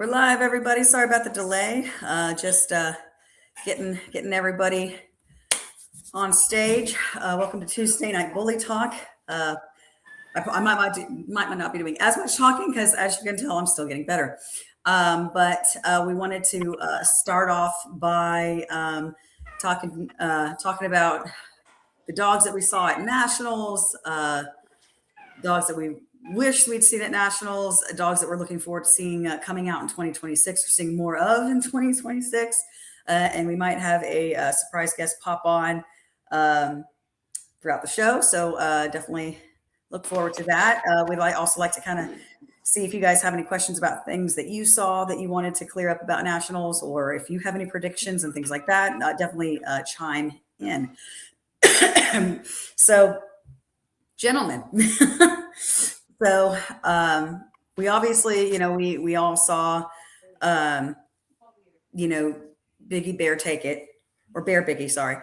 We're live, everybody. Sorry about the delay. Just getting everybody on stage. Welcome to Tuesday Night Bully Talk. I might not be doing as much talking because, as you can tell, I'm still getting better. But we wanted to start off by talking about the dogs that we saw at Nationals, dogs that we wish we'd seen at Nationals, dogs that we're looking forward to seeing coming out in 2026 or seeing more of in 2026. And we might have a surprise guest pop on throughout the show. So definitely look forward to that. We'd also like to kind of see if you guys have any questions about things that you saw that you wanted to clear up about Nationals, or if you have any predictions and things like that, definitely chime in. So, gentlemen. So we obviously, we all saw, Biggie Bear take it, or Bear Biggie, sorry.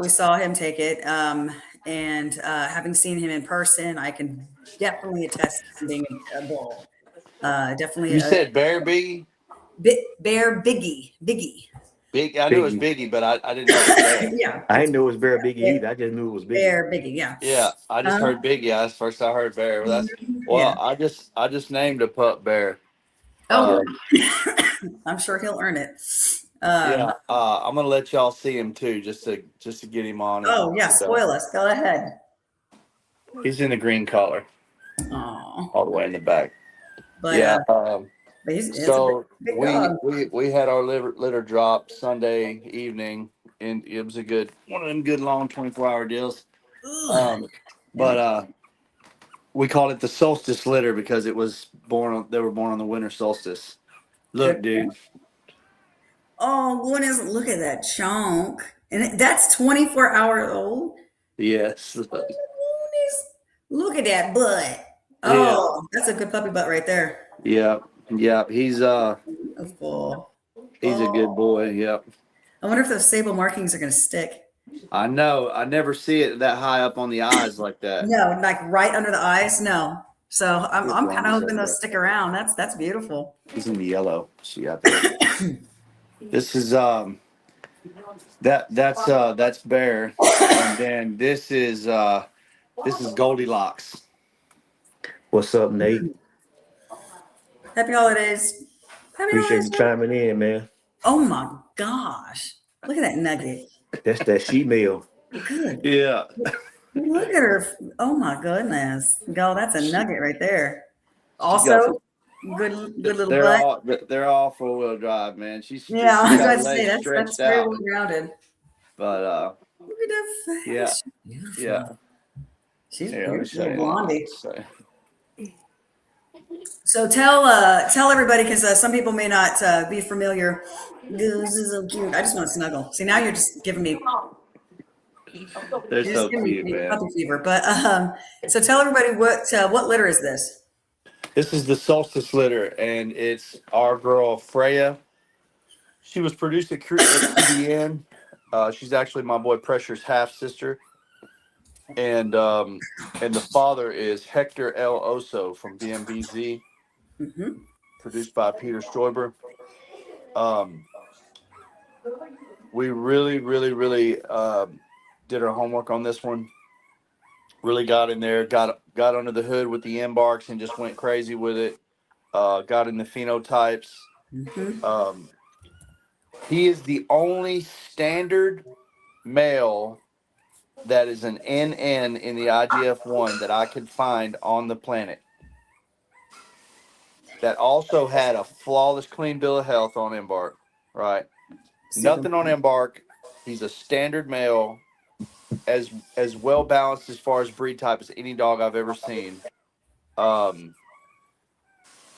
We saw him take it. And having seen him in person, I can definitely attest to him being a bull. Definitely. You said Bear Biggie? Bear Biggie. Big. I knew it was Biggie, but I didn't know it was Bear. Yeah. I didn't know it was Bear Biggie either. I just knew it was Biggie. Bear Biggie, yeah. Yeah, I just heard Biggie. That's the first I heard Bear. I just named a pup Bear. Oh, I'm sure he'll earn it. I'm gonna let y'all see him too, just to get him on. Oh yeah, spoil us. Go ahead. He's in the green collar. Oh, all the way in the back. But, yeah. So we had our litter drop Sunday evening, and it was one of them good long 24-hour deals. But we called it the solstice litter because they were born on the winter solstice. Look, dude. Oh, look at that chunk. And that's 24 hours old? Yes. Look at that butt. Oh, that's a good puppy butt right there. Yeah. He's a good boy. Yep. I wonder if those sable markings are going to stick. I know. I never see it that high up on the eyes like that. No, like right under the eyes. No. So I'm kind of hoping they'll stick around. That's beautiful. He's in the yellow. See out there. This is that's Bear, and then this is Goldilocks. What's up, Nate? Happy holidays. Appreciate you chiming in, man. Oh my gosh. Look at that nugget. That's that she-male. Good. Yeah. Look at her. Oh my goodness. Go, that's a nugget right there. Also, good little butt. They're all 4-wheel drive, man. I was about to say that's very well grounded. But look at that face. Yeah. She's beautiful, blondie. So tell everybody, because some people may not be familiar. This is so cute. I just want to snuggle. See, now you're just giving me. They're so cute, man. Puppy fever. But so tell everybody what litter is this? This is the solstice litter, and it's our girl Freya. She was produced at QBN. She's actually my boy Pressure's half sister, and the father is Hector L. Oso from BMBZ, produced by Peter Stoiber. We really did our homework on this one. Really got in there, got under the hood with the embarks and just went crazy with it. Got in the phenotypes. He is the only standard male that is an NN in the IGF-1 that I could find on the planet. That also had a flawless, clean bill of health on embark, right? Nothing on embark. He's a standard male, as well balanced as far as breed type as any dog I've ever seen. For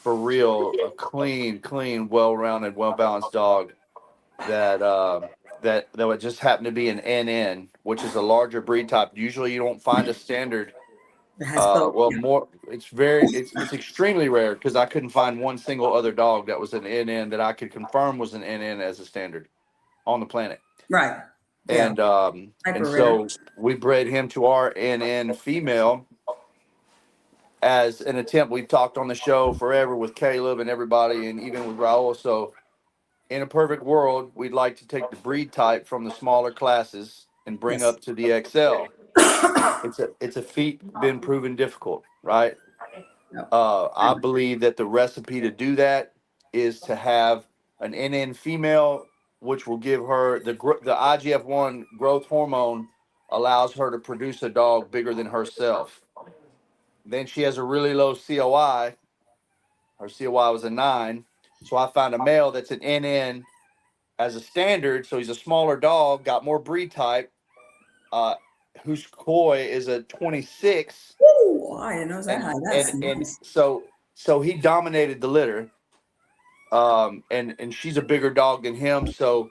real, a clean, well-rounded, well-balanced dog that would just happen to be an NN, which is a larger breed type. Usually, you don't find a standard. More. It's extremely rare because I couldn't find one single other dog that was an NN that I could confirm was an NN as a standard on the planet. Right. And so we bred him to our NN female, as an attempt. We've talked on the show forever with Caleb and everybody, and even with Raul. So, in a perfect world, we'd like to take the breed type from the smaller classes and bring Yes. up to the XL. It's a feat been proven difficult, right? No. I believe that the recipe to do that is to have an NN female, which will give her the IGF-1 growth hormone, allows her to produce a dog bigger than herself. Then she has a really low COI. Her COI was a 9. So I found a male that's an NN as a standard. So he's a smaller dog, got more breed type, whose koi is a 26. Ooh, I didn't know that high. That's And nice. so he dominated the litter. And she's a bigger dog than him. So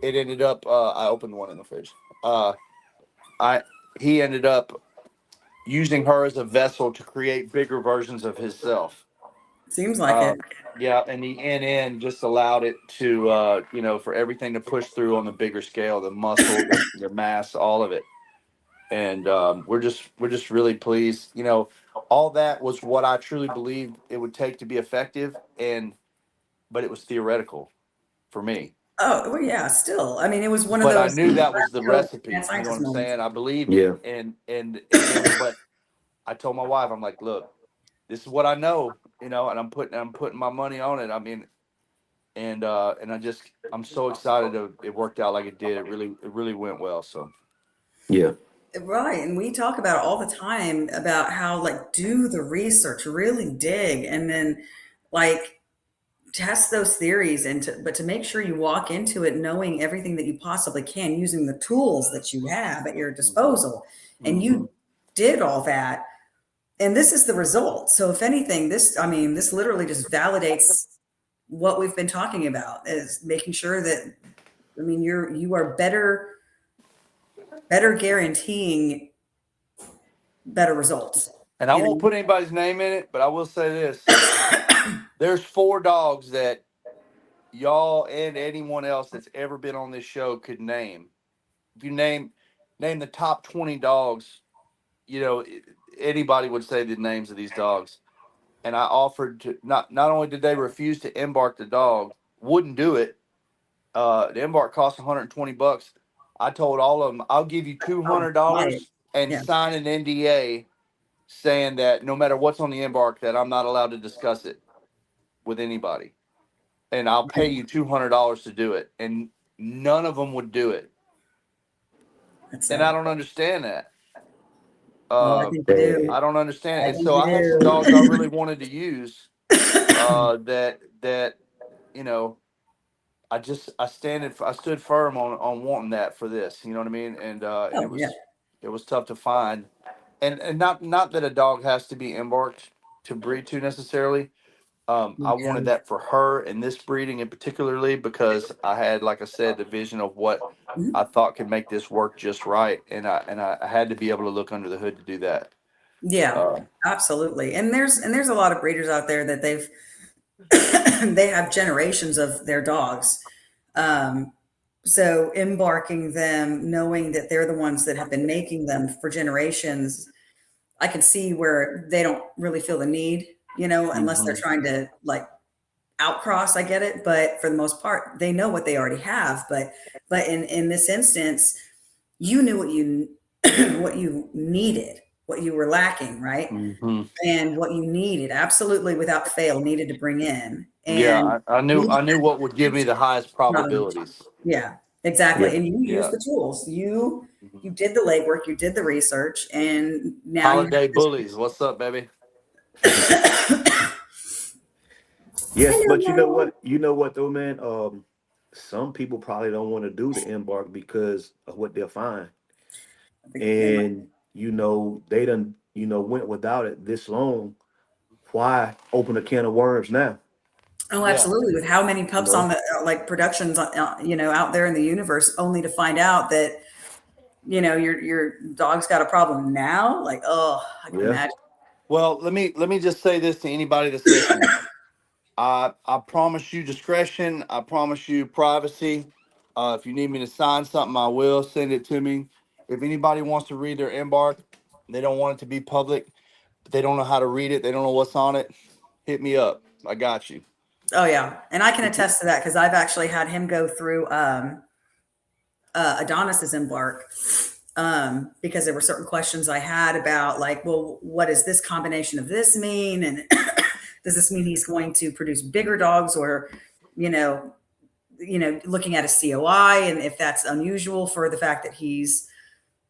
it ended up, I opened one in the fridge. He ended up using her as a vessel to create bigger versions of himself. Seems like it. Yeah, and the NN just allowed it to, for everything to push through on the bigger scale, the muscle, the mass, all of it. And we're just really pleased. All that was what I truly believed it would take to be effective, but it was theoretical for me. Oh, well, yeah, still. I mean, it was one of But I those knew that was the recipe. mad You know what scientist I'm moments. saying? I believed Yeah. it. And then, but I told my wife, I'm like, look, this is what I know, and I'm putting my money on it. I mean, and I'm so excited it worked out like it did. It really went well. So Yeah. Right. And we talk about it all the time about how, like, do the research, really dig, and then, like, test those theories, but to make sure you walk into it knowing everything that you possibly can, using the tools that you have at your disposal. And Mm-hmm. you did all that. And this is the result. So if anything, this literally just validates what we've been talking about, is making sure that, you are better guaranteeing better results. and I You won't know? put anybody's name in it, but I will say this: there's 4 dogs that y'all and anyone else that's ever been on this show could name. If you name the top 20 dogs, you know, anybody would say the names of these dogs. And I offered to not only did they refuse to embark the dog, wouldn't do it. The embark cost $120. I told all of them, I'll give you Oh, right. $200 and Yeah. sign an NDA saying that no matter what's on the embark, that I'm not allowed to discuss it with anybody, and I'll pay you $200 to do it. And none of them would do it, That's and I don't understand that. Oh, I think you do. I don't understand. I And think so you I had some do. dogs I really wanted to use. That you know I stood firm on wanting that for this. You know what I mean? And Oh, yeah. it was tough to find. And not that a dog has to be embarked to breed to necessarily. I Yeah. wanted that for her and this breeding in particularly because I had, like I said, the vision of what Mhm. I thought could make this work just right, and I had to be able to look under the hood to do that. Yeah, Uh, absolutely. And there's a lot of breeders out there that they have generations of their dogs. Um, so embarking them, knowing that they're the ones that have been making them for generations, I can see where they don't really feel the need, unless they're mhm. trying to, like, outcross. I get it, but for the most part, they know what they already have. But in this instance, you knew what you what you needed, what you were lacking, right? Mhm. And what you needed, absolutely without fail, needed to bring in. Yeah, And I knew what would give me the highest probabilities. yeah, Yeah. exactly. And you use Yeah. the tools. Mhm. You did the legwork, you did the research, and now you Holiday have bullies, what's up, baby? this. Yes, Hello, but you know Marilyn. what? You know what though, man? Some people probably don't want to do the embark because of what they'll find. I think they might. And they done, went without it this long. Why open a can of worms now? Oh, Yeah. absolutely. With how many You pups on know? the like productions, out there in the universe, only to find out that your dog's got a problem now. Like, oh, I can Yeah. imagine. Well, let me just say this to anybody that's listening. I promise you discretion. I promise you privacy. If you need me to sign something, I will send it to me. If anybody wants to read their embark, they don't want it to be public. they don't know how to read it. They don't know what's on it. Hit me up. I got you. Oh yeah, and I can attest to that because I've actually had him go through Adonis's embark because there were certain questions I had about like, well, what does this combination of this mean, and does this mean he's going to produce bigger dogs, or looking at a COI, and if that's unusual for the fact that he's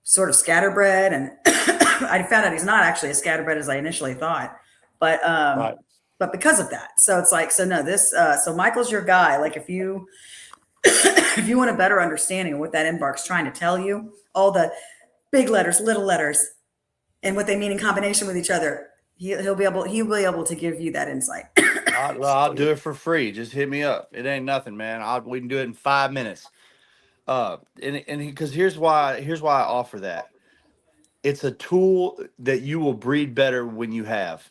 sort of scatterbred, and I found out he's not actually as scatterbred as I initially thought, but Right. but because of that, so it's like, so no, this so Michael's your guy. Like if you if you want a better understanding of what that embark's trying to tell you, all the big letters, little letters, and what they mean in combination with each other, he'll be able to give you that insight. I'll do it for free. Just hit me up. It ain't nothing, man. We can do it in 5 minutes. And because here's why I offer that. It's a tool that you will breed better when you have.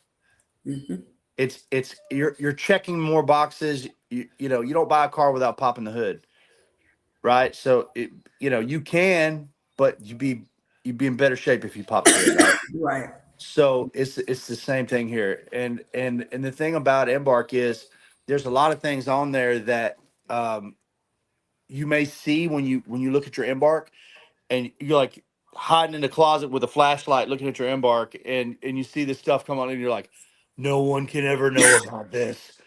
Mm-hmm. It's you're checking more boxes. You don't buy a car without popping the hood, right? So you can, but you'd be in better shape if you pop the hood, right? Right. So it's the same thing here, and the thing about Embark is there's a lot of things on there that you may see when you look at your Embark, and you're like hiding in the closet with a flashlight looking at your Embark, and you see this stuff come on, and you're like, no one can ever know about this,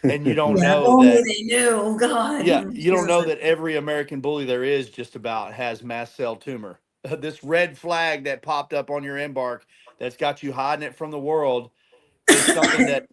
and you don't Yeah, if know only that. they knew. God. Yeah, you don't Jesus. know that every American bully there is just about has mast cell tumor. This red flag that popped up on your Embark that's got you hiding it from the world is something that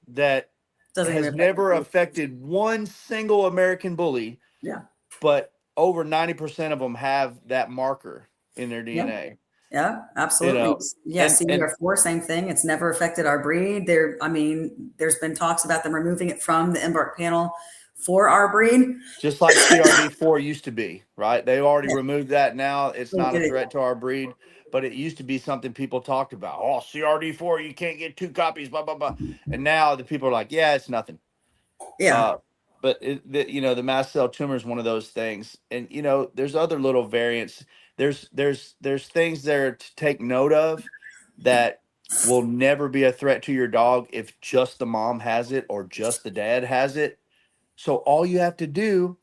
Doesn't even has affect never you. affected one single American bully, Yeah. but over 90% of them have that marker in their Yeah. DNA. Yeah, You absolutely. know, Yeah, and CBR4, same thing. It's never affected our breed. There's been talks about them removing it from the embark panel for our breed. just like CRD4 used to be, right? They already Yeah, removed that. Now it's we not a did it. threat to our breed, but it used to be something people talked about. Oh, CRD4, you can't get 2 copies, blah blah blah. And now the people are like, yeah, it's nothing. Yeah. Uh, but the mast cell tumor is one of those things, and there's other little variants. There's things there to take note of that will never be a threat to your dog if just the mom has it or just the dad has it. So all you have to do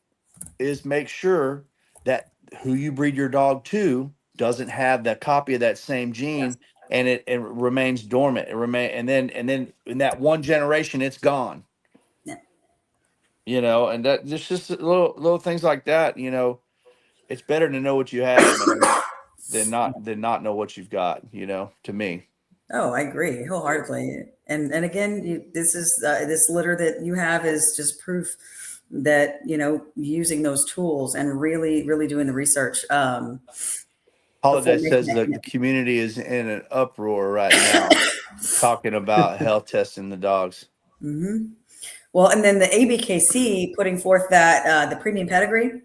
is make sure that who you breed your dog to doesn't have that copy of that same Yes. gene, and it remains dormant. It remain and then in that one generation, it's gone. Yeah. And that just little things like that. It's better to know what you have, man, than not know what you've got. To me. Oh, I agree wholeheartedly. And again, this litter that you have is just proof that using those tools and really, really doing the research before Holiday making says that that the commitment. community is in an uproar right now, talking about health testing the dogs. Hmm. Well, and then the ABKC putting forth that the premium pedigree,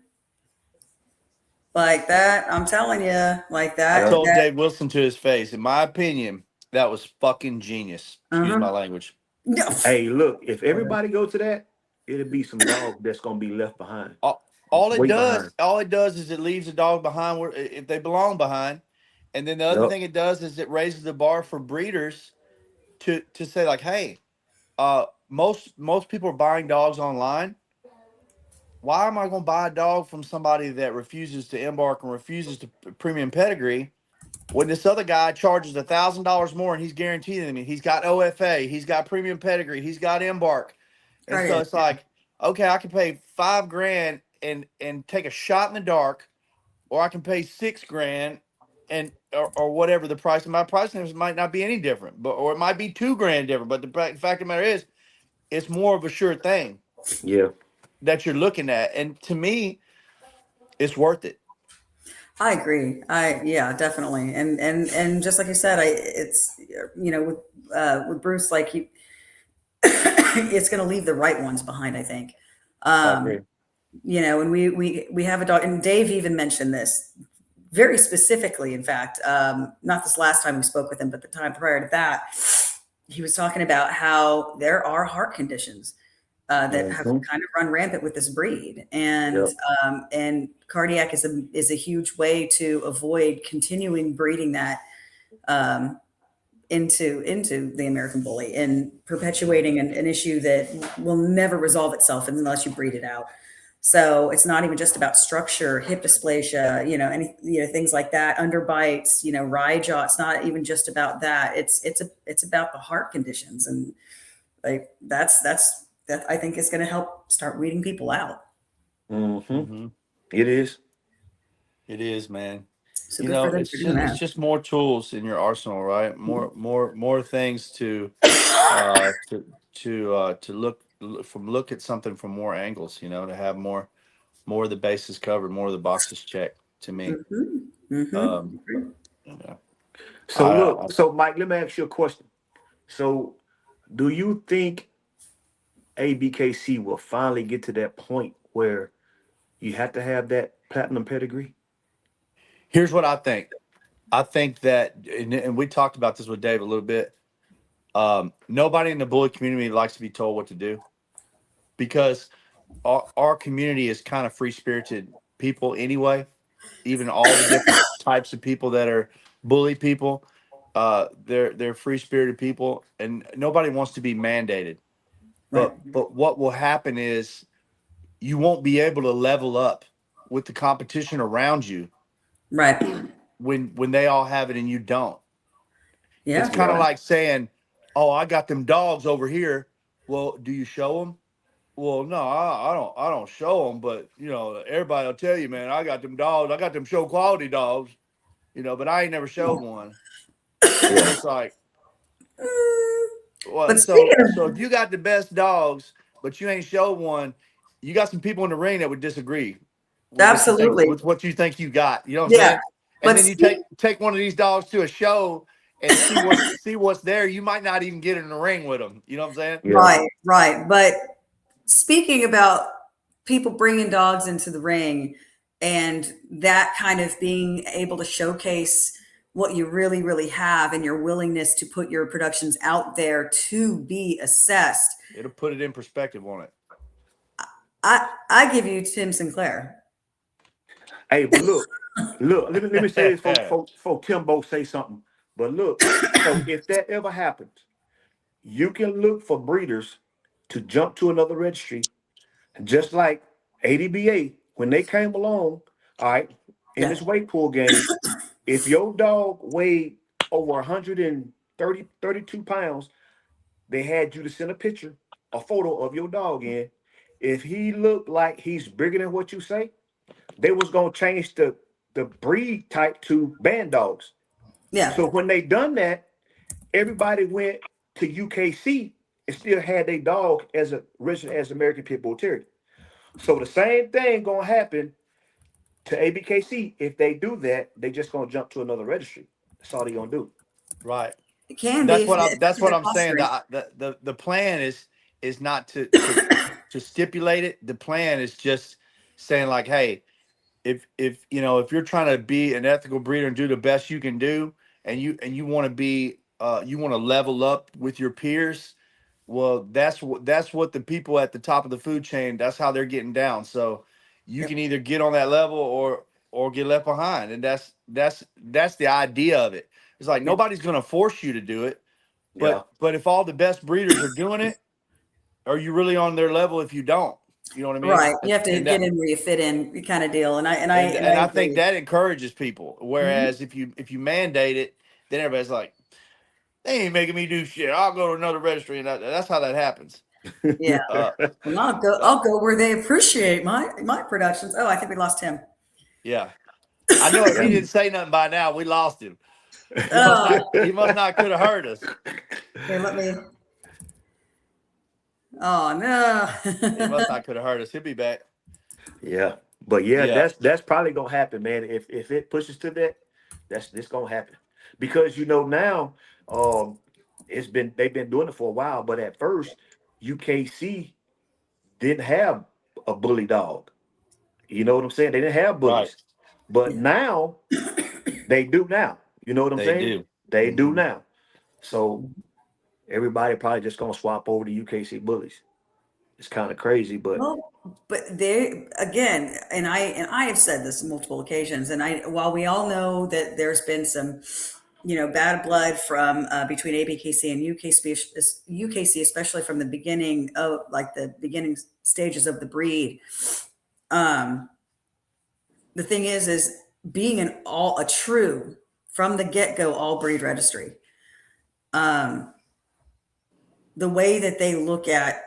like that, I'm telling you, like I that, Yeah. told that, Dave Wilson to his face, in my opinion, that was fucking genius. Excuse my uh-huh. language. No. Hey, look, if everybody go to that, it'll be some dog that's gonna be left behind, All it way does, behind. all it does is it leaves the dog behind where if they belong behind, and then the other Yep. thing it does is it raises the bar for breeders to say like, hey, most people are buying dogs online. Why am I going to buy a dog from somebody that refuses to embark and refuses to premium pedigree when this other guy charges $1,000 more and he's guaranteeing me he's got OFA, he's got premium pedigree, he's got embark, and so Right. it's like, okay, I can pay $5,000 and take a shot in the dark, or I can pay $6,000 or whatever the price. And my price might not be any different, or it might be $2,000 different. But the fact of the matter is, it's more of a sure thing Yeah. that you're looking at, and to me, it's worth it. I agree. Yeah, definitely. And just like you said, it's, with Bruce, like it's going to leave the right ones behind, I think. I agree. And we have a dog, and Dave even mentioned this very specifically. In fact, not this last time we spoke with him, but the time prior to that, he was talking about how there are heart conditions that have Mhm. kind of run rampant with this breed, and Yep. cardiac is a huge way to avoid continuing breeding that into the American bully and perpetuating an issue that will never resolve itself unless you breed it out. So it's not even just about structure, hip dysplasia, things like that, underbites, ride jaw. It's not even just about that. It's about the heart conditions, and like that I think is going to help start weeding people out. Mm-hmm. It is. It is, man. So good for them for doing It's that. just more tools in your arsenal, right? More things to look at something from more angles. To have more of the bases covered, more of the boxes checked. To me, um, you know, So I look, so Mike, let me ask you a question. So do you think ABKC will finally get to that point where you have to have that platinum pedigree? here's what I think. I think that, and we talked about this with Dave a little bit. Nobody in the bully community likes to be told what to do, because our community is kind of free spirited people anyway. Even all the different types of people that are bully people, they're free spirited people, and nobody wants to be mandated. Right. But what will happen is you won't be able to level up with the competition around you Right. when they all have it and you don't. It's Yeah. kind of Yeah. like saying, "Oh, I got them dogs over here." Well, do you show them? Well, no, I don't. I don't show them, but everybody will tell you, man, I got them dogs. I got them show quality dogs. But I ain't never showed one. And Yeah. it's like, Mm, what? but speaking So if of, you got the best dogs, but you ain't showed one, you got some people in the ring that would disagree with what you think absolutely. you got. You know what I'm Yeah. saying? And But then you take one of these dogs to a show and see what's there. You might not even get in the ring with them. You know what I'm saying? Yeah. right. But speaking about people bringing dogs into the ring and that kind of being able to showcase what you really, really have and your willingness to put your productions out there to be assessed. It'll put it in perspective on it. I give you Tim Sinclair. Hey, but look, let me say this for Timbo say something. But look, so if that ever happens, you can look for breeders to jump to another registry, just like ADBA, when they came along, all right, in Yeah. this weight pool game, if your dog weighed over 132 pounds, they had you to send a picture, a photo of your dog in. If he looked like he's bigger than what you say, they was gonna change the breed type to band dogs. Yeah. So when they done that, everybody went to UKC and still had their dog as a registered as American Pit Bull Terrier. So the same thing gonna happen to ABKC. If they do that, they just gonna jump to another registry. That's all they gonna do. Right. It can be That's if what I'm. That's especially what the I'm saying. posturing. The plan is not to stipulate it. The plan is just saying, like, hey, if you're trying to be an ethical breeder and do the best you can do, and you want to be you want to level up with your peers, well, that's what the people at the top of the food chain, that's how they're getting down. So you Yep. can either get on that level or get left behind, and that's the idea of it. It's like Yep. nobody's going to force you to do it, Yeah, but if all the best breeders are doing it, are you really on their level if you don't? You know what I mean? Right. You have to And get that in where you fit in kind of deal. And I and I think agree. that encourages people. Mhm. Whereas if you mandate it, then everybody's like, they ain't making me do shit. I'll go to another registry, and that's how that happens. Yeah. Uh, Well, uh, I'll go where they appreciate my productions. Oh, I think we lost him. yeah, I know if he yeah. didn't say nothing by now, we lost him. He must Oh, not. He must not could have heard us. here, let me. Oh no. He must not could have heard us. He'll be back. Yeah, but yeah, Yeah. that's probably gonna happen, man. If it pushes to that, that's this gonna happen because now, um, they've been doing it for a while, but at first UKC didn't have a bully dog. You know what I'm saying? They didn't have Right. bullies, but Yeah. now they do now. You know what I'm They saying? do. They do Hmm. now. So everybody probably just gonna swap over to UKC bullies. It's kind of crazy, but Well, but they again, and I have said this on multiple occasions, and while we all know that there's been some bad blood from between ABKC and UKC, especially from the beginning of like the beginning stages of the breed. The thing is being a true from the get-go all breed registry. The way that they look at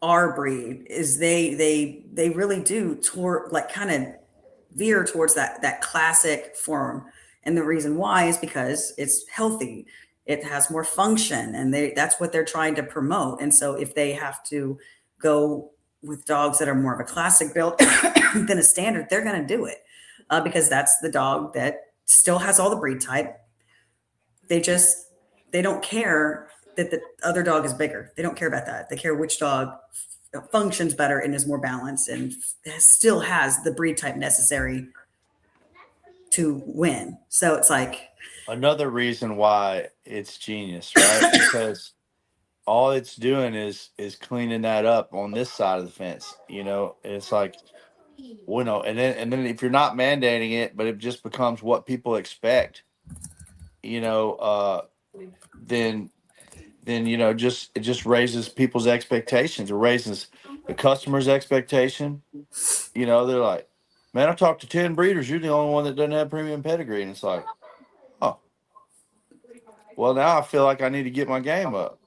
our breed is they really do kind of veer towards that classic form. And the reason why is because it's healthy, it has more function, and that's what they're trying to promote. And so if they have to go with dogs that are more of a classic build than a standard, they're going to do it because that's the dog that still has all the breed type. They don't care that the other dog is bigger. They don't care about that. They care which dog functions better and is more balanced and still has the breed type necessary to win. So it's like Another reason why it's genius, right? Because all it's doing is cleaning that up on this side of the fence. It's like, and then if you're not mandating it, but it just becomes what people expect, then just it just raises people's expectations. It raises the customer's expectation. They're like, man, I talked to 10 breeders. You're the only one that doesn't have premium pedigree. And it's like, oh, well, now I feel like I need to get my game up.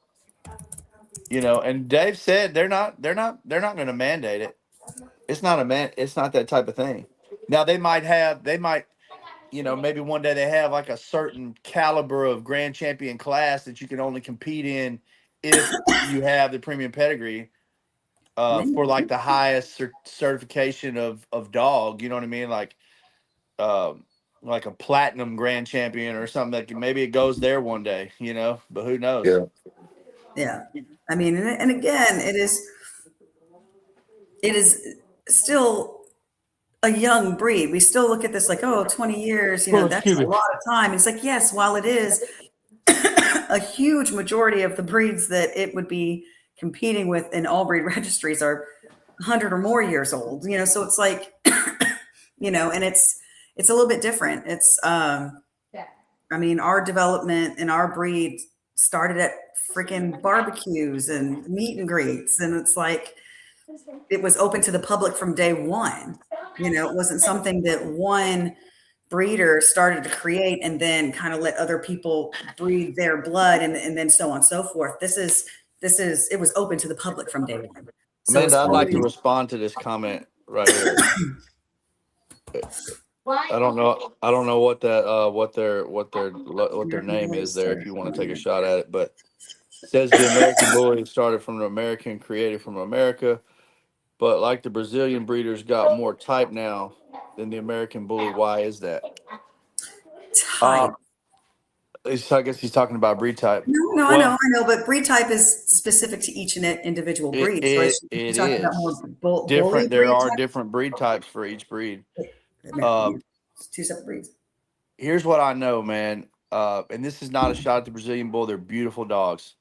And Dave said they're not going to mandate it. It's not it's not that type of thing. Now they might, maybe one day they have like a certain caliber of grand champion class that you can only compete in if you have the premium pedigree for like the highest certification of dog. You know what I mean? Like a platinum grand champion or something that maybe it goes there one day, but who knows? Yeah. I mean, and again, it is still a young breed. We still look at this like, 20 years, that's a lot of time. It's like, yes, while it is a huge majority of the breeds that it would be competing with in all breed registries are 100 or more years old, so it's like, and it's a little bit different. It's, I mean, our development in our breed started at freaking barbecues and meet and greets. And it's like, it was open to the public from day one. It wasn't something that one breeder started to create and then kind of let other people breed their blood and then so on and so forth. It was open to the public from day one. So Amanda, I'd like to respond to this comment right here. I don't know what that what their name is there. If you want to take a shot at it, but it says the American Bully started from an American, created from America, but like the Brazilian breeders got more type now than the American Bully. Why is that? Type. I guess he's talking about breed type. No, well, I know, but breed type is specific to each individual breed. It is different. There are different breed types for each breed. Two separate breeds. Here's what I know, man. And this is not a shot at the Brazilian Bull. They're beautiful dogs,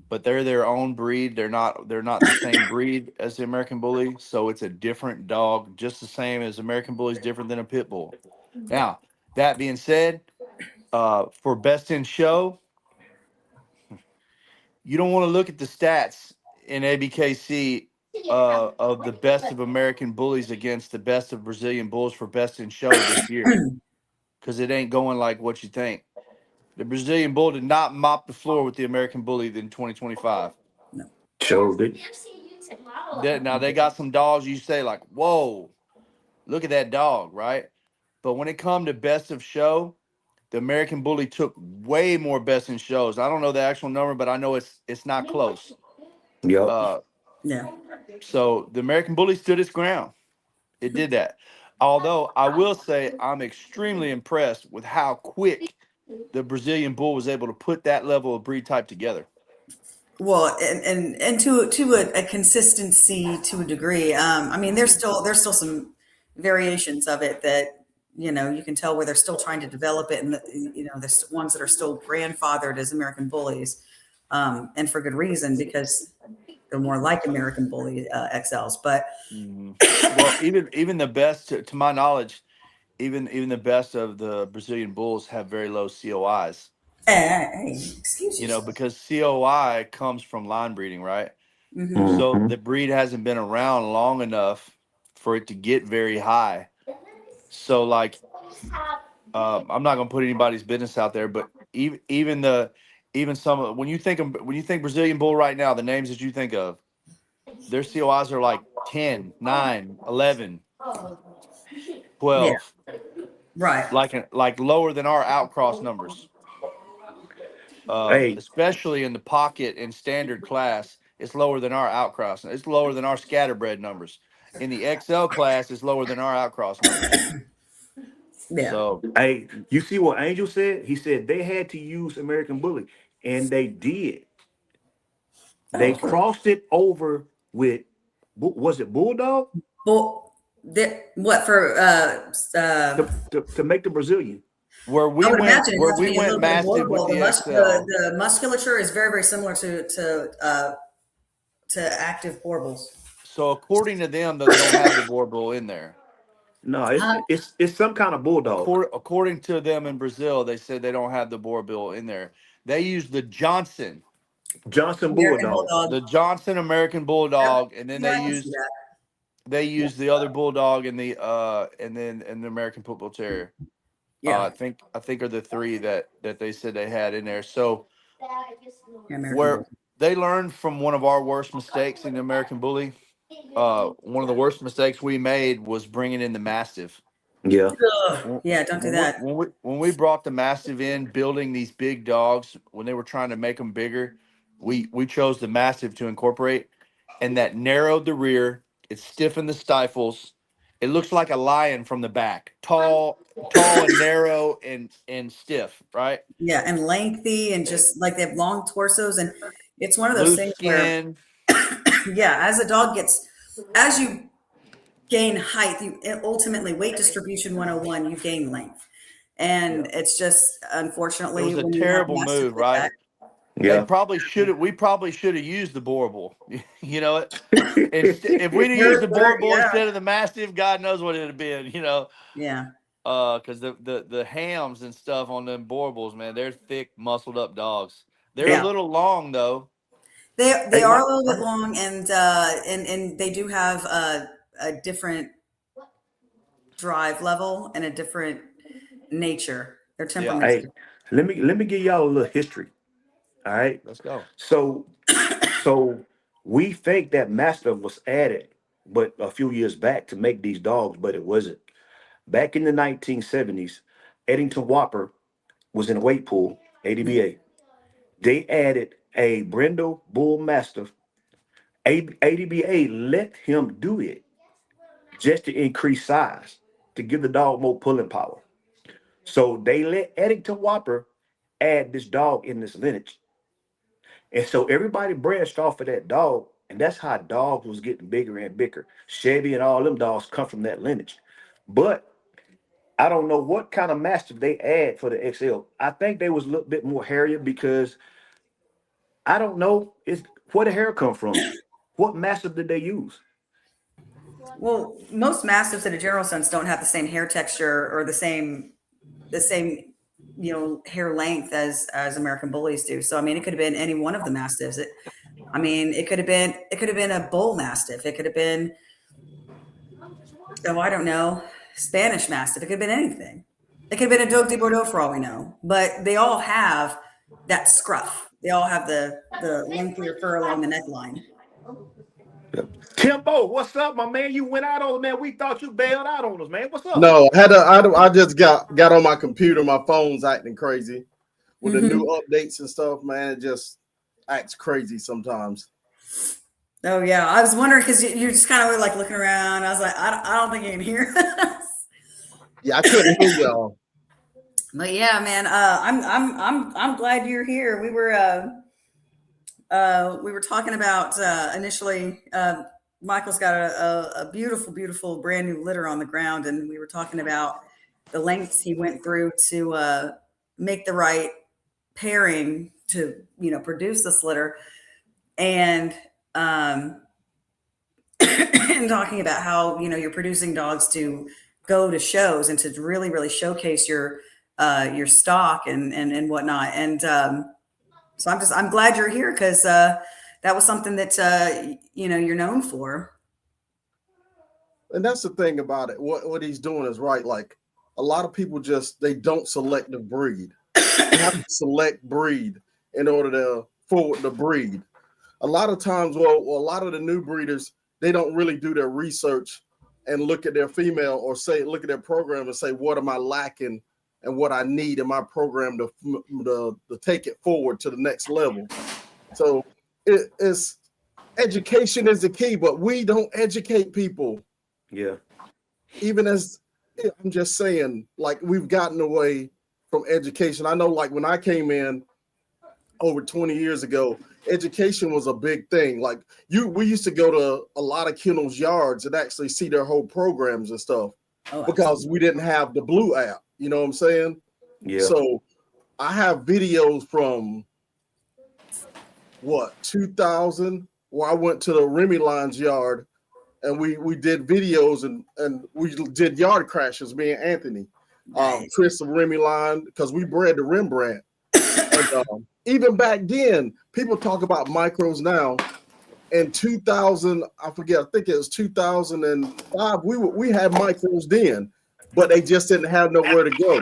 but they're their own breed. They're not the same breed as the American Bully. So it's a different dog, just the same as American Bully is different than a pit bull. Now, that being said, for best in show, you don't want to look at the stats in ABKC of the best of American Bullies against the best of Brazilian Bulls for best in show this year, because it ain't going like what you think. The Brazilian Bull did not mop the floor with the American Bully in 2025. No. Showed it. Now they got some dogs you say like, whoa, look at that dog, right? But when it come to best of show, the American Bully took way more best in shows. I don't know the actual number, but I know it's not close. Yep. Yeah. So the American Bully stood its ground. It did that. Although I will say I'm extremely impressed with how quick the Brazilian Bull was able to put that level of breed type together. Well, and to a consistency to a degree. I mean, there's still some variations of it that you can tell where they're still trying to develop it, and there's ones that are still grandfathered as American Bullies, and for good reason, because they're more like American Bully XLs. But well, even the best, to my knowledge, even the best of the Brazilian bulls have very low COIs. Hey, excuse You know, yourself. because COI comes from line breeding, right? Mm-hmm. So Mm-hmm. the breed hasn't been around long enough for it to get very high. So like, I'm not gonna put anybody's business out there, but even some of when you think Brazilian bull right now, the names that you think of, their COIs are like 10, 9, 11, Yeah, 12, right. like lower than our outcross numbers. Hey, Especially in the pocket and standard class, it's lower than our outcross. It's lower than our scatterbred numbers. In the XL class, it's lower than our outcross numbers. Yeah. So hey, you see what Angel said? He said they had to use American Bully, and they did. They Oh, crossed it over with, was it Bulldog well, what for? to make the Brazilian? I would imagine it where has to we be a went little bit of mastiff with Borbal. the XL. The musculature is very very similar to active Borbals. So according to them, though, they don't have the Borbal in there. No, Huh? it's some kind of Bulldog. According to them in Brazil, they said they don't have the Borbal in there. They use Johnson American Bulldog. Bulldog. the Johnson American Yep. Bulldog, and then Yeah, I can see that. they Yeah. used the other Bulldog and the American Pit Bull Terrier. Yeah. I think are the three that they said they had in there. So Yeah, American where Bull. they learned from one of our worst mistakes in the American Bully. One of the worst mistakes we made was bringing in the Mastiff. Yeah. Ugh. Yeah, don't do that. When we brought the Mastiff in, building these big dogs, when they were trying to make them bigger, we chose the Mastiff to incorporate, and that narrowed the rear. It stiffened the stifles. It looks like a lion from the back, tall and narrow and stiff, right? Yeah, and lengthy and just like they have long torsos, and it's one of those Loose things where skin. yeah, as you gain height, you ultimately weight distribution 101, you gain length. And Yeah. it's just It was unfortunately a when you have terrible mastiff move, like right? that. They Yeah. probably should have. We probably should have used the Boerboel. You know, if we'd have used the Boerboel Yeah. instead of the Mastiff, God knows what it'd have been. You know, Yeah. because the hams and stuff on them Boerboels, man, they're thick, muscled up dogs. They're a Hey, Yeah. little long though. They hey, are a little bit long, and they do have a different drive level and a different nature. Their Yeah, temperament's hey, different. let me give y'all a little history. All right. let's go. So so we think that Mastiff was added, but a few years back to make these dogs, but it wasn't. Back in the 1970s, Eddington Whopper was in a weight pool, Yeah. ADBA. They added a Brindle Bull Mastiff. ADBA let him do it just to increase size, to give the dog more pulling power. So they let Eddington Whopper add this dog in this lineage. And so everybody branched off of that dog, and that's how dogs was getting bigger and bigger. Chevy and all them dogs come from that lineage. But I don't know what kind of mastiff they add for the XL. I think they was a little bit more hairier because I don't know is where the hair come from. What mastiff did they use? Well, most mastiffs in a general sense don't have the same hair texture or the same hair length as American bullies do. So I mean, it could have been any one of the mastiffs. I mean, it could have been a bull mastiff. It could have been, oh, I don't know, Spanish mastiff. It could have been anything. It could have been a Dogue de Bordeaux for all we know. But they all have that scruff. They all have the lengthier fur along the neckline. Timbo, what's up, my man? You went out on us, man. We thought you bailed out on us, man. What's up? No, I just got on my computer. My phone's acting crazy with the new updates and stuff. Man, it just acts crazy sometimes. Oh yeah, I was wondering because you're just kind of like looking around. I was like, I don't think you can hear us. Yeah, I couldn't hear y'all. But yeah, man, I'm glad you're here. We were talking about initially. Michael's got a beautiful, beautiful brand new litter on the ground, and we were talking about the lengths he went through to make the right pairing to produce this litter, and and talking about how you're producing dogs to go to shows and to really, really showcase your stock and whatnot. And so I'm glad you're here because that was something that you're known for. And that's the thing about it. What he's doing is right. Like a lot of people they don't select the breed. You have to select breed in order to forward the breed. A lot of times, a lot of the new breeders, they don't really do their research and look at their female or look at their program and say, what am I lacking and what I need in my program to take it forward to the next level. So it's education is the key, but we don't educate people. Yeah. Even as I'm just saying, like we've gotten away from education. I know, like when I came in over 20 years ago, education was a big thing. Like we used to go to a lot of kennels yards and actually see their whole programs and stuff because we didn't have the Blue app. You know what I'm saying? Yeah. So I have videos from 2000 where I went to the Remy Line's yard and we did videos and we did yard crashes, me and Anthony. Nice. Chris of Remy Line, because we bred the Rembrandt. And, even back then, people talk about micros now. In 2000, I forget, I think it was 2005, we had micros then, but they just didn't have nowhere to go.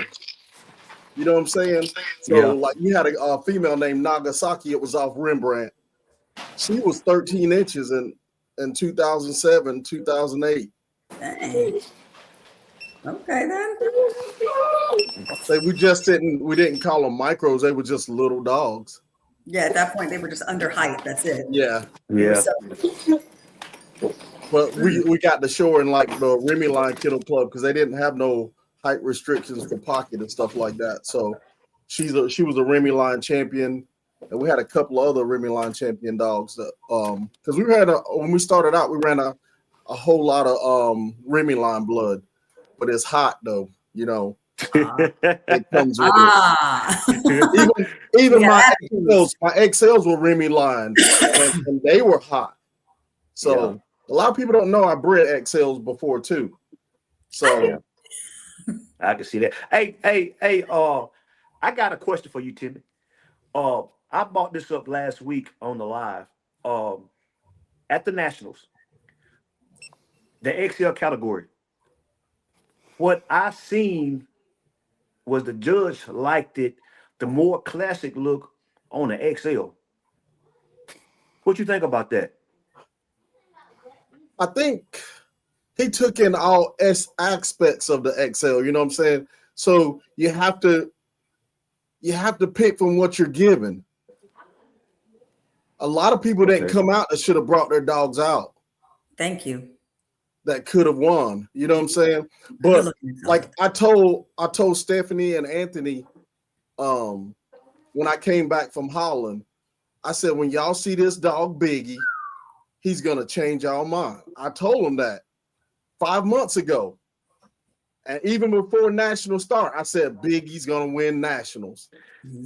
You know what I'm saying? So like we had a female named Nagasaki, it was off Rembrandt. She was 13 inches in 2007, 2008. Dang. Okay then. So we didn't call them micros, they were just little dogs. Yeah, at that point they were just under height. That's it. Yeah. Yeah. But we got to show her in like the Remy Line Kennel Club because they didn't have no height restrictions for pocket and stuff like that. So she was a Remy Line champion, and we had a couple of other Remy Line champion dogs that because when we started out, we ran a whole lot of Remy Line blood, but it's hot though, you know. It comes with it. Even my XLs were Remy Line, and they were hot. So a lot of people don't know I bred XLs before too. So I can see that. Hey, I got a question for you, Timmy. I brought this up last week on the live. At the Nationals, the XL category. What I seen was the judge liked it, the more classic look on the XL. What you think about that? I think he took in all aspects of the XL. You know what I'm saying? So you have to pick from what you're given. A lot of people didn't come out that should have brought their dogs out. Thank you. That could have won. You know what I'm saying? But like I told Stephanie and Anthony, when I came back from Holland, I said, when y'all see this dog Biggie, he's gonna change y'all mind. I told him that 5 months ago. And even before National start, I said Biggie's gonna win Nationals. Mm-hmm.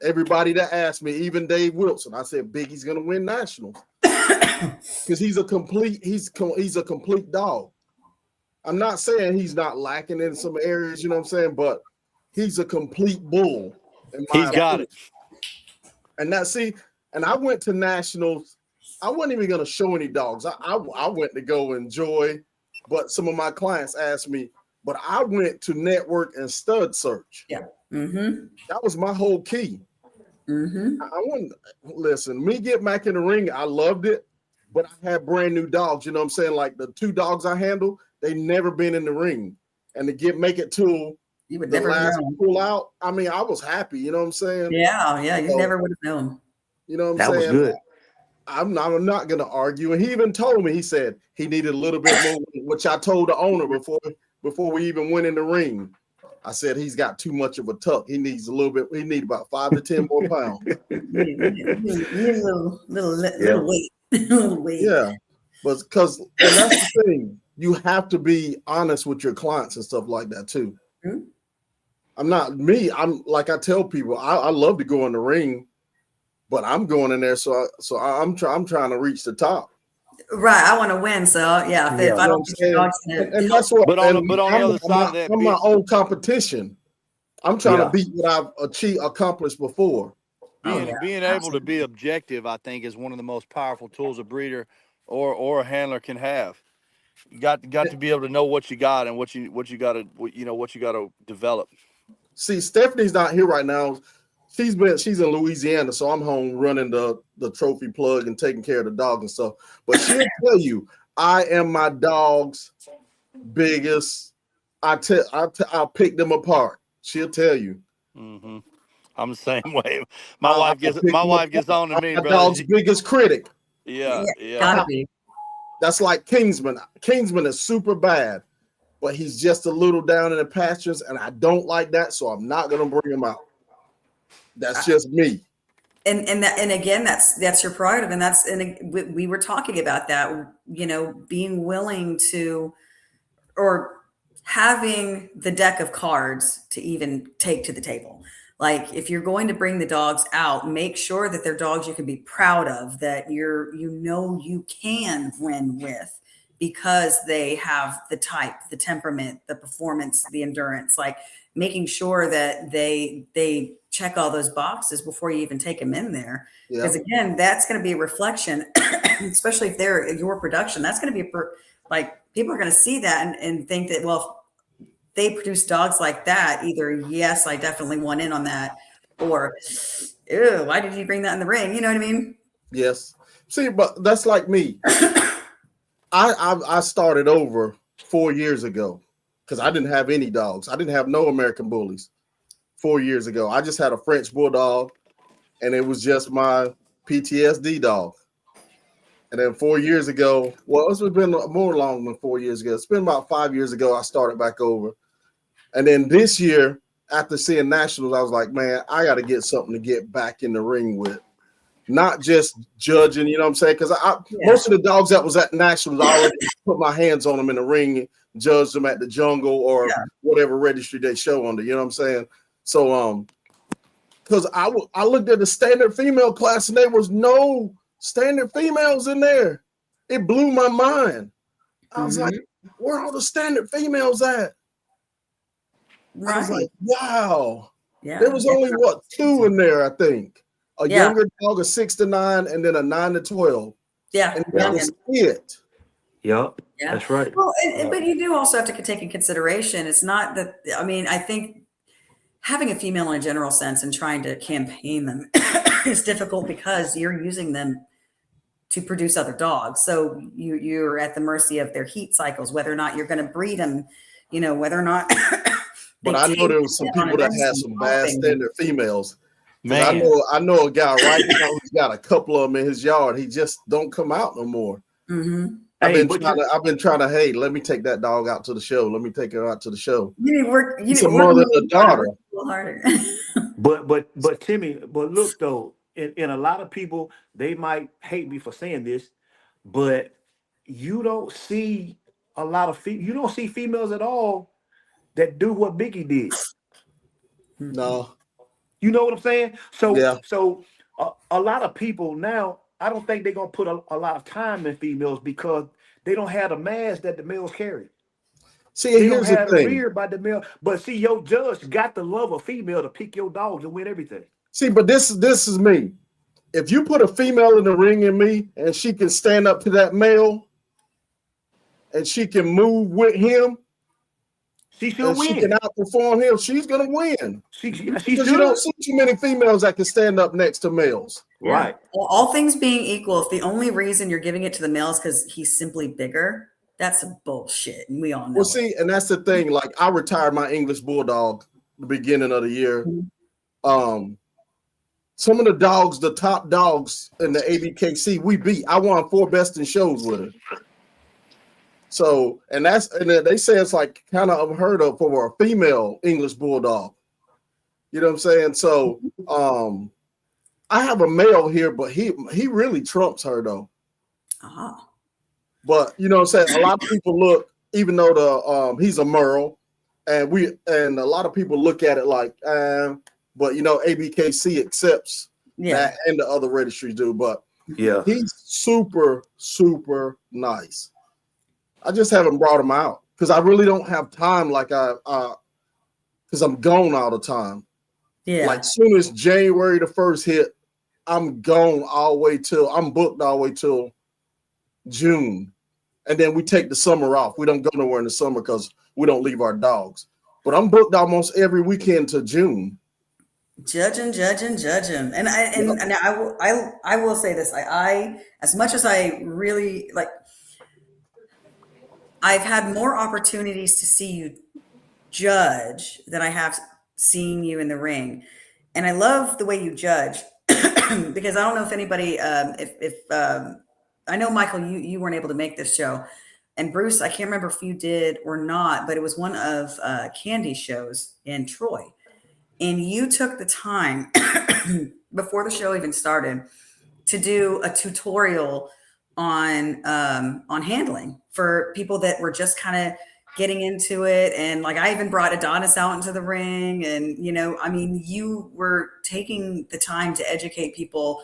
Everybody that asked me, even Dave Wilson, I said Biggie's gonna win Nationals. Because he's a complete dog. I'm not saying he's not lacking in some areas, you know what I'm saying, but he's a complete bull. He's got it. And and I went to Nationals. I wasn't even gonna show any dogs. I went to go enjoy, but some of my clients asked me, but I went to network and stud search. Yeah. Mm-hmm. That was my whole key. Mm-hmm. I wouldn't listen, me get back in the ring, I loved it. But I had brand new dogs, you know what I'm saying? Like the two dogs I handle, they never been in the ring. And to make it to you would the never last know. pull out, I mean, I was happy, you know what I'm saying? Yeah, you never would have known. You know what I'm that saying? Was good. I'm not gonna argue. And he even told me, he said he needed a little bit more, which I told the owner before we even went in the ring. I said he's got too much of a tuck. He needs a little bit. He needs about 5 to 10 more pounds. Little weight. Yeah, but because that's the thing, you have to be honest with your clients and stuff like that too. Mm-hmm. I'm like I tell people, I love to go in the ring, but I'm going in there so I'm trying to reach the top. Right. I want to win. So yeah, if Yeah. I You know what don't I'm get your saying? dog's gonna And help. that's what. But And on the other side of that, I'm my own competition. I'm trying to yeah, beat what I've accomplished before. Oh yeah, being able to be absolutely. objective, I think, is one of the most powerful tools a breeder or a handler can have. You got to be able to know what you got and what you got to what you got to develop. See, Stephanie's not here right now. She's in Louisiana, so I'm home running the trophy plug and taking care of the dog and stuff. But she'll tell you, I am my dog's biggest. I'll pick them apart. She'll tell you. Hmm. I'm the same way. I'll pick My them wife gets apart. on to I'm me, my brother. dog's biggest critic. Yeah, Yeah, yeah. gotta be. That's like Kingsman. Kingsman is super bad, but he's just a little down in the pastures, and I don't like that, so I'm not gonna bring him out. That's just me. And again, that's your prerogative, and we were talking about that. Being willing to, or having the deck of cards to even take to the table. Like if you're going to bring the dogs out, make sure that they're dogs you can be proud of, that you can win with, because they have the type, the temperament, the performance, the endurance. Like making sure that they check all those boxes before you even take them in there. Yeah. Because again, that's going to be a reflection, especially if they're your production. That's going to be like people are going to see that and think that, well, if they produce dogs like that, either yes, I definitely want in on that, or ew, why did you bring that in the ring? You know what I mean? Yes. See, but that's like me. I started over 4 years ago because I didn't have any dogs. I didn't have no American bullies 4 years ago. I just had a French bulldog, and it was just my PTSD dog. And then 4 years ago, well, it's been more long than 4 years ago. It's been about 5 years ago I started back over. And then this year, after seeing Nationals, I was like, man, I got to get something to get back in the ring with. Not just judging, you know what I'm saying? Because most of the dogs that was at Nationals, I already put my hands on them in the ring, judged them at the Jungle or whatever registry they show under, you know what I'm saying? So, because I looked at the standard female class and there was no standard females in there. It blew my mind. I was like, where are all the standard females at? Right. I was like, wow. Yeah. There was only two in there, I think. A Yeah. younger dog, a 6 to 9, and then a 9 to 12. Yeah. And that was it. Yep. Yeah. That's right. Well, but you do also have to take in consideration. It's not that, I mean, I think having a female in a general sense and trying to campaign them is difficult because you're using them to produce other dogs. So you're at the mercy of their heat cycles, whether or not you're going to breed them, whether or not. But I know there was some people that had some bad standard females. Man, I know a guy right now who's got a couple of them in his yard. He just don't come out no more. Mm-hmm. I've been trying to, hey, let me take that dog out to the show. Let me take her out to the show. You need to work. It's a mother and a daughter. A little harder. But Timmy, but look though, in a lot of people, they might hate me for saying this, but you don't see a lot of you don't see females at all that do what Biggie did. No. You know what I'm saying? So yeah. So a lot of people now, I don't think they're gonna put a lot of time in females because they don't have the mass that the males carry. See, they here's don't have the thing. rear by the male, but see, your judge got to love a female to pick your dogs and win everything. See, but this is me. If you put a female in the ring in me and she can stand up to that male and she can move with him, she should win. She can outperform him. She's gonna win. She you don't see too many females that can stand up next to males. Right. Well, all things being equal, if the only reason you're giving it to the male is because he's simply bigger, that's bullshit, and we all know. Well, see, and that's the thing. Like, I retired my English Bulldog the beginning of the year. Some of the dogs, the top dogs in the ABKC, we beat. I won 4 best in shows with her. So, and they say it's like kind of unheard of for a female English Bulldog. You know what I'm saying? So, I have a male here, but he really trumps her though. But you know what I'm saying? A lot of people look, even though he's a Merle, and a lot of people look at it like, but ABKC accepts that, and the other registries do. But Yeah. He's super, super nice. I just haven't brought him out because I really don't have time. Like because I'm gone all the time. Yeah. Like soon as January the 1st hit, I'm gone all the way till I'm booked all the way till June, and then we take the summer off. We don't go nowhere in the summer because we don't leave our dogs. But I'm booked almost every weekend to June. Judging, and Yep. I will say this. I as much as I really like, I've had more opportunities to see you judge than I have seen you in the ring, and I love the way you judge because I don't know if anybody, if I know Michael, you weren't able to make this show, and Bruce, I can't remember if you did or not, but it was one of Candy's shows in Troy, and you took the time before the show even started to do a tutorial on handling for people that were just kind of getting into it. And like I even brought Adonis out into the ring, and I mean, you were taking the time to educate people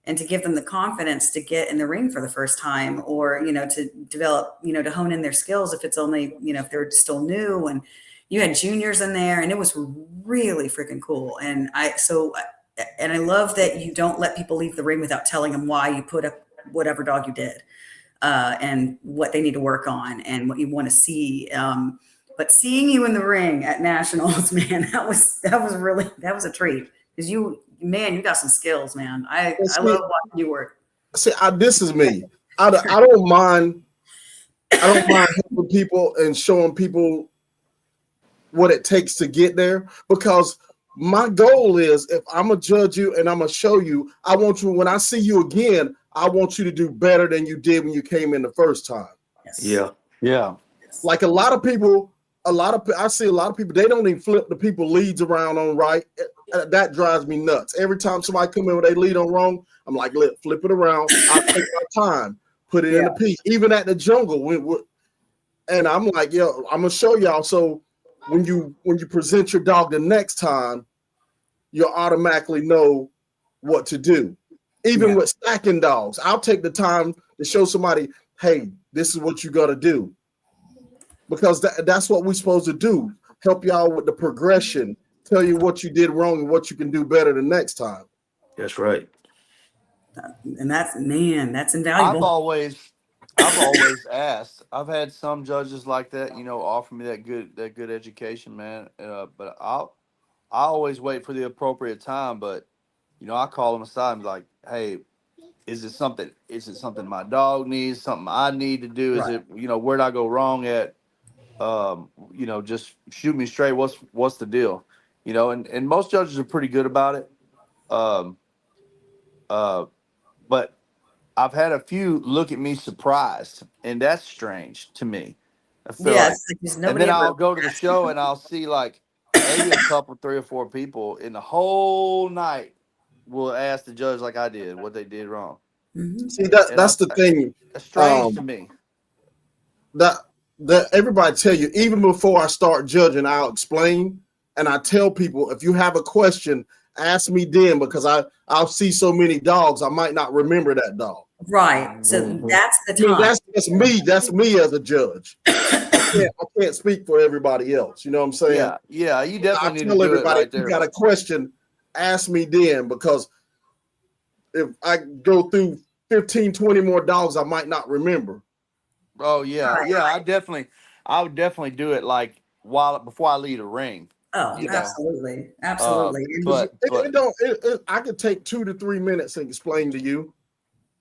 and to give them the confidence to get in the ring for the first time, or to develop, to hone in their skills if it's only, if they're still new. And you had juniors in there, and it was really freaking cool. And I love that you don't let people leave the ring without telling them why you put up whatever dog you did, and what they need to work on and what you want to see. But seeing you in the ring at Nationals, man, that was a treat, because you got some skills, man. I love watching you work. See, this is me. I don't mind. I don't mind helping people and showing people what it takes to get there, because my goal is, if I'm gonna judge you and I'm gonna show you, I want you, when I see you again, I want you to do better than you did when you came in the first time. Yes. Yeah. Yeah. Like I see a lot of people, they don't even flip the people leads around on right. That drives me nuts. Every time somebody come in with a lead on wrong, I'm like, flip it around. I'll take my time, put it in the piece. Even at the jungle, and I'm like, yo, I'm gonna show y'all. So when you present your dog the next time, you'll automatically know what to do. Even with stacking dogs, I'll take the time to show somebody, hey, this is what you got to do, because that's what we're supposed to do. Help y'all with the progression, tell you what you did wrong and what you can do better the next time. That's right. And that's invaluable. I've always asked. I've had some judges like that, offer me that good education, man. But I always wait for the appropriate time. But I call them aside and be like, hey, is it something? Is it something my dog needs? Something I need to do? Is it where'd I go wrong at? Just shoot me straight. What's the deal? And most judges are pretty good about it. Um, but I've had a few look at me surprised, and that's strange to me. I feel like, and then I'll go to the show and I'll see like maybe a couple, 3 or 4 people in the whole night will ask the judge, like I did, what they did wrong. Mm-hmm. See, that's the thing. That's strange to me. That everybody tell you, even before I start judging, I'll explain, and I tell people, if you have a question, ask me then, because I'll see so many dogs, I might not remember that dog. Right. So that's the time. That's me. That's me as a judge. I can't speak for everybody else. You know what I'm saying? Yeah. You definitely need to tell do everybody, it right there. If you got a question, ask me then, because if I go through 15, 20 more dogs, I might not remember. Oh yeah, yeah. I would definitely do it like before I leave the ring. Oh, absolutely, absolutely. But I could take 2 to 3 minutes and explain to you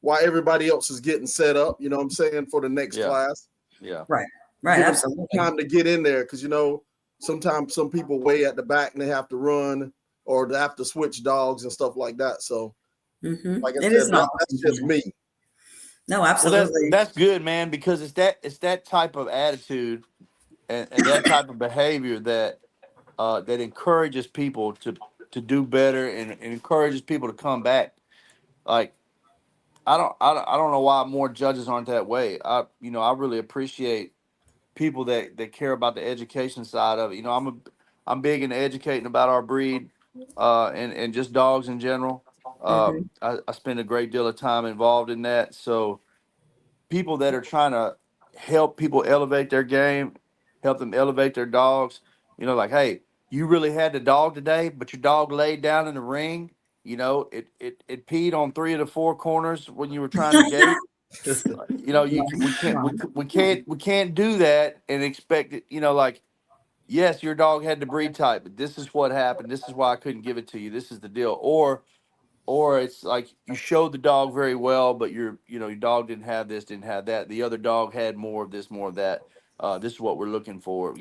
why everybody else is getting set up. You know what I'm saying, for the next class. Yeah. Right. Absolutely. Time to get in there, because sometimes some people way at the back and they have to run, or they have to switch dogs and stuff like that. So, like I said, that's just me. No, absolutely. Well, that's good, man, because it's that type of attitude and that type of behavior that encourages people to do better and encourages people to come back. Like I don't know why more judges aren't that way. I really appreciate people that care about the education side of it. I'm big into educating about our breed, and just dogs in general. I spend a great deal of time involved in that. So people that are trying to help people elevate their game, help them elevate their dogs, like, hey, you really had the dog today, but your dog laid down in the ring. It peed on 3 of the 4 corners when you were trying to gate. We can't do that and expect it. Like, yes, your dog had the breed type, but this is what happened. This is why I couldn't give it to you. This is the deal. Or it's like you showed the dog very well, but your dog didn't have this, didn't have that. The other dog had more of this, more of that. This is what we're looking for.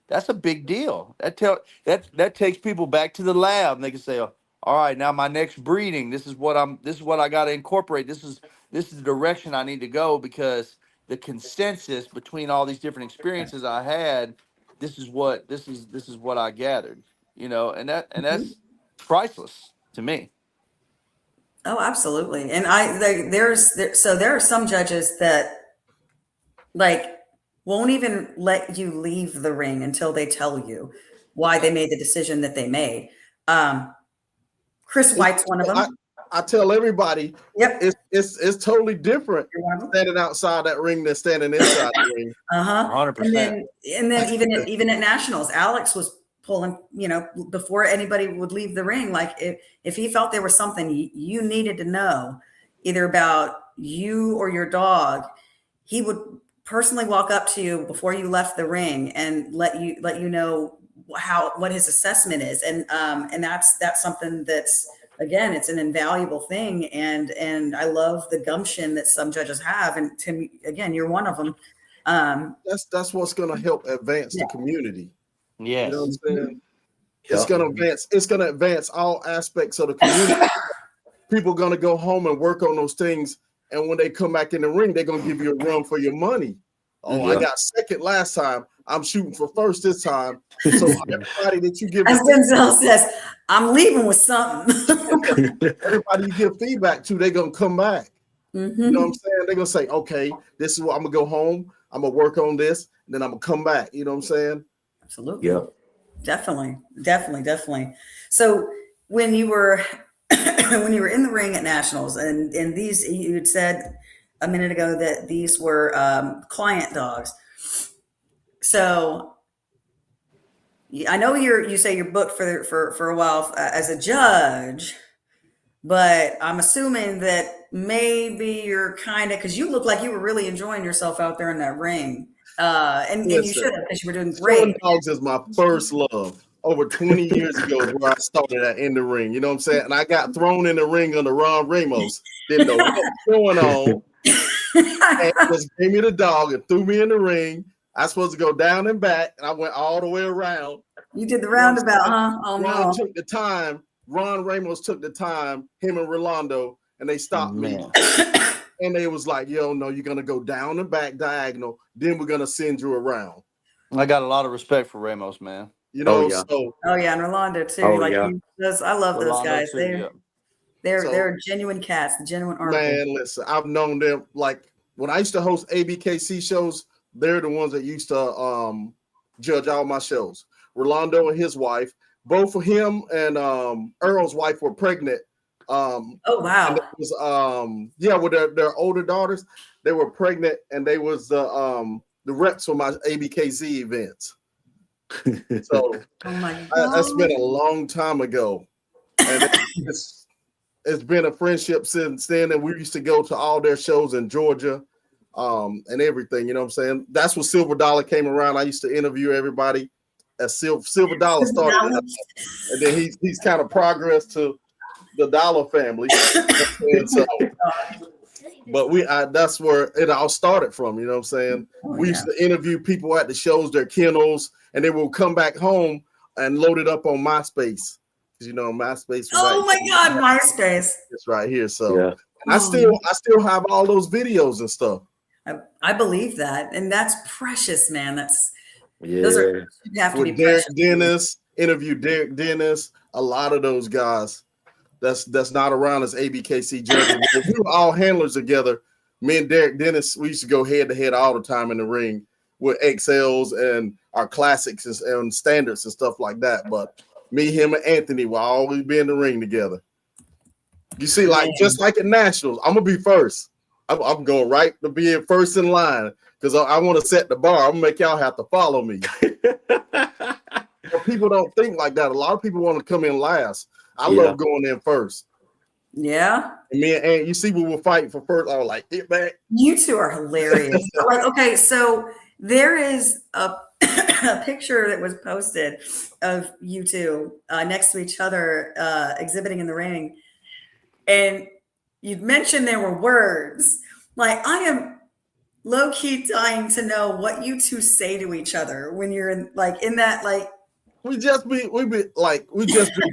That's a big deal. That takes people back to the lab, and they can say, oh, all right, now my next breeding, this is what I got to incorporate. This is the direction I need to go, because the consensus between all these different experiences I had, this is what I gathered. And that's priceless to me. Oh, absolutely. And so there are some judges that like won't even let you leave the ring until they tell you why they made the decision that they made. Chris White's one of them. I tell everybody, Yep. It's totally different standing outside that ring than standing inside the ring. 100%. And then even at Nationals, Alex was pulling, before anybody would leave the ring. Like if he felt there was something you needed to know, either about you or your dog, he would personally walk up to you before you left the ring and let you know what his assessment is. And that's something that's, again, it's an invaluable thing. And I love the gumption that some judges have. And Tim, again, you're one of them. That's what's going to help advance the community. Yes. You know what I'm saying? It's going to advance all aspects of the community. People are going to go home and work on those things. And when they come back in the ring, they're going to give you a run for your money. Oh, I got second last time. I'm shooting for first this time. So everybody that you give, as Denzel says, I'm leaving with something. Everybody you give feedback to, they're going to come back. You know what I'm saying? They're going to say, okay, this is what I'm going to go home. I'm going to work on this. And then I'm going to come back. You know what I'm saying? Absolutely. Yeah. Definitely. So when you were in the ring at Nationals, and these, you had said a minute ago that these were client dogs. So I know you say you're booked for a while as a judge, but I'm assuming that maybe you're kind of, because you look like you were really enjoying yourself out there in that ring. And you should have, because you were doing great. Showing dogs is my first love. Over 20 years ago is where I started at in the ring. You know what I'm saying? And I got thrown in the ring under Ron Ramos. Didn't know what was going on. And just gave me the dog and threw me in the ring. I was supposed to go down and back, and I went all the way around. You did the roundabout, huh? Oh, Ron took the time. Ron Ramos took the time, him and Rolando, and they stopped me. And they was like, yo, no, you're going to go down and back diagonal. Then we're going to send you around. I got a lot of respect for Ramos, man. You know, and Rolando too. I love those guys. They're genuine cats, genuine articles. Man, listen, I've known them. Like when I used to host ABKC shows, they're the ones that used to judge all my shows. Rolando and his wife, both of him and Earl's wife were pregnant. Oh wow! And it was with their older daughters, they were pregnant, and they was the reps for my ABKC events. So oh my God. That's been a long time ago, and it's been a friendship since then. And we used to go to all their shows in Georgia, and everything. You know what I'm saying? That's when Silver Dollar came around. I used to interview everybody as Silver Dollar started, and then he's kind of progressed to the Dollar family. And so, but that's where it all started from. You know what I'm saying? We used to interview people at the shows, their kennels, and they will come back home and load it up on MySpace. Because MySpace. Oh my God, MySpace. It's right here. So I still have all those videos and stuff. I believe that, and that's precious, man. Those have to be Derek Dennis. Interviewed Derek Dennis. A lot of those guys. That's not around as ABKC judges. We were all handlers together. Me and Derek Dennis, we used to go head to head all the time in the ring with XLs and our classics and standards and stuff like that. But me, him, and Anthony will always be in the ring together. You see, like just like at Nationals, I'm gonna be first. I'm going right to being first in line because I want to set the bar. I'm gonna make y'all have to follow me. But people don't think like that. A lot of people want to come in last. I love going in first. Yeah. And me and Aunt, you see, we were fighting for first. I was like, get back. You two are hilarious. Like, okay, so there is a picture that was posted of you two next to each other exhibiting in the ring. And you mentioned there were words. Like, I am low-key dying to know what you two say to each other when you're in that, like, we just be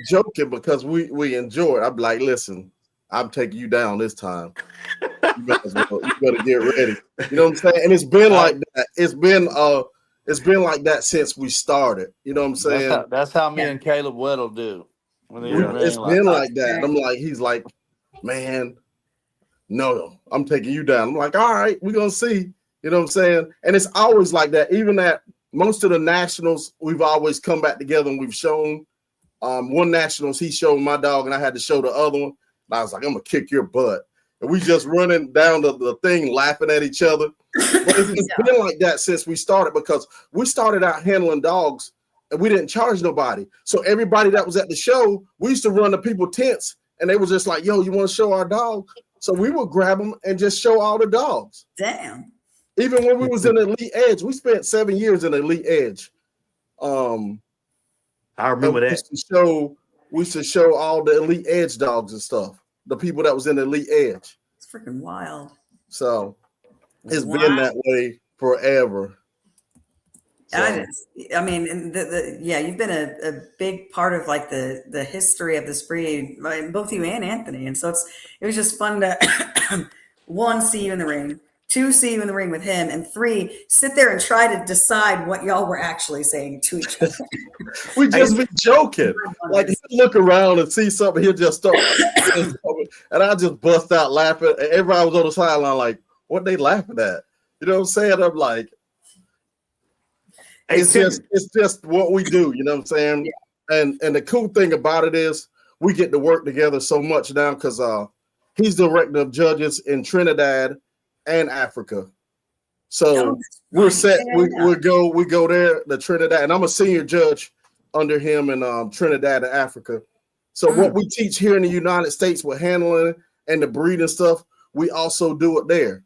joking because we enjoy it. I'm like, listen, I'm taking you down this time. You better get ready. You know what I'm saying? And it's been like that. It's been like that since we started. You know what I'm saying? That's how me and Caleb Weddle do. When It's been like that. I'm like, he's like, man, no, I'm taking you down. I'm like, all right, we're gonna see. You know what I'm saying? And it's always like that. Even at most of the Nationals, we've always come back together and we've shown. One Nationals, he showed my dog, and I had to show the other one. And I was like, I'm gonna kick your butt. And we just running down the thing, laughing at each other. But it's been like that since we started because we started out handling dogs and we didn't charge nobody. So everybody that was at the show, we used to run the people tents and they were just like, yo, you want to show our dog? So we would grab them and just show all the dogs. Damn. Even when we was in Elite Edge, we spent 7 years in Elite Edge. I remember that. We used to show all the Elite Edge dogs and stuff. The people that was in Elite Edge. It's freaking wild. So it's been that way forever. So. I mean, you've been a big part of like the history of this breed, both you and Anthony. And so it was just fun to one, see you in the ring, two, see you in the ring with him, and three, sit there and try to decide what y'all were actually saying to each other. We just be joking. Like he'll look around and see something, he'll just start, and I just bust out laughing. And everybody was on the sideline like, what they laughing at? You know what I'm saying? I'm like, it's just what we do. You know what I'm saying? Yeah. And the cool thing about it is we get to work together so much now because he's director of judges in Trinidad and Africa. So we're set. We go there to Trinidad, and I'm a senior judge under him in Trinidad and Africa. So what we teach here in the United States with handling and the breeding stuff, we also do it there.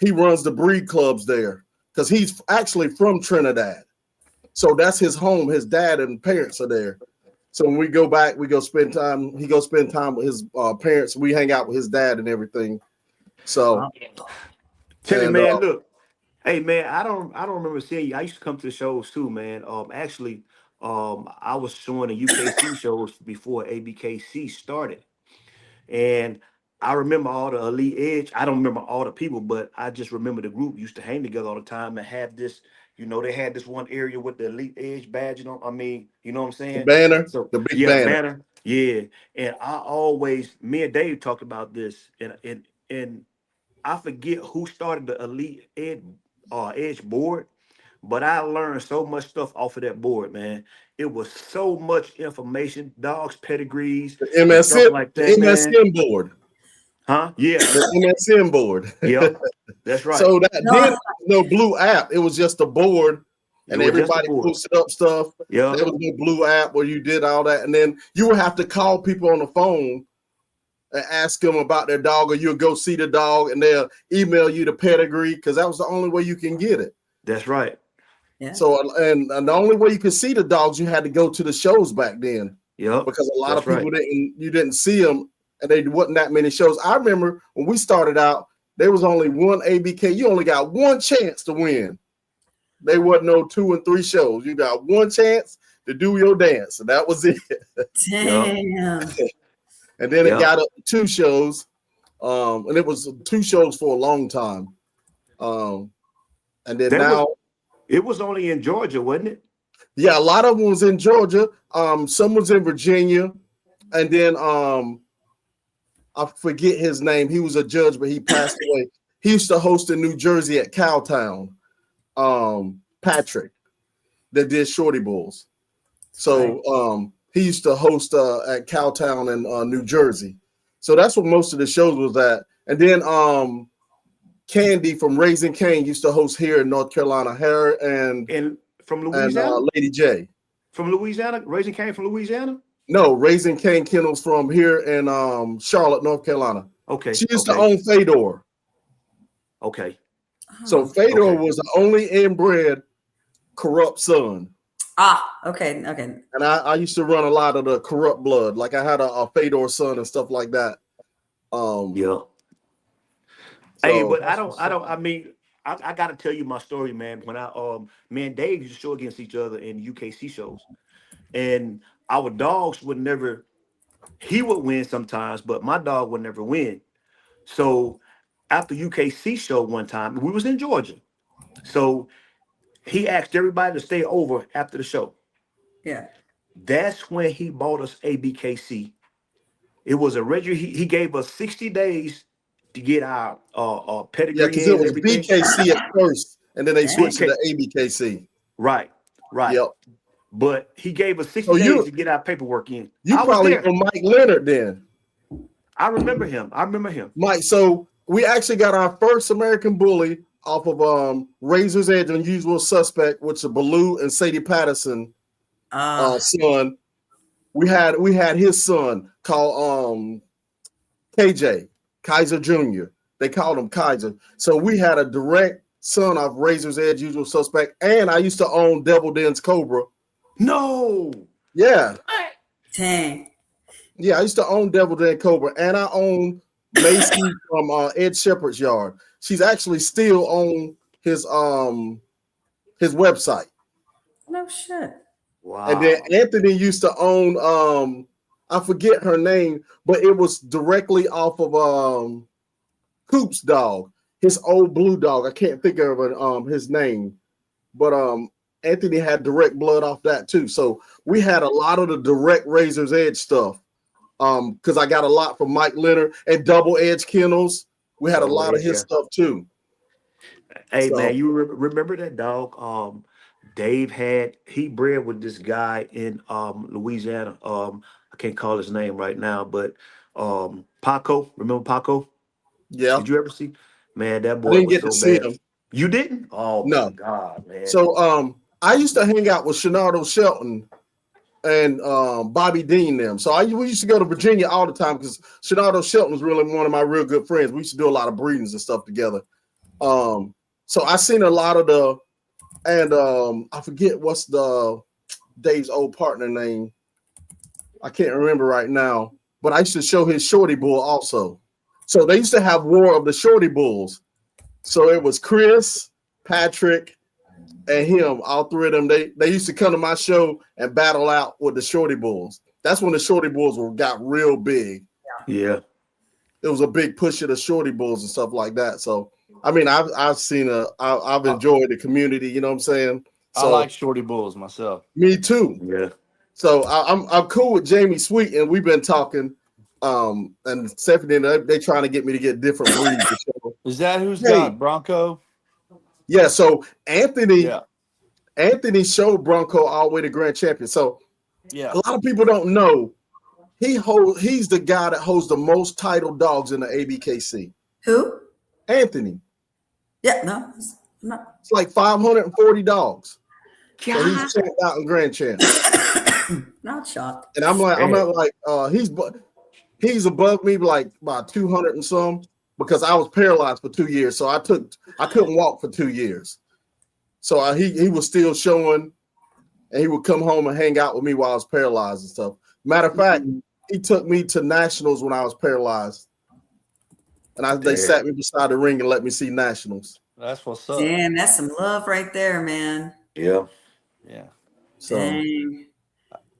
He runs the breed clubs there because he's actually from Trinidad. So that's his home. His dad and parents are there. So when we go back, we go spend time. He goes spend time with his parents. We hang out with his dad and everything. So tell me, man, look, hey man, I don't remember seeing you. I used to come to the shows too, man. Actually, I was showing the UKC shows before ABKC started, and I remember all the Elite Edge. I don't remember all the people, but I just remember the group used to hang together all the time and have this. You know, they had this one area with the Elite Edge badge. You know, I mean, you know what I'm saying? The banner, so, the big banner. Yeah. And me and Dave talked about this, and I forget who started the Elite Edge board, but I learned so much stuff off of that board, man. It was so much information, dogs, pedigrees, the MSN, stuff like that, MSN board. Huh? Yeah. The MSN board. Yep. That's right. So then no blue app. It was just a board and everybody posted up stuff. Yeah. There was no blue app where you did all that. And then you would have to call people on the phone and ask them about their dog, or you'll go see the dog and they'll email you the pedigree because that was the only way you can get it. That's right. Yeah. So and the only way you could see the dogs, you had to go to the shows back then. Yeah. Because a lot of people didn't see them. And there wasn't that many shows. I remember when we started out, there was only one ABK. You only got one chance to win. There wasn't no 2 and 3 shows. You got one chance to do your dance, and that was it. Damn. And then it got up to 2 shows, and it was 2 shows for a long time. And then it was only in Georgia, wasn't it? Yeah, a lot of them was in Georgia. Some was in Virginia, and then I forget his name. He was a judge, but he passed away. He used to host in New Jersey at Cowtown. Patrick, that did Shorty Bulls. So he used to host at Cowtown in New Jersey. So that's what most of the shows was at. And then Candy from Raising Cane used to host here in North Carolina. Her And from Louisiana? Lady J. From Louisiana? Raising Cane from Louisiana? No, Raising Cane Kennels from here in Charlotte, North Carolina. Okay. She used to own Fedor. Okay. So Fedor was the only inbred corrupt son. Okay. And I used to run a lot of the corrupt blood. Like I had a Fedor son and stuff like that. Yeah. So, hey, but I mean, I gotta tell you my story, man. When me and Dave used to show against each other in UKC shows. And our dogs would never, he would win sometimes, but my dog would never win. So after UKC show one time, we was in Georgia. So he asked everybody to stay over after the show. Yeah. That's when he bought us ABKC. It was a regular, he gave us 60 days to get our pedigree. Yeah, because it was everything. BKC at first, and then they switched to the ABKC. Right. Yep. But he gave us 60 days to get our paperwork in. You probably know Mike Leonard then. I remember him. Mike, so we actually got our first American bully off of Razor's Edge, Unusual Suspect, which is Baloo and Sadie Patterson son. We had his son called KJ, Kaiser Jr. They called him Kaiser. So we had a direct son of Razor's Edge, Usual Suspect, and I used to own Devil Den's Cobra. No. Yeah. Dang. Yeah, I used to own Devil Den Cobra, and I own Macy from Ed Shepherd's yard. She's actually still on his website. No shit. Wow. And then Anthony used to own I forget her name, but it was directly off of Coop's dog, his old blue dog. I can't think of his name, but Anthony had direct blood off that too. So we had a lot of the direct Razor's Edge stuff. Because I got a lot from Mike Leonard and Double Edge Kennels. We had a lot of his stuff too. Hey, man, you remember that dog? Dave he bred with this guy in Louisiana. I can't call his name right now, but Paco. Remember Paco? Yeah. Did you ever see? Man, that boy I didn't was get so to see bad. him. You didn't? Oh no. My God, man. So I used to hang out with Shenardo Shelton and Bobby Dean them. So we used to go to Virginia all the time because Shenardo Shelton was really one of my real good friends. We used to do a lot of breedings and stuff together. So I seen a lot of I forget what's Dave's old partner name. I can't remember right now, but I used to show his Shorty Bull also. So they used to have War of the Shorty Bulls. So it was Chris, Patrick, and him, all three of them. They used to come to my show and battle out with the Shorty Bulls. That's when the Shorty Bulls got real big. Yeah. It was a big push of the Shorty Bulls and stuff like that. So I mean, I've enjoyed the community. You know what I'm saying? So, I like Shorty Bulls myself. Me too. Yeah. So I'm cool with Jamie Sweet, and we've been talking. And Stephanie, they trying to get me to get different breeds. Is that who's got Bronco? Yeah. So Anthony showed Bronco all the way to Grand Champion. So a lot of people don't know he's the guy that holds the most titled dogs in the ABKC. Who? Anthony. Yeah, no, it's not. It's like 540 dogs. So he's checked out in Grand Champ. Not shocked. And I'm like, he's above me like by 200 and some because I was paralyzed for 2 years. So I couldn't walk for 2 years. So he was still showing, and he would come home and hang out with me while I was paralyzed and stuff. Matter of fact, he took me to Nationals when I was paralyzed. And they sat me beside the ring and let me see Nationals. That's what's up. Damn, that's some love right there, man. Yeah. Yeah. So dang.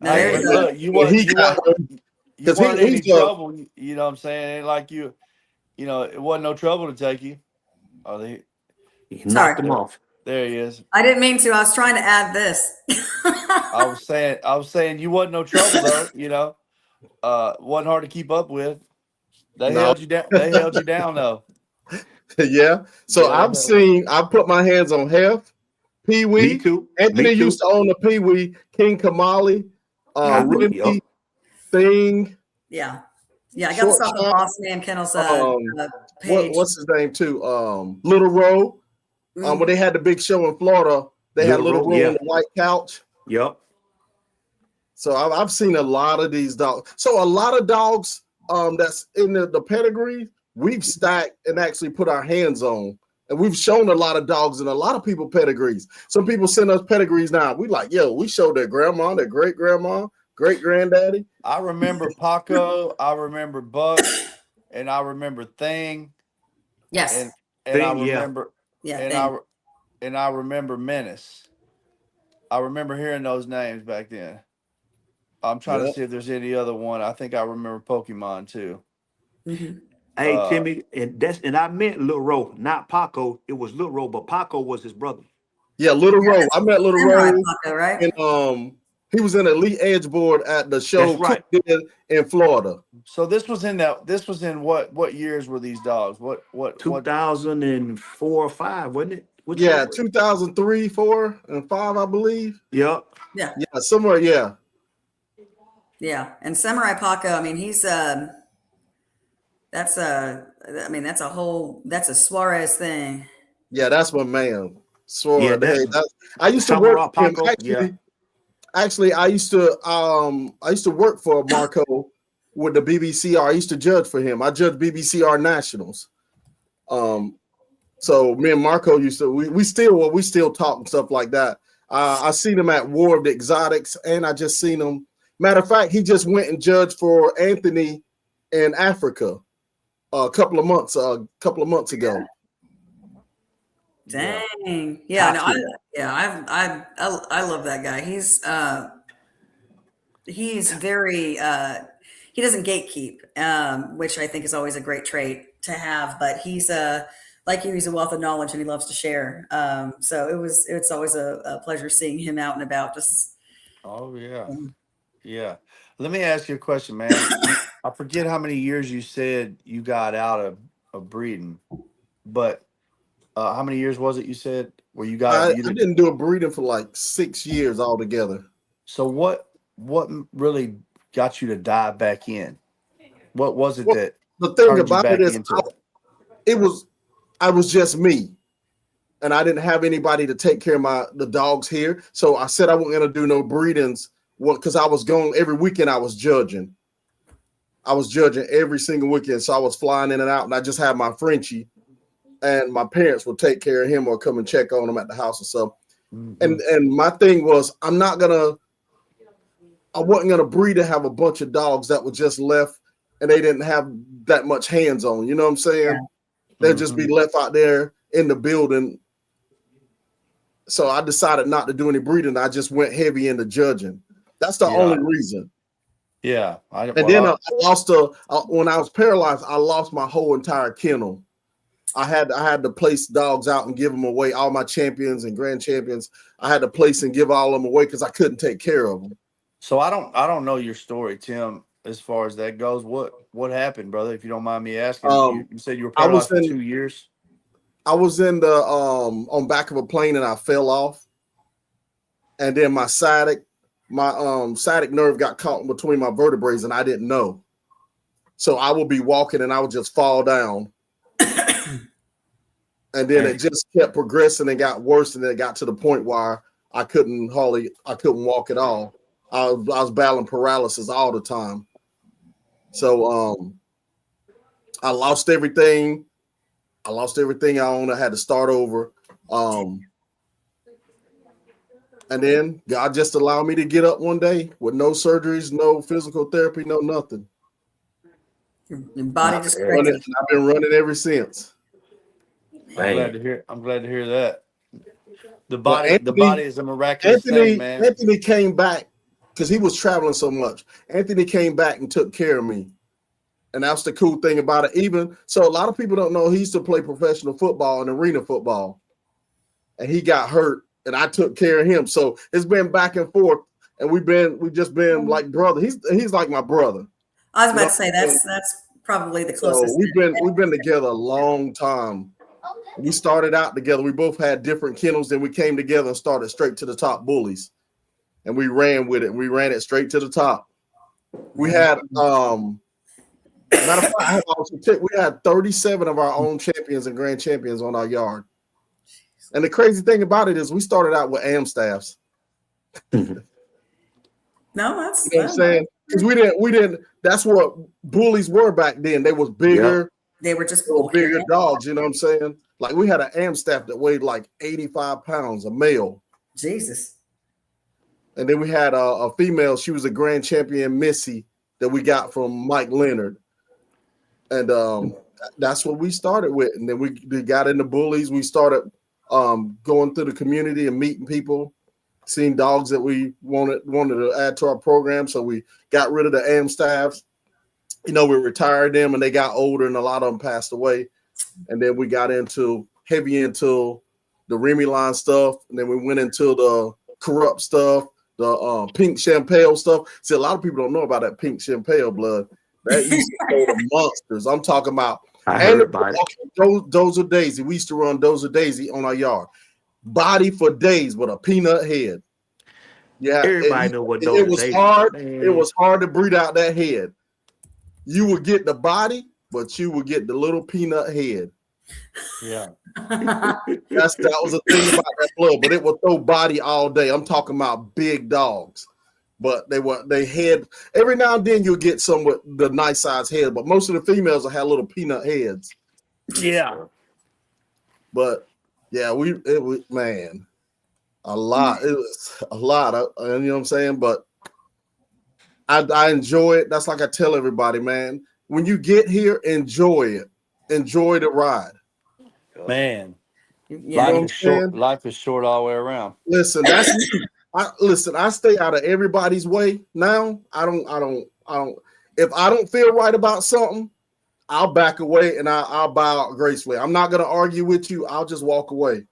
No, hey, look, you want any trouble, you know what I'm saying? Ain't like you know, it wasn't no trouble to take you. Oh, he knocked him off. There he is. I didn't mean to. I was trying to add this. I was saying you wasn't no trouble though, you know. Wasn't hard to keep up with. They held you down. They held you down though. Yeah. So I put my hands on Hef, Pee Wee. Me too. Anthony used to own the Pee Wee, King Kamali, Ricky, Thing. Yeah. Yeah, I got Short stuff on Shot. Boss Man Kennel's page. What's his name too? Little Row. When they had the big show in Florida, they had Little Row on the white couch. Yep. So I've seen a lot of these dogs. So a lot of dogs that's in the pedigree, we've stacked and actually put our hands on. And we've shown a lot of dogs and a lot of people pedigrees. Some people send us pedigrees now. We like, yo, we showed their grandma, their great grandma, great granddaddy. I remember Paco, I remember Buck, and I remember Thing. Yes. And I Thing, yeah. remember and I remember Menace. I remember hearing those names back then. I'm trying to see if there's any other one. I think I remember Pokemon too. Mm-hmm. Hey, Timmy, and I meant Little Ro, not Paco. It was Little Ro, but Paco was his brother. Yeah, Little Row. I met Little Row, Paco, right? and he was in Elite Edge Board at the show That's right. Cook did in Florida. So this was in what years were these dogs? What 2004 or 5, wasn't it? Which Yeah, one? 2003, 4, and 5, I believe. Yep. Yeah. Yeah, somewhere, yeah. Yeah. And Samurai Paco, I mean, he's that's a Suarez thing. Yeah, that's my man. Swore. Yeah, I used to work with him. Paco, Actually, I used to work for Marco with the BBCR. I used to judge for him. I judged BBCR Nationals. So me and Marco used to we still talk and stuff like that. I seen him at War of the Exotics, and I just seen him. Matter of fact, he just went and judged for Anthony in Africa a couple of months ago. Dang. Yeah, no, I love that guy. He's very he doesn't gatekeep, which I think is always a great trait to have, but he's like you, he's a wealth of knowledge and he loves to share. So it's always a pleasure seeing him out and about. Oh yeah. Yeah. Let me ask you a question, man. I forget how many years you said you got out of breeding, but how many years was it you said where you got? I didn't do a breeding for like 6 years altogether. So what really got you to dive back in? What was it that the thing turned about you back it is into I was just me, and I didn't have anybody to take care of the dogs here. So I said I wasn't gonna do no breedings because I was going every weekend. I was judging every single weekend. So I was flying in and out, and I just had my Frenchie, and my parents would take care of him or come and check on him at the house or so. Mm-hmm. And my thing was I wasn't gonna breed and have a bunch of dogs that were just left and they didn't have that much hands on. You know what I'm saying? Yeah. They'd just be left out there in the building. So I decided not to do any breeding. I just went heavy into judging. That's the only reason. Yeah. I lost when I was paralyzed, I lost my whole entire kennel. I had to place dogs out and give them away. All my champions and grand champions, I had to place and give all of them away because I couldn't take care of them. So I don't know your story, Tim, as far as that goes. What happened, brother? If you don't mind me asking, you said you were paralyzed for 2 years. I was in the on back of a plane and I fell off, and then my sciatic nerve got caught between my vertebrae and I didn't know. So I would be walking and I would just fall down. And then it just kept progressing and got worse, and then it got to the point where I couldn't walk at all. I was battling paralysis all the time. So I lost everything. I owned. I had to start over. And then God just allowed me to get up one day with no surgeries, no physical therapy, no nothing. Your body just I've been running ever since. I'm glad to hear that. The body is a miraculous thing, man. Anthony came back because he was traveling so much. Anthony came back and took care of me. And that's the cool thing about it. Even so, a lot of people don't know he used to play professional football and arena football. And he got hurt, and I took care of him. So it's been back and forth, and we've just been like brother. He's like my brother. I was about to say that's probably the closest. So we've been together a long time. We started out together. We both had different kennels. Then we came together and started straight to the top bullies, and we ran with it. We ran it straight to the top. We had Matter of fact, I have also we had 37 of our own champions and grand champions on our yard. And the crazy thing about it is we started out with AM staffs. No, that's You know what I'm saying? Because we didn't. That's what bullies were back then. They was bigger. They were just bigger dogs. You know what I'm saying? Like we had an AM staff that weighed like 85 pounds, a male. Jesus. And then we had a female. She was a grand champion, Missy, that we got from Mike Leonard. And that's what we started with. And then we got into bullies. We started going through the community and meeting people, seeing dogs that we wanted to add to our program. So we got rid of the AM staffs. You know, we retired them and they got older and a lot of them passed away. And then we got heavy into the Remy line stuff. And then we went into the corrupt stuff, the pink champagne stuff. See, a lot of people don't know about that pink champagne blood. That used to go to monsters. I'm talking about. I heard about it. Dozer Daisy. We used to run Dozer Daisy on our yard. Body for days with a peanut head. Yeah, everybody know what it Dozer was Daisy. hard. Man. It was hard to breed out that head. You would get the body, but you would get the little peanut head. Yeah. That was the thing about that blood, but it would throw body all day. I'm talking about big dogs. But they had every now and then you'll get some with the nice size head, but most of the females will have little peanut heads. Yeah. But yeah, it was man, a lot. It was a lot. You know what I'm saying? But I enjoy it. That's like I tell everybody, man. When you get here, enjoy it. Enjoy the ride. Man. Yeah. Life is short all the way around. Listen, that's me. I stay out of everybody's way now. I don't. If I don't feel right about something, I'll back away and I'll bow out gracefully. I'm not gonna argue with you. I'll just walk away.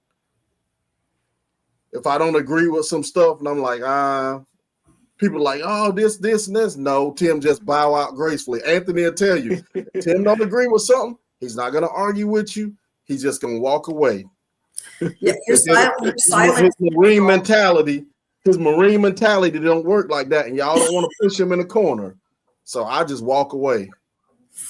If I don't agree with some stuff, and I'm like, people are like, oh, this, and this. No, Tim, just bow out gracefully. Anthony will tell you, Tim don't agree with something. He's not gonna argue with you. He's just gonna walk away. Yeah, you're silent. His Marine mentality. His Marine mentality don't work like that, and y'all don't want to push him in the corner. So I just walk away.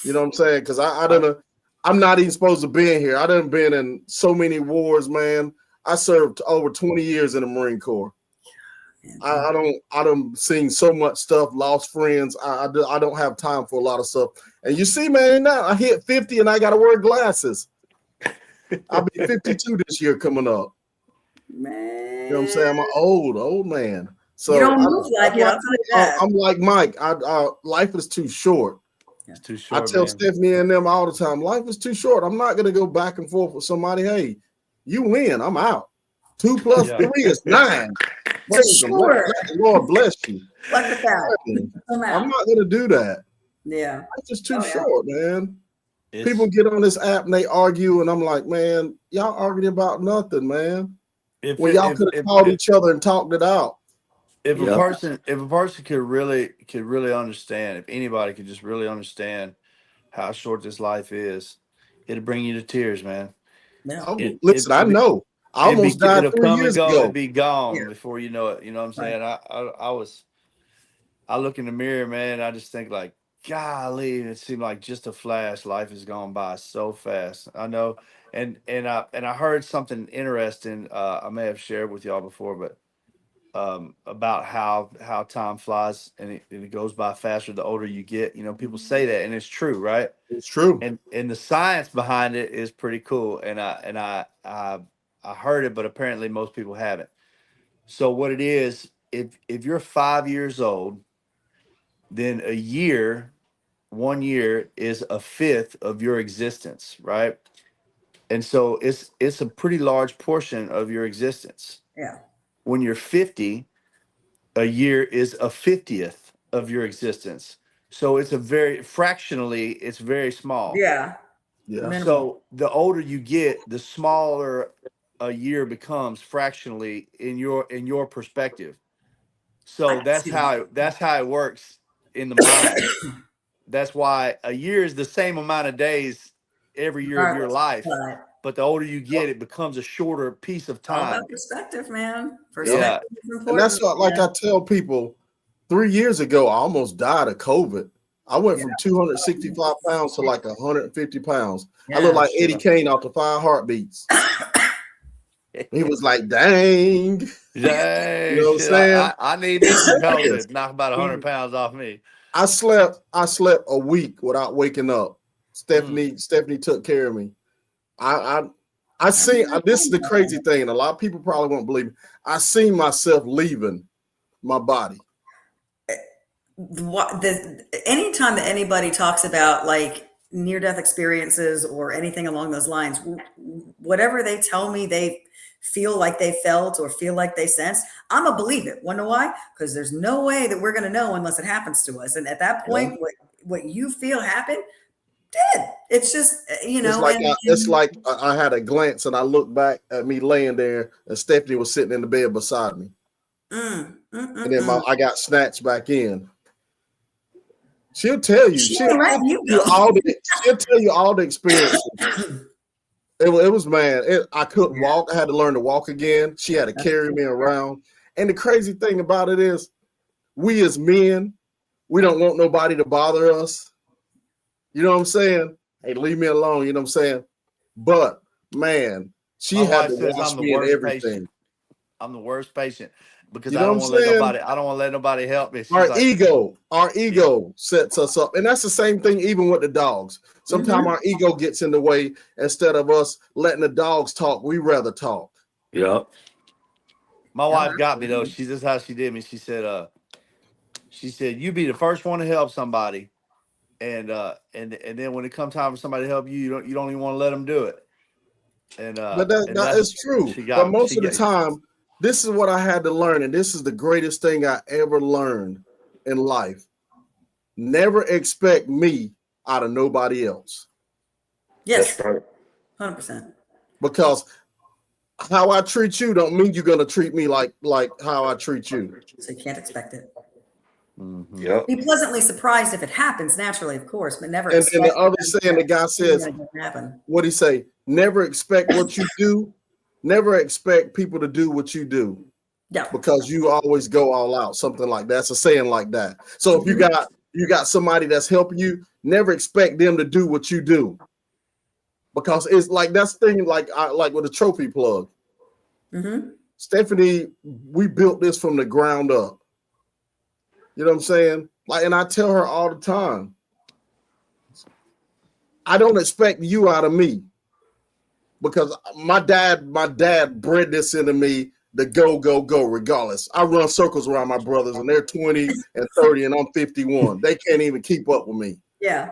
You know what I'm saying? Because I'm not even supposed to be in here. I done been in so many wars, man. I served over 20 years in the Marine Corps. I don't seen so much stuff, lost friends. I don't have time for a lot of stuff. And you see, man, now I hit 50 and I got to wear glasses. I'll be 52 this year coming up. Man. You know what I'm saying? I'm an old man. So you don't move like it. I'll tell you that. I'm like Mike. Life is too short. It's too short. I tell Stephanie and them all the time, life is too short. I'm not gonna go back and forth with somebody. Hey, you win. I'm out. 2 + 3 is 9. Sure. Lord bless you. Look at that. I'm not gonna do that. Yeah. It's just too short, man. It's, People get on this app and they argue, and I'm like, man, y'all arguing about nothing, man. When y'all could have called each other and talked it out. If a person could really understand, if anybody could just really understand how short this life is, it'd bring you to tears, man. Yeah. Listen, I know. I almost died 3 years ago. It'd be gone before you know it. You know what I'm saying? Right. I look in the mirror, man. I just think like, golly, it seemed like just a flash. Life has gone by so fast. I know. And I heard something interesting. I may have shared with y'all before, but about how time flies and it goes by faster the older you get. You know, people say that, and it's true, right? It's true. And the science behind it is pretty cool. And I heard it, but apparently most people haven't. So what it is, if you're 5 years old, then 1 year is a fifth of your existence, right? And so it's a pretty large portion of your existence. Yeah. When you're 50, a year is a 50th of your existence. So it's fractionally, it's very small. Yeah. Yeah. So the older you get, the smaller a year becomes fractionally in your perspective. So that's how it works in the mind. That's why a year is the same amount of days every year of your life. Right. But the older you get, it becomes a shorter piece of time. All about perspective, man. Yeah. And that's what, like I tell people, 3 years ago, I almost died of COVID. I went from 265 pounds to like 150 pounds. Yeah. I look like Eddie Kane off the 5 Heartbeats. He was like, dang. Dang, You know what I'm shit. saying? I need me some help to knock about 100 pounds off me. I slept a week without waking up. Stephanie took care of me. I seen this is the crazy thing, and a lot of people probably won't believe me. I seen myself leaving my body. Anytime that anybody talks about like near-death experiences or anything along those lines, whatever they tell me they feel like they felt or feel like they sensed, I'm gonna believe it. Wanna know why? Because there's no way that we're gonna know unless it happens to us. And at that point, what you feel happened, did. It's just, you know, it's like I had a glance and I looked back at me laying there and Stephanie was sitting in the bed beside me. And then I got snatched back in. She'll tell you. She'll tell you all the experiences. It was man. I couldn't walk. I had to learn to walk again. She had to carry me around. And the crazy thing about it is, we as men, we don't want nobody to bother us. You know what I'm saying? Hey, leave me alone. You know what I'm saying? But man, she had to watch me in everything. Patient. I'm the worst patient because you I don't want to let nobody. I don't want to let nobody help me. Our ego sets us up, and that's the same thing even with the dogs. Sometimes our ego gets in the way. Instead of us letting the dogs talk, we rather talk. Yep. My wife got me though. This is how she did me. She said, you be the first one to help somebody, and then when it comes time for somebody to help you, you don't even want to let them do it. And but that is true. But most of the time, this is what I had to learn, and this is the greatest thing I ever learned in life. Never expect me out of nobody else. Yes, that's right. 100%. Because how I treat you don't mean you're gonna treat me like how I treat you. So you can't expect it. Mm-hmm. Yep. Be pleasantly surprised if it happens naturally, of course, but never. And the other saying, the guy says, what he say? Never expect what you do. Never expect people to do what you do. Yeah. Because you always go all out. Something like that. It's a saying like that. So if you got somebody that's helping you, never expect them to do what you do. Because it's like that's thing like with a trophy plug. Stephanie, we built this from the ground up. You know what I'm saying? Like, and I tell her all the time, I don't expect you out of me. Because my dad bred this into me, the go, regardless. I run circles around my brothers, and they're 20 and 30, and I'm 51. They can't even keep up with me. Yeah.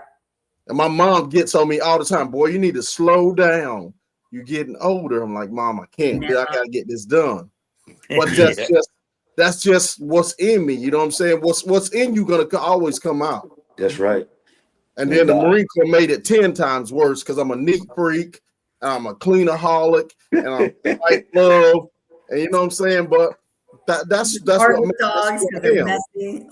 And my mom gets on me all the time, boy, you need to slow down. You're getting older. I'm like, Mom, I can't. I got to get this done. But that's just what's in me. You know what I'm saying? What's in you going to always come out. That's right. And then the Marine Corps made it 10 times worse because I'm a neat freak. I'm a cleanaholic, and I'm white love, and you know what I'm saying. But that's what makes dogs because they're messy.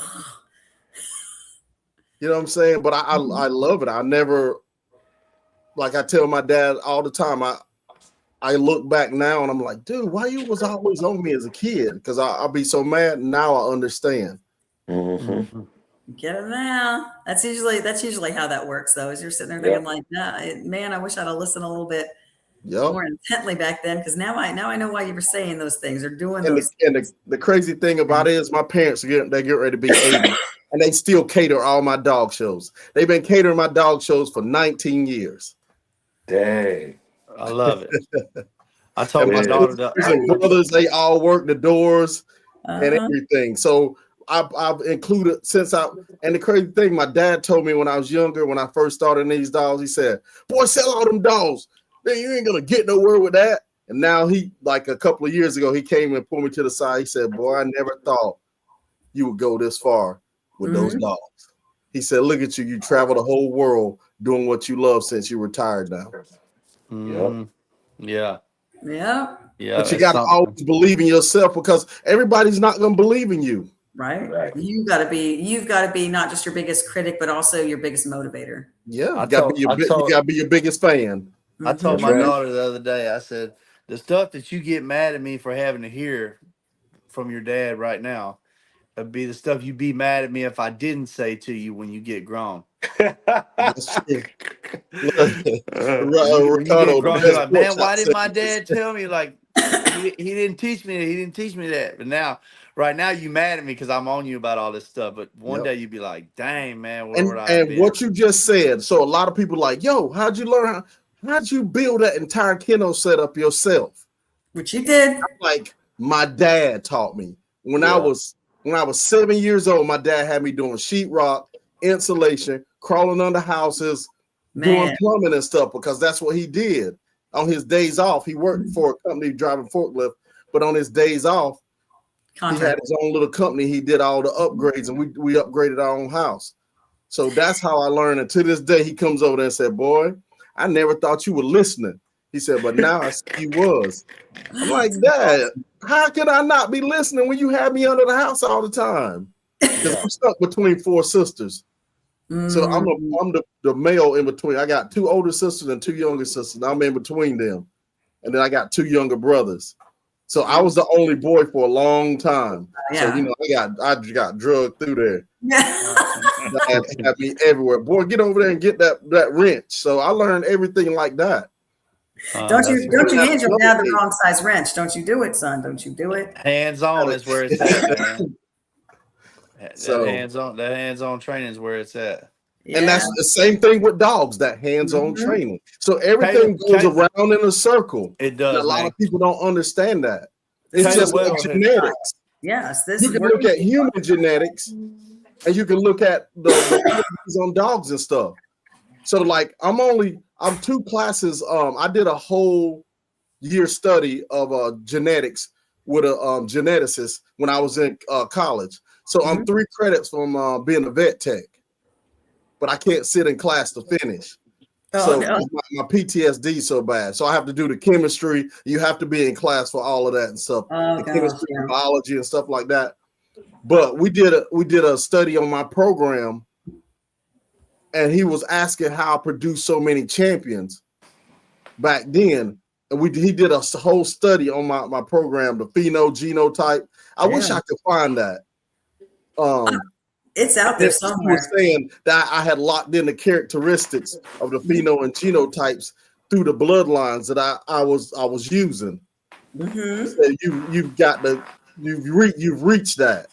You know what I'm saying. But I love it. I never, like I tell my dad all the time. I look back now and I'm like, dude, why you was always on me as a kid? Because I'll be so mad. Now I understand. Mm-hmm. Get it now. That's usually how that works, though. Is you're sitting there thinking like, nah, man, I wish I'd have listened a little bit more intently back then. Because now I know why you were saying those things or doing those. And the crazy thing about it is my parents they get ready to be 80, and they still cater all my dog shows. They've been catering my dog shows for 19 years. Dang, I love it. I told my daughter that brothers, they all work the doors and everything. So I've included and the crazy thing, my dad told me when I was younger, when I first started in these dogs, he said, boy, sell all them dogs. Man, you ain't gonna get nowhere with that. And now he, like a couple of years ago, he came and pulled me to the side. He said, boy, I never thought you would go this far with those dogs. He said, look at you. You travel the whole world doing what you love since you retired now. Yeah. But you got to always believe in yourself because everybody's not going to believe in you. Right. You've got to be not just your biggest critic, but also your biggest motivator. Yeah. You got to be your biggest fan. I told my daughter the other day, I said, the stuff that you get mad at me for having to hear from your dad right now, It'd be the stuff you'd be mad at me if I didn't say to you when you get grown. That's true. When you get Ricardo, the grown, you're best like, pork man, chop why did my sandwiches. dad tell me? Like, he didn't teach me that. He didn't teach me that. But now, right now, you mad at me because I'm on you about all this stuff. But one Yep. day you'd be like, dang, man, where would I have And been? what you just said, so a lot of people like, yo, how'd you learn? How'd you build that entire kennel setup yourself? Which you did. Like my dad taught me when I Yeah. was 7 years old. My dad had me doing sheetrock, insulation, crawling under houses, doing Man. plumbing and stuff because that's what he did on his days off. He worked for a company driving forklift, but on his days off, he had Contract. his own little company. He did all the upgrades, and we upgraded our own house. So that's how I learned. And to this day, he comes over there and said, "Boy, I never thought you were listening." He said, "But now I see you was." I'm like, "Dad, how could I not be listening when you have me under the house all the time?" Because Yeah. I'm stuck between 4 sisters. So I'm the male in between. I got 2 older sisters and 2 younger sisters. I'm in between them. And then I got 2 younger brothers. So I was the only boy for a long time. So Yeah. I got drugged through there. Yeah. Dad had me everywhere. Boy, get over there and get that wrench. So I learned everything like that. Don't you hand your dad the lovely. wrong size wrench? Don't you do it, son? Don't you do it? Hands on is where it's at, man. So That hands on training is where it's at. Yeah. and that's the same thing with dogs, that hands-on Mhm. training. So everything goes Caleb- around in a circle. It And does, a lot man. of people don't understand that. It's Caleb just like Well- genetics. Yes. This You can look at human genetics and you can look at the abilities on dogs and stuff. So like I'm 2 classes. I did a whole year study of genetics with a geneticist when I was in college. So I'm 3 credits from being a vet tech, but I can't sit in class to finish. So my PTSD so bad. So I have to do the chemistry. You have to be in class for all of that and stuff. Oh, the gosh, chemistry, yeah. biology, and stuff like that. But we did a study on my program, and he was asking how I produced so many champions back then. And he did a whole study on my program, the pheno-genotype. I wish I could find that. It's out there He somewhere. was saying that I had locked in the characteristics of the pheno and genotypes through the bloodlines that I was using. Mm-hmm. So you've reached that.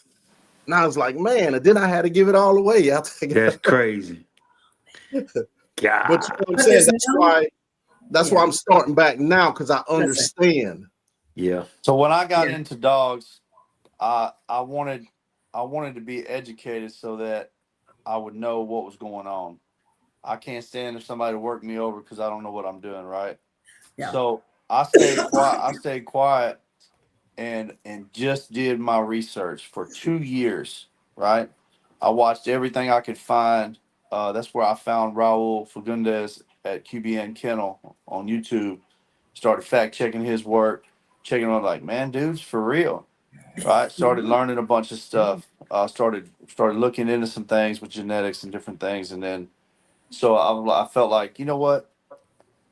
And I was like, man, and then I had to give it all away. That's crazy. God. But you know what I'm But saying? there's That's why I'm starting back now, because I understand. Yeah. So when I got Yeah. into dogs, I wanted to be educated so that I would know what was going on. I can't stand if somebody work me over because I don't know what I'm doing, right? Yeah. So I stayed quiet. I stayed quiet and just did my research for 2 years, right? I watched everything I could find. That's where I found Raul Fagundes at QBN Kennel on YouTube. Started fact checking his work, checking on like, man, dude's for real, right? Started learning a bunch of stuff. Started looking into some things with genetics and different things, and then so I felt like, you know what,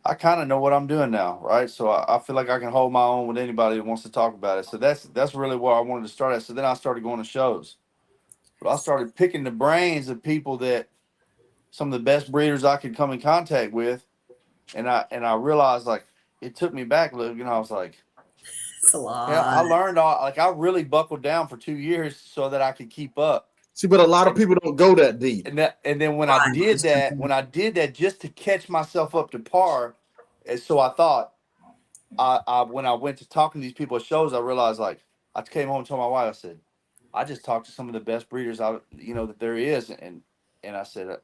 I kind of know what I'm doing now, right? So I feel like I can hold my own with anybody that wants to talk about it. So that's really where I wanted to start at. So then I started going to shows, but I started picking the brains of people that some of the best breeders I could come in contact with, and I realized like it took me back, Luke, and I was like, It's a lot. yeah, I learned I really buckled down for 2 years so that I could keep up. See, but a lot of people don't go that deep. And then when I did that just to catch myself up to par, and so I thought I when I went to talking to these people at shows, I realized like I came home and told my wife, I said, I just talked to some of the best breeders that there is, and I said,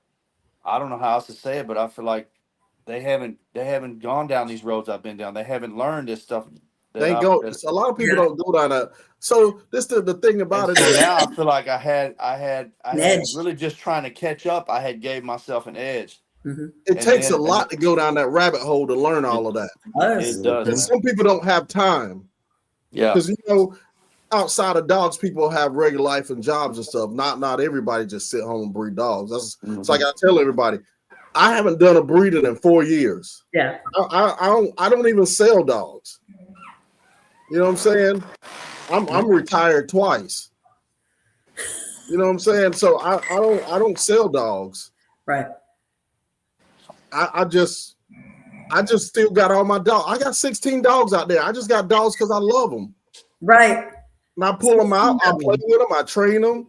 I don't know how else to say it, but I feel like they haven't gone down these roads I've been down. They haven't learned this stuff. They go. A lot of people don't go down that. So this the thing about it. So now I feel like I had edge. really just trying to catch up. I had gave myself an edge. Mm-hmm. It takes a lot to go down that rabbit hole to learn all of that. It does. And some people don't have time. Yeah. Because outside of dogs, people have regular life and jobs and stuff. Not everybody just sit home and breed dogs. It's like I tell everybody, I haven't done a breeding in 4 years. Yeah. I don't even sell dogs. You know what I'm saying? I'm retired twice. You know what I'm saying? So I don't sell dogs. Right. I just still got all my dogs. I got 16 dogs out there. I just got dogs because I love them. Right. And I pull them out. I play with them. I train them.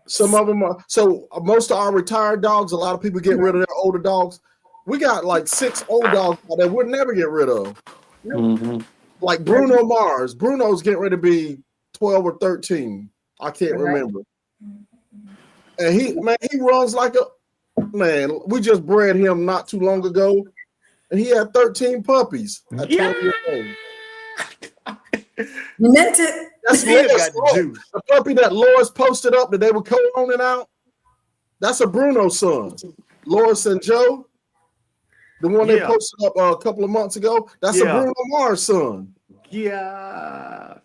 Some of them are so most of our retired dogs. A lot of people get rid of their older dogs. We got like 6 old dogs that we'll never get rid of. Mm-hmm. Like Bruno Mars. Bruno's getting ready to be 12 or 13. I can't remember. And he runs like a man. We just bred him not too long ago, and he had 13 puppies at 12 years old. You meant it. That's the puppy that Loris posted up that they were co-owning out. That's a Bruno son. Loris and Joe, the one they posted up a couple of months ago. That's a Bruno Mars son. Yeah.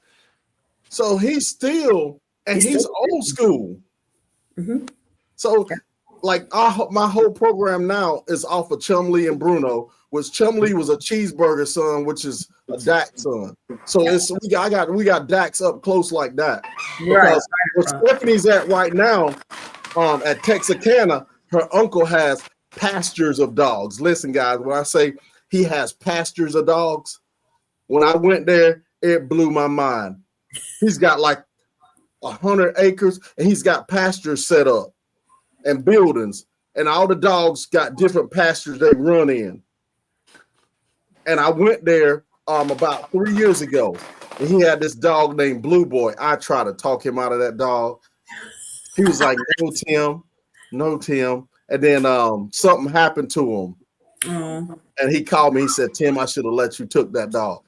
So he's old school. Mm-hmm. So, like, my whole program now is off of Chumlee and Bruno, which Chumlee was a cheeseburger son, which is a Dax son. So we got Dax up close like that. Because where Stephanie's at right now, at Texarkana, her uncle has pastures of dogs. Listen, guys, when I say he has pastures of dogs, when I went there, it blew my mind. He's got like 100 acres, and he's got pastures set up and buildings, and all the dogs got different pastures they run in. And I went there about 3 years ago, and he had this dog named Blue Boy. I tried to talk him out of that dog. He was like, no, Tim. And then something happened to him. And he called me. He said, Tim, I should have let you took that dog.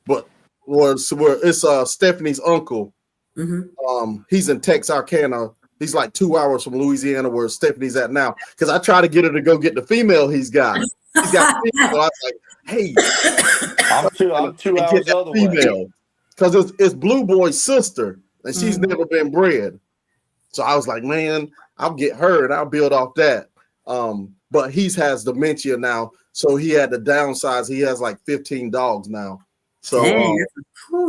But it's Stephanie's uncle. Mm-hmm. He's in Texarkana. He's like 2 hours from Louisiana, where Stephanie's at now. Because I tried to get her to go get the female he's got. He's got female. I was like, hey, I'm 2 hours the other way. Because it's Blue Boy's sister, and she's never been bred. So I was like, man, I'll get her and I'll build off that. But he has dementia now, so he had to downsize. He has like 15 dogs now. So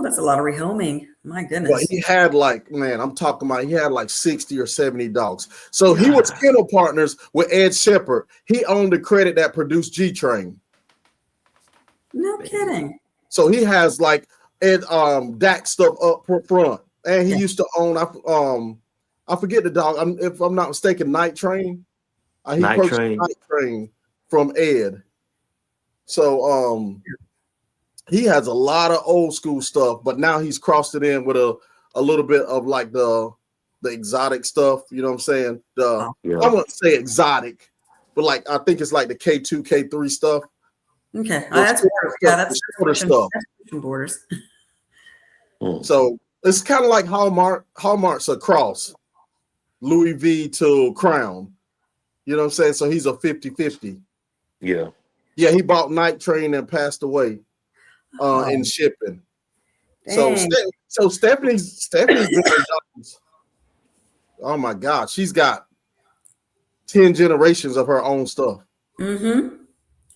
that's a lot of rehoming. My goodness. But he had he had like 60 or 70 dogs. So he was kennel partners with Ed Shepherd. He owned the credit that produced G-Train. No kidding. So he has like Ed Dax stuff up front. And he used to own I forget the dog. If I'm not mistaken, Night Train. He purchased Night Train from Ed. So he has a lot of old school stuff, but now he's crossed it in with a little bit of like the exotic stuff. You know what I'm saying? I wouldn't say exotic, but like I think it's like the K2, K3 stuff. Okay, that's stuff. Borders. So it's kind of like Hallmark's a cross, Louis V to Crown. You know what I'm saying? So he's a 50-50. Yeah. Yeah, he bought Night Train and passed away in shipping. Dang. So Stephanie's been oh my God, she's got 10 generations of her own stuff. Mm-hmm.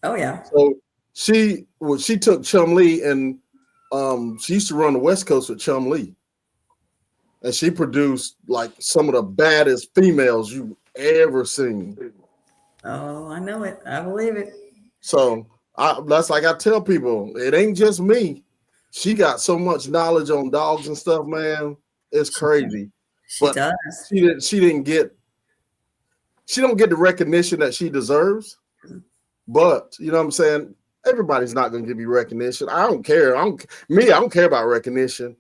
Oh yeah. So she took Chumlee and she used to run the West Coast with Chumlee. And she produced like some of the baddest females you've ever seen. Oh, I know it. I believe it. So that's like I tell people, it ain't just me. She got so much knowledge on dogs and stuff, man. It's crazy. She does. She don't get the recognition that she deserves. But you know what I'm saying? Everybody's not gonna give you recognition. I don't care. I don't care about recognition.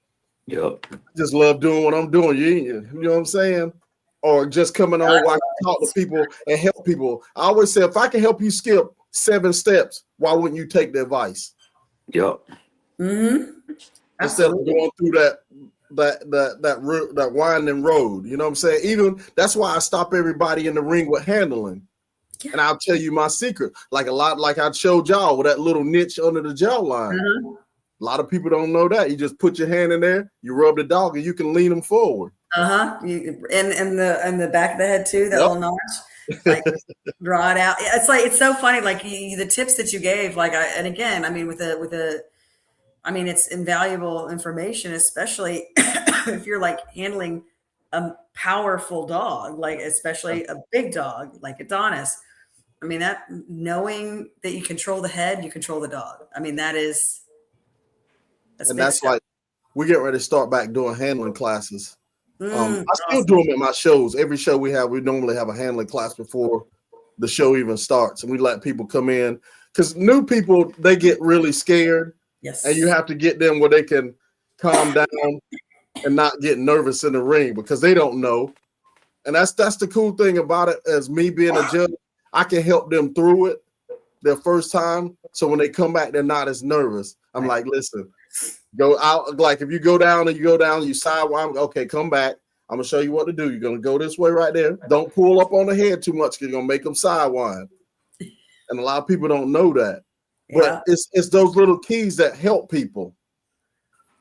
Yep. I just love doing what I'm doing. You know what I'm saying? Or just coming on while I can talk to people and help people. I always say, if I can help you skip 7 steps, why wouldn't you take the advice? Yep. Mm-hmm. Instead of going through that winding road. You know what I'm saying? Even that's why I stop everybody in the ring with handling. Yeah. And I'll tell you my secret. Like I showed y'all with that little niche under the jawline. Mm-hmm. A lot of people don't know that. You just put your hand in there, you rub the dog, and you can lean them forward. And the back of the head too, that little notch, like draw it out. It's so funny. Like the tips that you gave, and again, I mean, it's invaluable information, especially if you're like handling a powerful dog, like especially a big dog like Adonis. I mean, that knowing that you control the head, you control the dog. I mean, that's And big that's stuff. like we get ready to start back doing handling classes. I still Awesome. do them at my shows. Every show we have, we normally have a handling class before the show even starts, and we let people come in because new people, they get really scared. Yes. And you have to get them where they can calm down and not get nervous in the ring because they don't know. And that's the cool thing about it. As me being a judge, I can help them through it their first time. So when they come back, they're not as nervous. I'm like, listen, go out. Like if you go down, you sidewind. Okay, come back. I'm gonna show you what to do. You're gonna go this way right there. Don't pull up on the head too much. You're gonna make them sidewind. And a lot of people don't know that. Yeah. But it's those little keys that help people.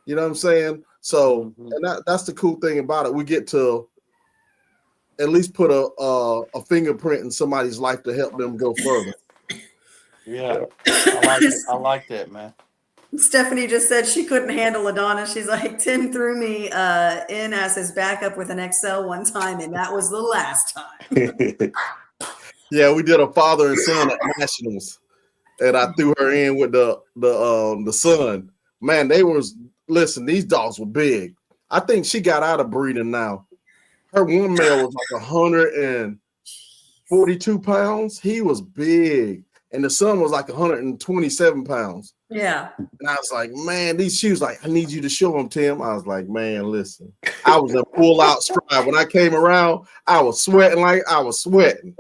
You know what I'm saying? So, and that's the cool thing about it. We get to at least put a fingerprint in somebody's life to help them go further. Yeah, I like that, man. Stephanie just said she couldn't handle Adonis. She's like, Tim threw me in as his backup with an XL one time, and that was the last time. Yeah, we did a father and son at Nationals, and I threw her in with the son. Man, listen, these dogs were big. I think she got out of breeding now. Her one male was like 142 pounds. He was big. And the son was like 127 pounds. Yeah. And I was like, man, she was like, I need you to show him, Tim. I was like, man, listen. I was in full out stride. When I came around, I was sweating like I was sweating.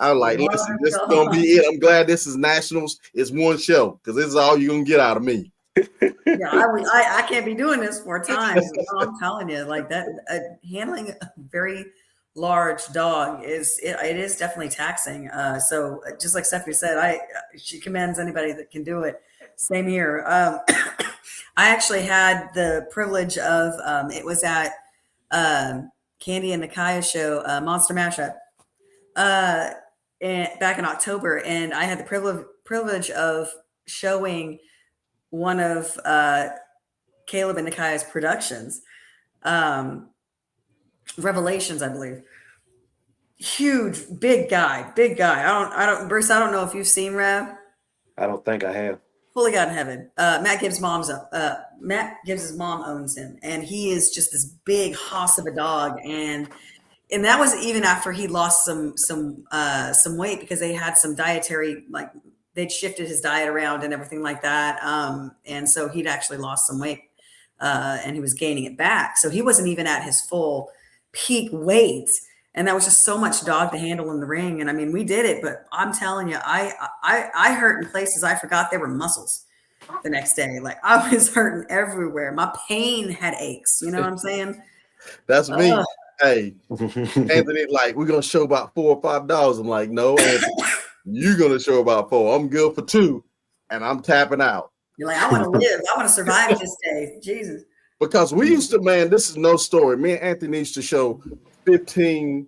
I was like, listen, this is going to be it. I'm glad this is Nationals. It's one show because this is all you're going to get out of me. Yeah, I can't be doing this 4 times. I'm telling you, like that, handling a very large dog it is definitely taxing. So just like Stephanie said, she commends anybody that can do it. Same here. I actually had the privilege of it was at Candy and Nakaya show, Monster Mashup, back in October, and I had the privilege of showing one of Caleb and Nakaya's productions, Revelations, I believe. Huge, big guy. I don't, Bruce, I don't know if you've seen Rev. I don't think I have. Holy God in heaven. Matt Gibbs' mom owns him, and he is just this big hoss of a dog. And that was even after he lost some weight because they had some dietary, like they'd shifted his diet around and everything like that. And so he'd actually lost some weight and he was gaining it back. So he wasn't even at his full peak weight. And that was just so much dog to handle in the ring. And I mean, we did it, but I'm telling you, I hurt in places I forgot they were muscles the next day. Like I was hurting everywhere. My pain had aches. You know what I'm saying? That's me. Hey, Anthony's like, we're going to show about $4 or $5. I'm like, no, Anthony, you're going to show about 4. I'm good for 2, and I'm tapping out. You're like, I want to live. I want to survive this day. Jesus. Because we used to, man, this is no story. Me and Anthony used to show 10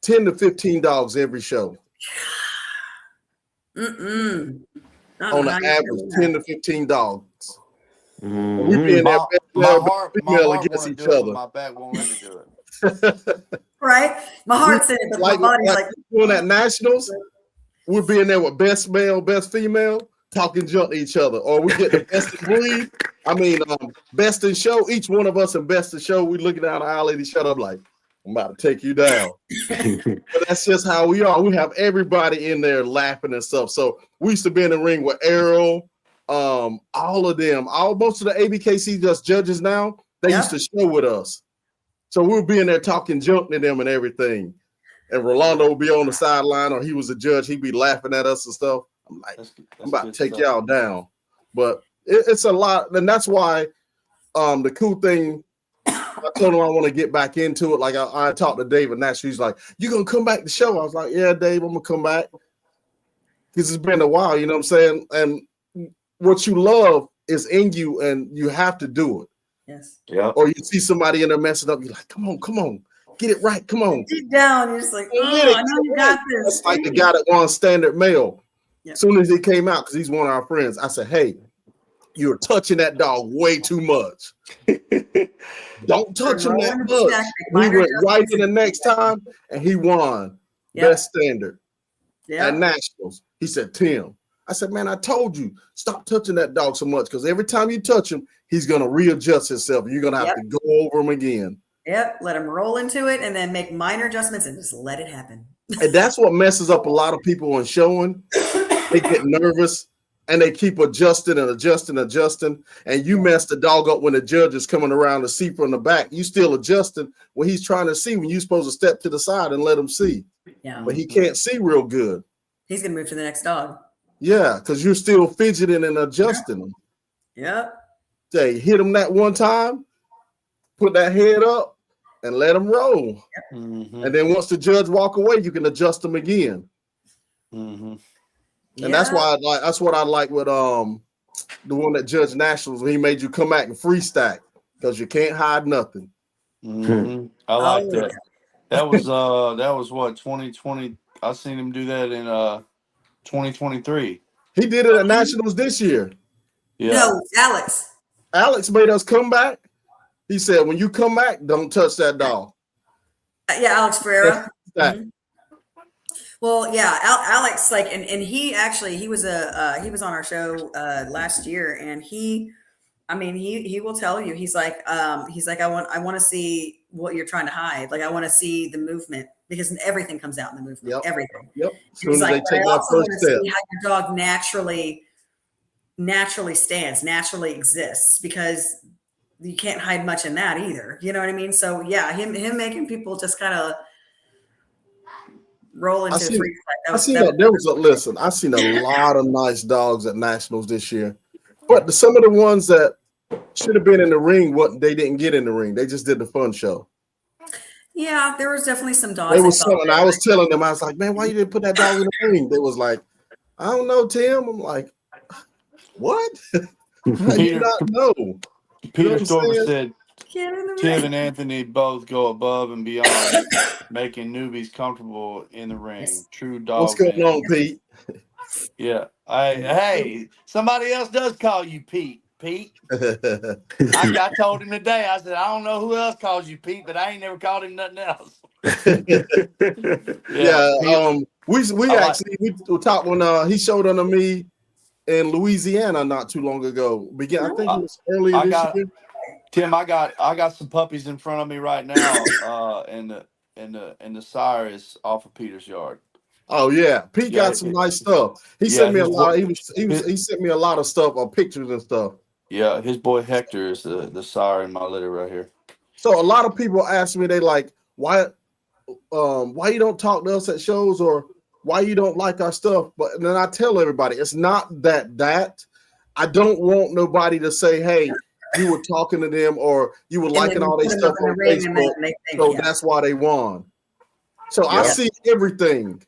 to 15 dogs every show. On an average, 10 to 15 dogs. Mm-hmm. We be in there, my heart against each other. My back won't let me do it. Right? My heart's in it, but my body's like doing at Nationals, we'll be in there with best male, best female, talking junk to each other. Or we get the best in breed. I mean, best in show. Each one of us in best in show, we looking down the aisle at each other like, I'm about to take you down. But that's just how we are. We have everybody in there laughing and stuff. So we used to be in the ring with Errol, all of them, most of the ABKC just judges now, they used to show with us. So we'll be in there talking junk to them and everything. And Rolando would be on the sideline, or he was a judge. He'd be laughing at us and stuff. I'm like, I'm about to take y'all down. But it's a lot. And that's why the cool thing, I told him I want to get back into it. Like I talked to David Nash. He's like, you going to come back to the show? I was like, yeah, Dave, I'm going to come back. Because it's been a while, you know what I'm saying? And what you love is in you, and you have to do it. Yes. Yeah. Or you see somebody in there messing up, you're like, come on, get it right, come on. Deep down, you're just like, I know you got this. That's like the guy that won Standard Mail. Yeah. As soon as he came out, because he's one of our friends, I said, hey, you're touching that dog way too much. Don't touch him that much. We went right in the next time, and he won best standard at Nationals. He said, Tim. I said, man, I told you, stop touching that dog so much because every time you touch him, he's going to readjust himself. You're going to have to go over him again. Yep. Let him roll into it and then make minor adjustments and just let it happen. And that's what messes up a lot of people on showing. They get nervous and they keep adjusting. And you mess the dog up when the judge is coming around to see from the back. You still adjusting when he's trying to see when you're supposed to step to the side and let him see. Yeah. But he can't see real good. He's going to move to the next dog. Yeah, because you're still fidgeting and adjusting them. Yep. Say, hit him that one time, put that head up, and let him roll. Yep. And then once the judge walk away, you can adjust them again. And that's why that's what I like with the one that judged Nationals when he made you come back and free stack because you can't hide nothing. I like that. That was what 2020. I seen him do that in 2023. He did it at Nationals this year. Yeah. No, Alex. Alex made us come back. He said, when you come back, don't touch that dog. Yeah, Alex Ferreira. Well, yeah, Alex, like, and he actually, he was on our show last year, and he will tell you, he's like, I want to see what you're trying to hide. Like, I want to see the movement because everything comes out in the movement. Everything. Yep. As soon he's as like, they take that first step. see how your dog naturally stands, naturally exists, because you can't hide much in that either. You know what I mean? So yeah, him making people just kind of roll into free fight. I seen a lot of nice dogs at Nationals this year, but some of the ones that should have been in the ring, they didn't get in the ring. They just did the fun show. Yeah, there was definitely some dogs. There was something I was telling them. I was like, man, why you didn't put that dog in the ring? They was like, I don't know, Tim. I'm like, what? How do you not know? Peter Storber said Tim and Anthony both go above and beyond, making newbies comfortable in the ring. True dog. What's going on, Pete? Yeah. Hey, somebody else does call you Pete. I told him today. I said, I don't know who else calls you Pete, but I ain't never called him nothing else. We talked when he showed under me in Louisiana not too long ago. I think it was earlier this year. Tim, I got some puppies in front of me right now, and the sire is off of Peter's yard. Oh yeah, Pete got some nice stuff. He sent me a lot. He sent me a lot of stuff, pictures and stuff. Yeah, his boy Hector is the sire in my litter right here. So a lot of people ask me, they like, why you don't talk to us at shows, or why you don't like our stuff? But then I tell everybody, it's not that I don't want nobody to say, hey, you were talking to them or you were liking all their stuff on Facebook, so that's why they won. So I see everything.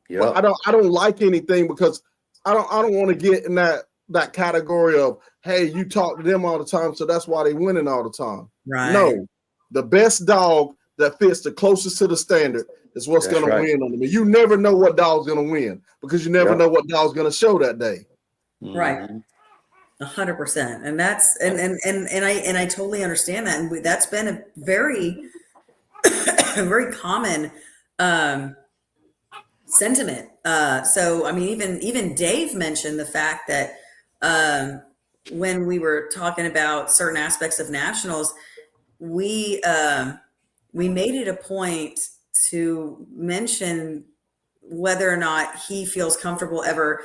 Yeah, I don't like anything because I don't want to get in that category of, hey, you talk to them all the time, so that's why they winning all the time. Right. No, the best dog that fits the closest to the standard is what's going to win on them. You never know what dog's going to win because you never know what dog's going to show that day. Right. 100%. And that's, and I totally understand that. And that's been a very, very common, sentiment. So, I mean, even Dave mentioned the fact that, when we were talking about certain aspects of Nationals, we made it a point to mention whether or not he feels comfortable ever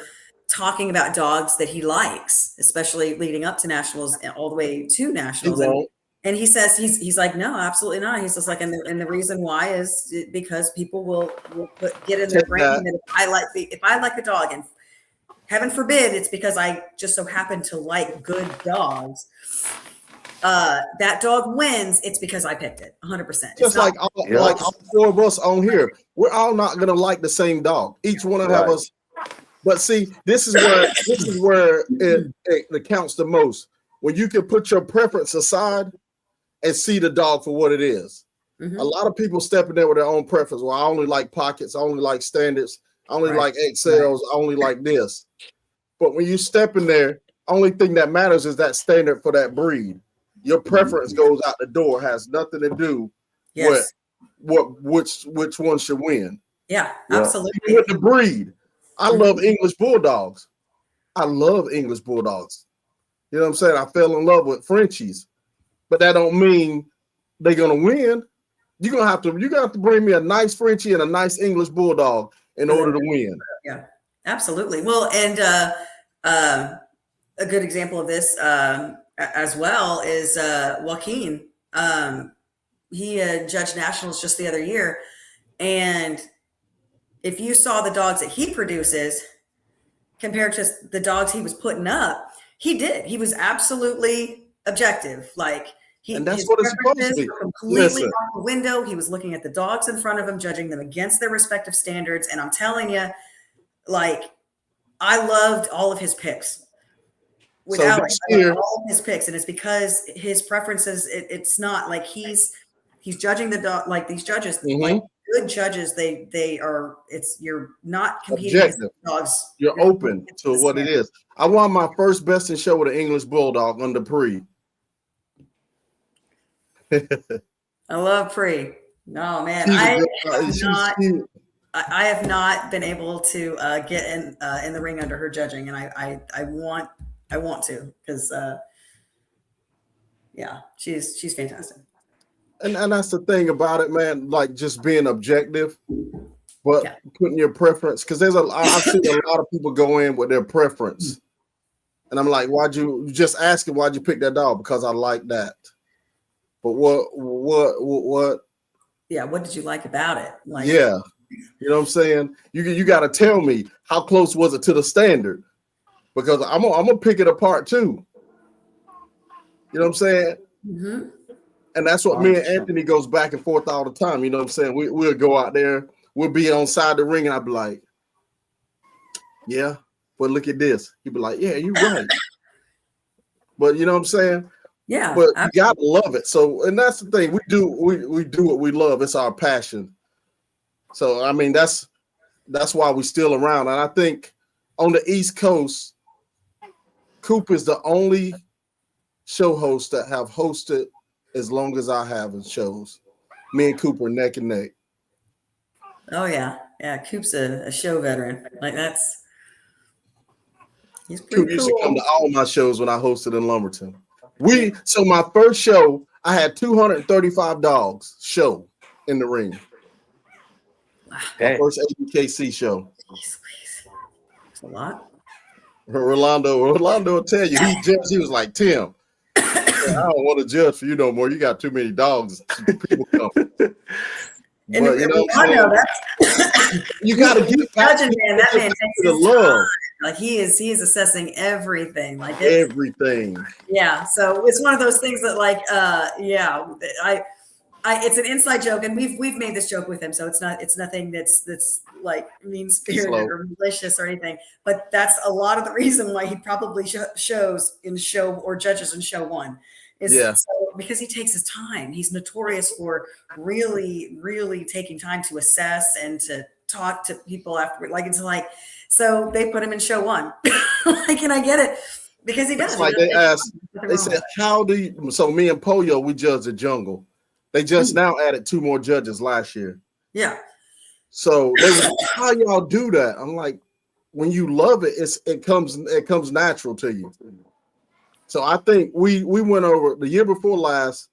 talking about dogs that he likes, especially leading up to Nationals and all the way to Nationals. And he says he's like, no, absolutely not. He's just like, and the reason why is because people will get in their brain that if I like the dog, and heaven forbid it's because I just so happen to like good dogs, that dog wins, it's because I picked it 100%. Just like all four of us on here, we're all not going to like the same dog. Each one of us. But see, this is where it counts the most. When you can put your preference aside and see the dog for what it is. Mm-hmm. A lot of people step in there with their own preference. Well, I only like pockets. I only like standards. I only like XLs. I only like this. But when you step in there only thing that matters is that standard for that breed. Your preference goes out the door, has nothing to do Yes. with which one should win. Yeah, Yeah. absolutely. With the breed, I love English Bulldogs. I love English Bulldogs. You know what I'm saying? I fell in love with Frenchies, but that don't mean they're gonna win. You're gonna have to bring me a nice Frenchie and a nice English Bulldog in order to win. Yeah, absolutely. Well, and a good example of this as well is Joaquin. He judged nationals just the other year, and if you saw the dogs that he produces compared to the dogs he was putting up, he did. He was absolutely objective. Like and that's his what it's supposed to preferences be. were completely Listen. out the window. He was looking at the dogs in front of him, judging them against their respective standards. And I'm telling you, like, I loved all of his picks. Without all of his picks, and it's because his preferences. It's not like he's judging the dog. Like these judges, like good judges, they are. You're not competing against dogs. You're open to what it is. I won my first best in show with an English Bulldog under Pre. I love Pre. No man, I have not been able to get in the ring under her judging, and I want to, because yeah, she's fantastic. And that's the thing about it, man. Like just being objective, but putting your preference. Because I've seen a lot of people go in with their preference, and I'm like, why'd you pick that dog? Because I like that. But what? Yeah, what did you like about it? Like, yeah, you know what I'm saying. You got to tell me how close was it to the standard, because I'm gonna pick it apart too. You know what I'm saying? Mm-hmm. And that's what me and Anthony goes back and forth all the time. You know what I'm saying? We'll go out there, we'll be on side the ring, and I'll be like, yeah, but look at this. He'd be like, yeah, you're right. But you know what I'm saying? Yeah. But you gotta love it. So, and that's the thing. We do what we love. It's our passion. So I mean, that's why we're still around. And I think on the East Coast, Coop is the only show host that have hosted as long as I have in shows. Me and Coop are neck and neck. Oh yeah. Coop's a show veteran. Like he's pretty Coop used to come to all my shows when I hosted in Lumberton. So my first show, I had 235 dogs show in the ring. Wow. My first ABKC show. That's a lot. Rolando will tell you, he was like, Tim, I don't want to judge for you no more. You got too many dogs. People come. But you know what I'm saying? You got to get back to that man takes the love. Like he is assessing everything. Like everything. Yeah. So it's one of those things that it's an inside joke, and we've made this joke with him, so it's nothing that's like mean spirited or malicious or anything. But that's a lot of the reason why he probably shows in show or judges in show one. Because he takes his time. He's notorious for really, really taking time to assess and to talk to people after. So they put him in show one. And I get it because he does. It's like they said, how do you? So me and Pollo, we judge the jungle. They just now added 2 more judges last year. Yeah. So they were like, how y'all do that? I'm like, when you love it, it comes natural to you. So I think we went over the year before last.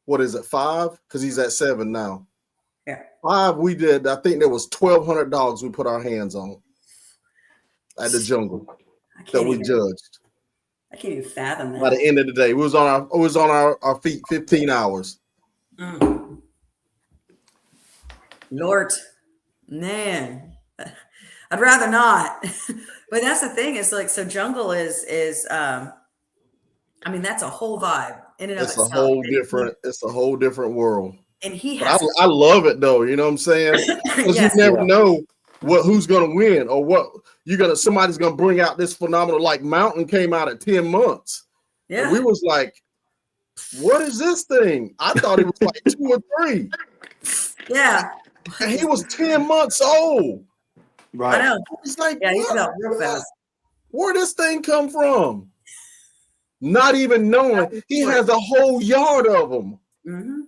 What is it, 5? Because he's at 7 now. Yeah. 5 we did. I think there was 1,200 dogs we put our hands on at the jungle that we judged. I can't even fathom that. By the end of the day, we was on our feet 15 hours. Lord, man, I'd rather not. But that's the thing is like, so jungle is I mean, that's a whole vibe in and of itself. It's a whole different world. And I love it though, you know what I'm saying? Because you never know who's gonna win or what somebody's gonna bring out this phenomenal. Like Mountain came out at 10 months. Yeah. And we was like, what is this thing? I thought it was like 2 or 3. Yeah. And he was 10 months old. Right. I know. It's like, he felt real fast. Where this thing come from? Not even knowing. He has a whole yard of them. Mm-hmm.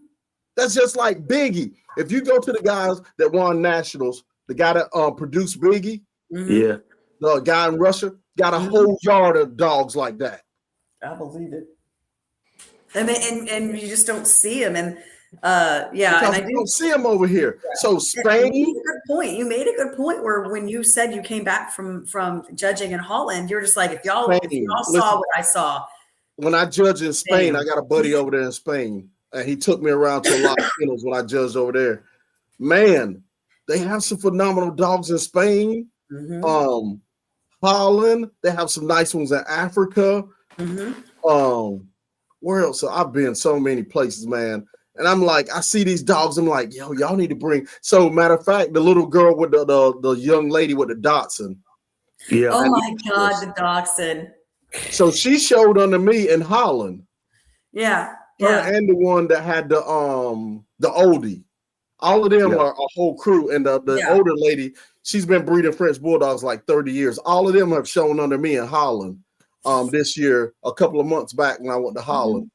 That's just like Biggie. If you go to the guys that won Nationals, the guy that produced Biggie, Yeah. the guy in Russia, got a whole yard of dogs like that. I believe it. And you just don't see them. And yeah, because and I don't see him over here. So Spain. You made a good point. You made a good point where when you said you came back from judging in Holland, you're just like, if y'all saw what I saw. When I judge in Spain, I got a buddy over there in Spain, and he took me around to a lot of kennels when I judged over there. Man, they have some phenomenal dogs in Spain. Mm-hmm. Holland, they have some nice ones in Africa. Mm-hmm. Where else? So I've been so many places, man. And I'm like, I see these dogs. I'm like, yo, y'all need to bring. So matter of fact, the little girl with the young lady with the Dachshund. Yeah. Oh my God, the Dachshund. So she showed under me in Holland. Yeah. Her and the one that had the oldie. All of them are a whole crew. And the older lady, she's been breeding French Bulldogs like 30 years. All of them have shown under me in Holland this year, a couple of months back when I went to Holland.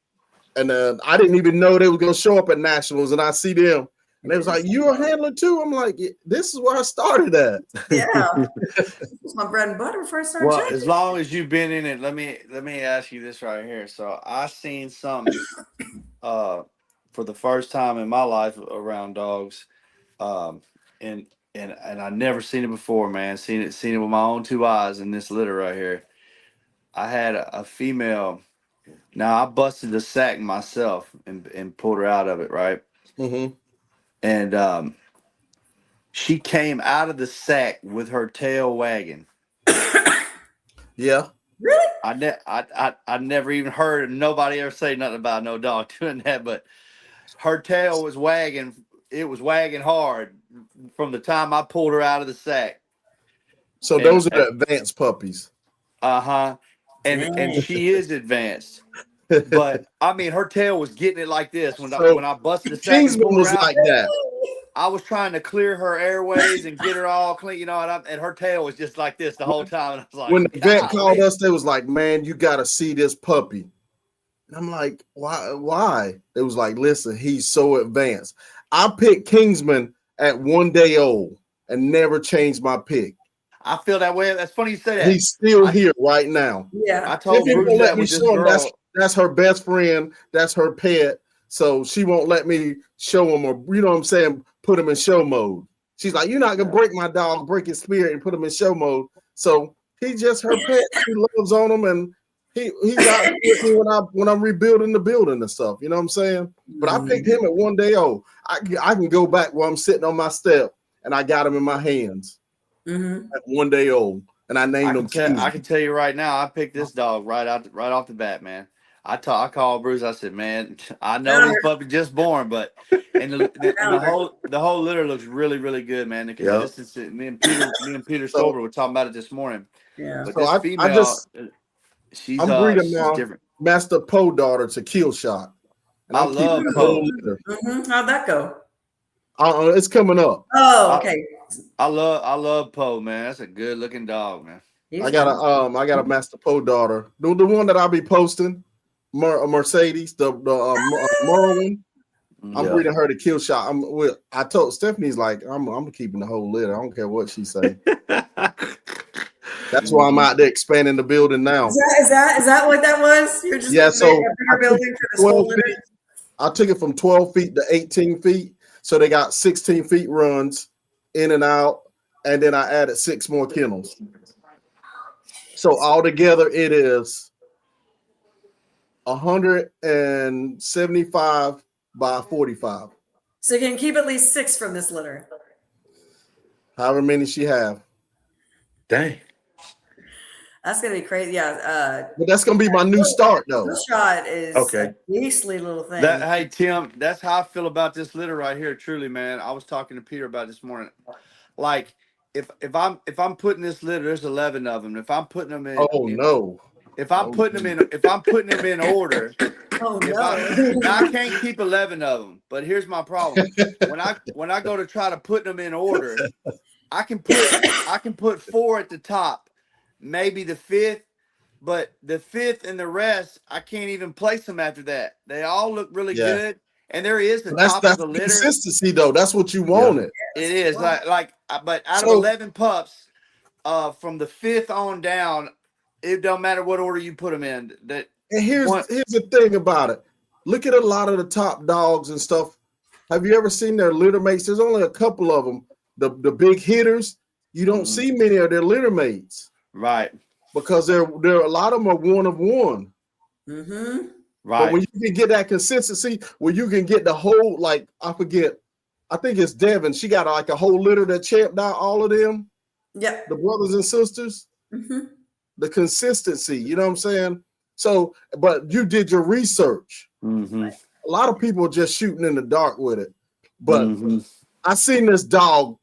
And I didn't even know they were going to show up at Nationals. And I see them. And they was like, you a handler too? I'm like, this is where I started at. Yeah. It's my bread and butter before I started. Well, as long as you've been in it, let me ask you this right here. So I seen something for the first time in my life around dogs. And I never seen it before, man. Seen it with my own two eyes in this litter right here. I had a female. Now I busted the sack myself and pulled her out of it, right? Mm-hmm. And she came out of the sack with her tail wagging. Yeah. Really? I never even heard nobody ever say nothing about no dog doing that, but her tail was wagging. It was wagging hard from the time I pulled her out of the sack. So those are the advanced puppies. Uh-huh. And she is advanced. But I mean, her tail was getting it like this when I busted the sack. Kingsman was like that. I was trying to clear her airways and get her all clean, and her tail was just like this the whole time. And I was like, when the vet called us, they was like, man, you got to see this puppy. And I'm like, why? They was like, listen, he's so advanced. I picked Kingsman at 1 day old and never changed my pick. I feel that way. That's funny you say that. He's still here right now. Yeah. I told Bruce that with this girl. That's her best friend. That's her pet. So she won't let me show him, or you know what I'm saying, put him in show mode. She's like, you're not gonna break my dog, break his spirit, and put him in show mode. So he's just her pet. She loves on him, and he's out with me when I'm rebuilding the building and stuff. You know what I'm saying? But I picked him at 1 day old. I can go back while I'm sitting on my step, and I got him in my hands at 1 day old, and I named him. I can tell you right now, I picked this dog right off the bat, man. I called Bruce. I said, "Man, I know this puppy just born, but the whole litter looks really, really good, man." Because this is me and Peter Stover were talking about it this morning. Yeah, but so this female, I'm breeding she's now. Different. Master Poe daughter to Kill Shot. And I love Poe. How'd that go? It's coming up. Oh, okay. I love Poe, man. That's a good looking dog, man. I got a Master Poe daughter. The one that I'll be posting. Mercedes, the Merwin. I'm breeding her to Kill Shot. I told Stephanie's like, I'm keeping the whole litter. I don't care what she say. That's why I'm out there expanding the building now. Is that what that was? You're just so building for this whole litter? I took it from 12 feet to 18 feet. So they got 16 feet runs in and out, and then I added 6 more kennels. So altogether it is 175 by 45. So you can keep at least 6 from this litter. However many she have. Dang. That's gonna be crazy. Yeah. But that's gonna be my new start though. Kill Shot is a beastly little thing. Hey Tim, that's how I feel about this litter right here. Truly, man. I was talking to Peter about it this morning. Like if I'm putting this litter, there's 11 of them. If I'm putting them in, If I'm putting them in order, I can't keep 11 of them. But here's my problem: when I go to try to put them in order, I can put 4 at the top, maybe the fifth, but the fifth and the rest, I can't even place them after that. They all look really Yeah. good, and there is the That's top of the the litter. consistency though. That's what you Yeah. wanted. It is but out of So 11 pups, from the fifth on down, it don't matter what order you put them in. That and here's one, the thing about it. Look at a lot of the top dogs and stuff. Have you ever seen their litter mates? There's only a couple of them. The big hitters. You don't see many of their litter mates right, because they're a lot of them are one of one. Mm-hmm. right. But when you can get that consistency, where you can get the whole, like, I forget, I think it's Devin. She got like a whole litter that champed out all of them, Yep. the brothers and sisters. Mm-hmm. The consistency, you know what I'm saying? So, but you did your research. Mm-hmm. A lot of people are just shooting in the dark with it. But Mm-hmm. I seen this dog,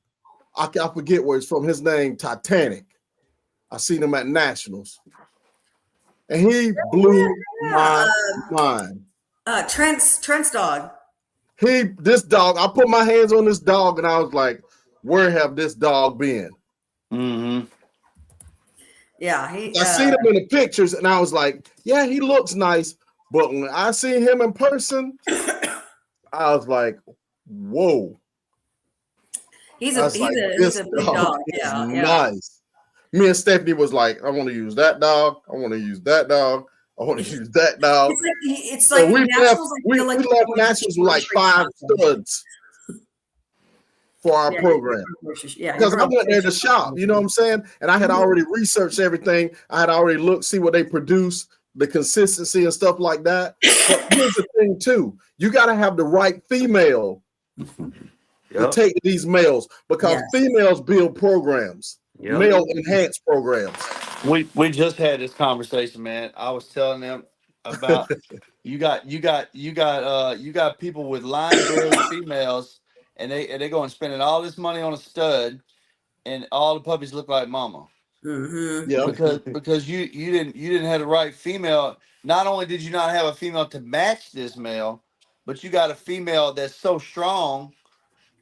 I forget where it's from. His name, Titanic. I seen him at Nationals. And he blew my mind. Trent's dog. This dog, I put my hands on this dog and I was like, where have this dog been? Mm-hmm. Yeah, I seen him in the pictures and I was like, yeah, he looks nice. But when I seen him in person, I was like, whoa. He's a big dog. Yeah, nice. Me and Stephanie was like, I want to use that dog. I want to use that dog. I want to use that dog. It's like So we left Nationals with like 5 studs for our program. Yeah, because I went there to shop, you know what I'm saying? And I had already researched everything. I had already looked, see what they produce, the consistency and stuff like that. But here's the thing too. You got to have the right female to take to these males because females build programs, male enhanced programs. We just had this conversation, man. I was telling them about you got people with line bred females, and they go and spending all this money on a stud, and all the puppies look like mama. Mm-hmm. Yeah, because you didn't have the right female. Not only did you not have a female to match this male, but you got a female that's so strong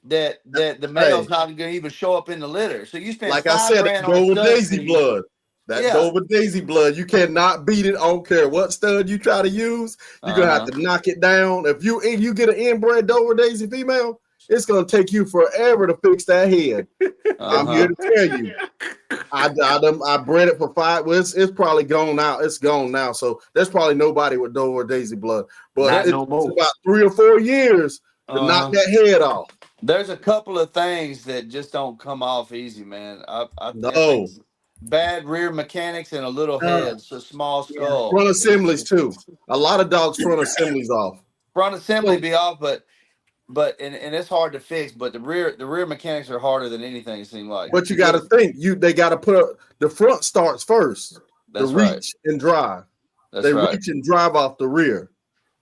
that the male's not going to even show up in the litter. So you spent like I said, $5,000 on Dover stud Daisy feed. blood. That Dover Daisy blood, you cannot beat it. I don't care what stud you try to use. You're gonna have to knock it down. If you get an inbred Dover Daisy female, it's gonna take you forever to fix that head. I'm here to tell you. I bred it for 5. Well, it's probably gone out. It's gone now. So there's probably nobody with Dover Daisy blood. But it's about 3 or 4 years to knock that head off. There's a couple of things that just don't come off easy, man. I No. think bad rear mechanics and a little head, so small skull. Front assemblies too. A lot of dogs front assemblies off. Front assembly be off, but and it's hard to fix. But the rear mechanics are harder than anything. It seems like. But you got to think they got to put the front starts first. That's the reach and drive. That's right. Reach and drive off the rear.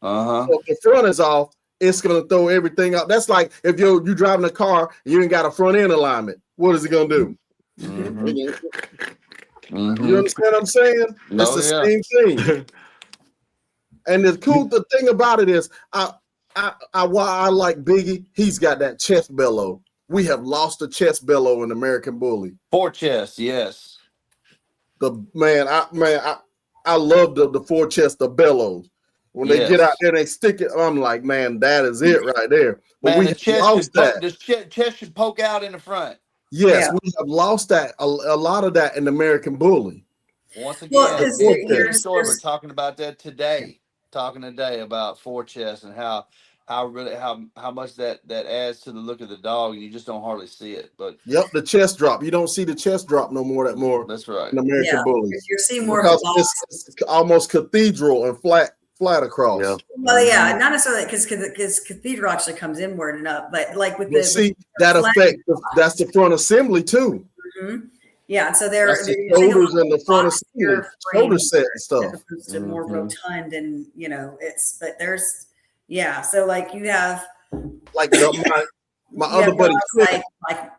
So if the front is off, it's gonna throw everything out. That's like if you driving a car and you ain't got a front end alignment. What is it gonna do? You understand what I'm saying? It's the same thing. And the cool thing about it is, why I like Biggie. He's got that chest bellow. We have lost the chest bellow in American Bully. 4 chest, yes. I love the 4 chest, the bellows. When they get out there, they stick it. I'm like, man, that is it right there. But man, we lost that. The chest should poke out in the front. Yes, we have lost that a lot of that in American Bully. Once again, we're talking about that today. Talking today about 4 chest and how much that adds to the look of the dog. You just don't hardly see it. But the chest drop. You don't see the chest drop no more. That's right. In American Bullies, you're seeing more of it's almost cathedral and flat across. Yeah. Well, not necessarily because cathedral actually comes inward and up, but like with that effect. That's the front assembly too. Mm-hmm. Yeah, so the shoulders and the front assembly, shoulder set and stuff. As opposed to more rotund, and so like you have like my other buddy like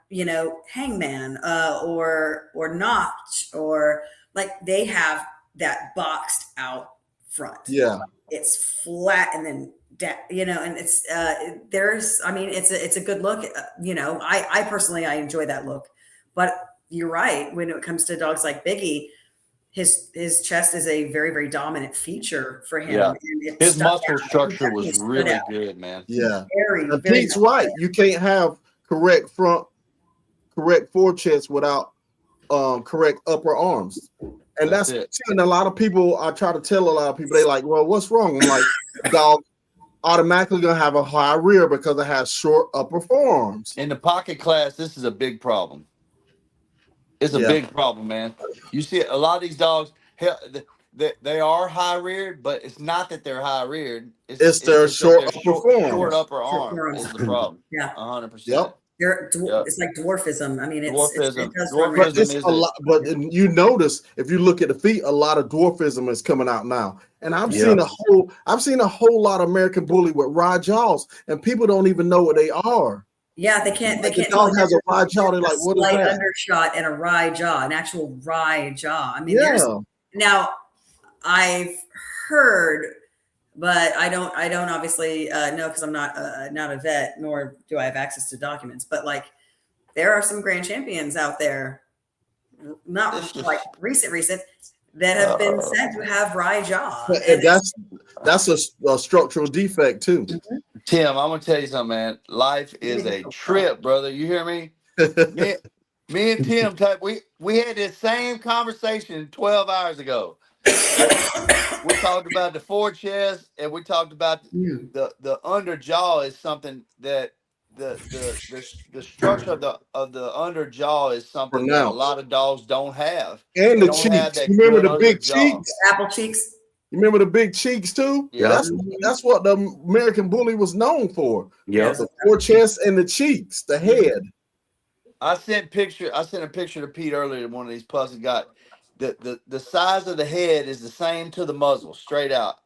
Hangman or Notch, or like they have that boxed out front. Yeah, it's flat and then and it's it's a good look. I personally I enjoy that look, but you're right when it comes to dogs like Biggie. his chest is a very, very dominant feature for him. Yeah. And it His stuck muscle out. structure It was definitely really stood out. good, man. Yeah. Very, And very Pete's much. right. You can't have correct forechest without correct upper arms. And That's that's it. and a lot of people, I try to tell a lot of people, they like, well, what's wrong? I'm like, dog automatically gonna have a high rear because it has short upper forearms. In the pocket class, this is a big problem. It's a Yeah. big problem, man. You see a lot of these dogs, hell, they are high reared, but it's not that they're high reared. It's their It's that short they're upper short forearms. upper Short arm forearms. is the problem. Yeah. 100%. Yep. Yep. It's like dwarfism. I mean, it Dwarfism. does run But Dwarfism it's is a lot. But you notice if you look at the feet, a lot of dwarfism is coming out now. And I've seen a whole lot of American Bully with raw jaws, and people don't even know what they are. Yeah, they can't. They Like the can't. dog has a wide jaw. They're like, what is slight that? undershot and a wry jaw, an actual wry jaw. I mean, Yeah. now I've heard, but I don't obviously know because I'm not a vet, nor do I have access to documents. But like, there are some grand champions out there, not like recent, that have been said to have wry jaw. And that's a structural defect too. Tim, I'm gonna tell you something, man. Life is a trip, brother. You hear me? Me and Tim, we had this same conversation 12 hours ago. We talked about the forechest, and we talked about the under jaw is something that the structure of the under jaw is something that a lot of dogs don't have. And They the don't have cheeks. that You remember good the big under jaw. cheeks? Apple cheeks. You remember the big cheeks too? Yeah. That's what the American Bully was known for. Yeah. The forechest and the cheeks, the head. I sent a picture to Pete earlier. One of these puppies got the size of the head is the same to the muzzle, straight out.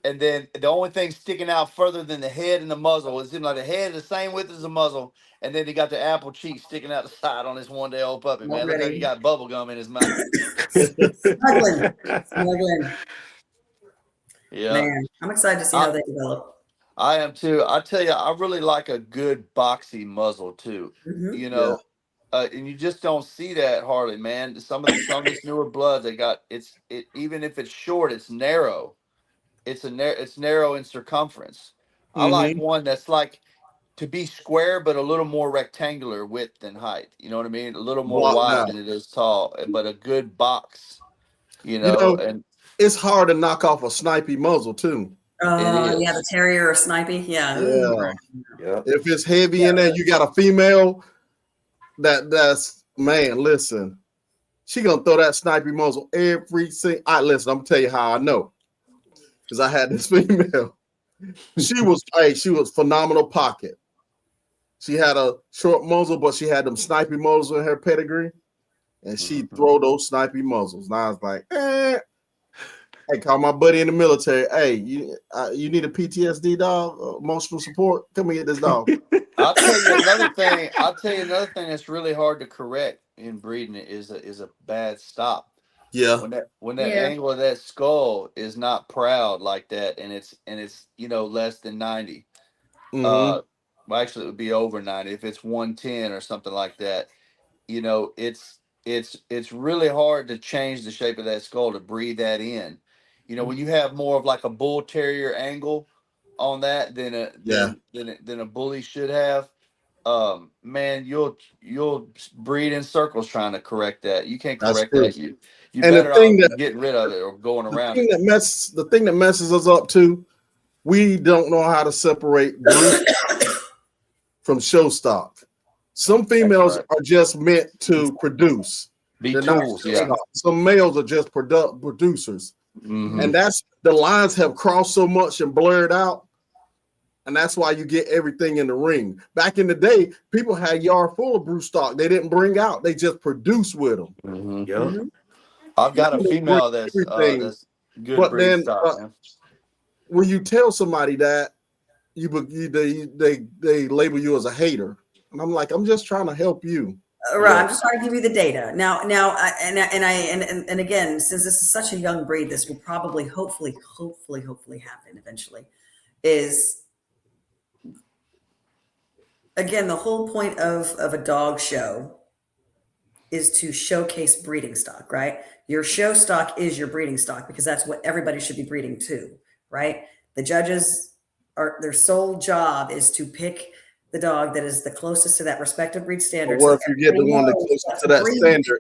And then the only thing sticking out further than the head and the muzzle is like the head is the same width as the muzzle, and then he got the apple cheek sticking out the side on this 1-day-old puppy. Man, look like he got bubble gum in his mouth. Smuggling. Yeah, man, I'm excited to see how they develop. I am too. I tell you, I really like a good boxy muzzle too. You know, and you just don't see that hardly, man. Some of this newer blood they got, even if it's short, it's narrow. It's narrow in circumference. I like one that's like to be square, but a little more rectangular width than height. You know what I mean? A little more wide than it is tall, but a good box. You know, and it's hard to knock off a snipey muzzle too. Yeah, the terrier or snipey. Yeah. If it's heavy in there, you got a female that's man. Listen, she gonna throw that snipey muzzle every single. Listen, I'm gonna tell you how I know. Because I had this female. She was phenomenal pocket. She had a short muzzle, but she had them snipey muzzles in her pedigree. And she'd throw those snipey muzzles. And I was like, Hey, call my buddy in the military. Hey, you need a PTSD dog, emotional support? Come and get this dog. I'll tell you another thing that's really hard to correct in breeding is a bad stop. Yeah. When that angle of that skull is not proud like that, and it's less than 90. Well, actually, it would be over 90 if it's 110 or something like that. It's really hard to change the shape of that skull to breathe that in. When you have more of like a bull terrier angle on that than a bully should have, man, you'll breed in circles trying to correct that. You can't correct that. You better off getting rid of it or going around it. The thing that messes us up too, we don't know how to separate brood from show stock. Some females are just meant to produce. Be tools, yeah. Some males are just producers. And that's the lines have crossed so much and blurred out. And that's why you get everything in the ring. Back in the day, people had yard full of brood stock. They didn't bring out. They just produced with them. I've got a female that's good breed stock, man. When you tell somebody that, they label you as a hater. And I'm like, I'm just trying to help you. Right, I'm just trying to give you the data. Now, and again, since this is such a young breed, this will probably, hopefully happen eventually. Is again the whole point of a dog show is to showcase breeding stock, right? Your show stock is your breeding stock because that's what everybody should be breeding to, right? The judges their sole job is to pick the dog that is the closest to that respective breed Or standard. what So if you get the one that's closest to that standard?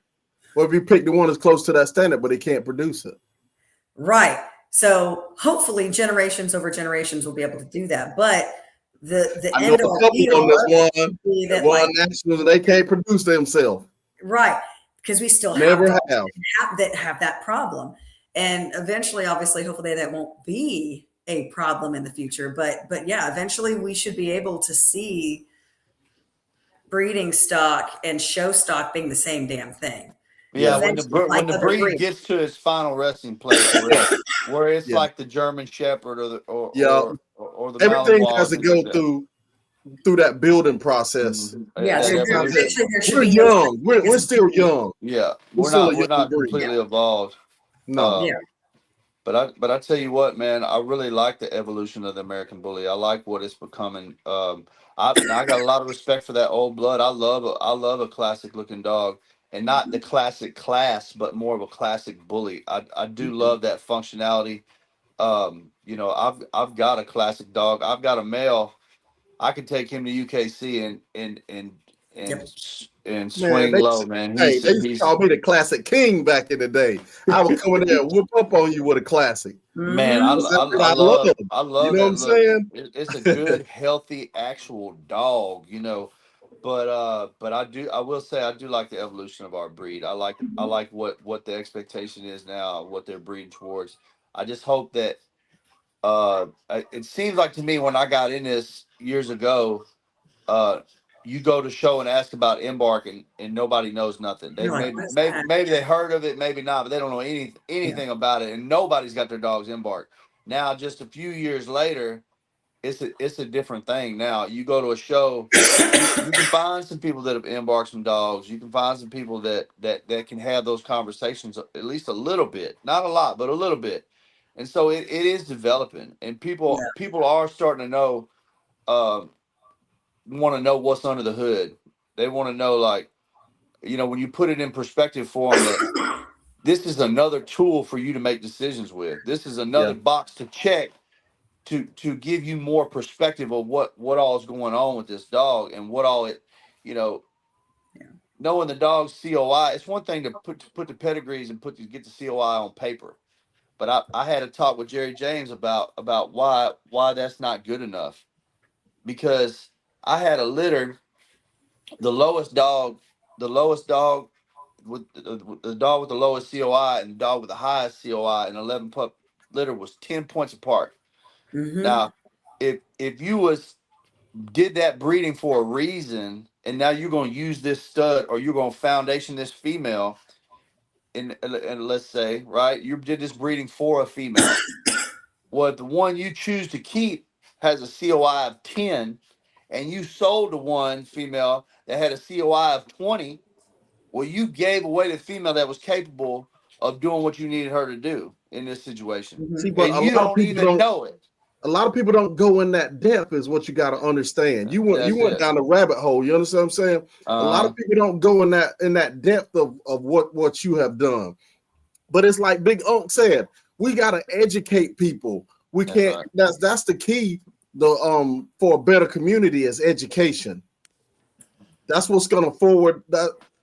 What if you pick the one that's close to that standard, but he can't produce it? Right. So hopefully generations over generations will be able to do that. But the I know end a all couple be on this all one be that that won like nationals and they can't produce themselves. right, because we still have Never dogs have. that have that problem, and eventually, obviously, hopefully, that won't be a problem in the future. But yeah, eventually, we should be able to see breeding stock and show stock being the same damn thing. Yeah, Eventually, like when the other breed breeds. gets to its final resting place, where it's Yeah. like the German Shepherd or the Yeah. or the Everything Malinois, has to things like go that. through that building process. Yeah, That so evolution. eventually there should We're be no such young. thing as We're a still breed. young. Yeah, We're still a we're young not breed. completely evolved. No. Yeah. But I tell you what, man, I really like the evolution of the American Bully. I like what it's becoming. I got a lot of respect for that old blood. I love a classic looking dog, and not the classic class, but more of a classic bully. I do love that functionality. You know, I've got a classic dog. I've got a male. I could take him to UKC and Yep. and Man, swing low, man. they used to He's call me the classic king back in the day. I would come in there and whoop up on you with a classic. Man, Mhm. That's what I love. I You love know what that I'm look. saying? It's a good, healthy, actual dog, you know. But I will say I do like the evolution of our breed. I like what the expectation is now, what they're breeding towards. I just hope that it seems like to me when I got in this years ago, uh you go to show and ask about embark and nobody knows nothing. They You're like, what is that? maybe they heard of it, maybe not, but they don't know Yeah. anything about it, and nobody's got their dogs embark. Now, just a few years later, it's a different thing. Now you go to a show, you can find some people that have embarked some dogs. You can find some people that can have those conversations at least a little bit, not a lot, but a little bit. And so it is developing, and Yeah. people are starting to know. Um, Want to know what's under the hood. They want to know, like, you know, when you put it in perspective for them, that this is another tool for you to make decisions with. This is Yeah. another box to check to give you more perspective of what all is going on with this dog and what all it, you know, Yeah. knowing the dog's COI. It's one thing to put the pedigrees and get the COI on paper, but I had a talk with Jerry James about why that's not good enough, because I had a litter. The lowest dog with the dog with the lowest COI and the dog with the highest COI and 11 pup litter was 10 points apart. Mm-hmm. Now, if you did that breeding for a reason, and now you're going to use this stud or you're going to foundation this female, and let's say, right, you did this breeding for a female. Well, if the one you choose to keep has a COI of 10, and you sold the one female that had a COI of 20, well, you gave away the female that was capable of doing what you needed her to do in this situation. See, Mm-hmm. but And you don't even know it. a lot of people don't go in that depth is what you got to understand. You That's went it. down the rabbit hole. You understand what I'm saying? A lot of people don't go in that depth of what you have done. But it's like Big Unc said, we got to educate people. We That's can't. right. That's the key. For a better community is education. That's what's going to forward.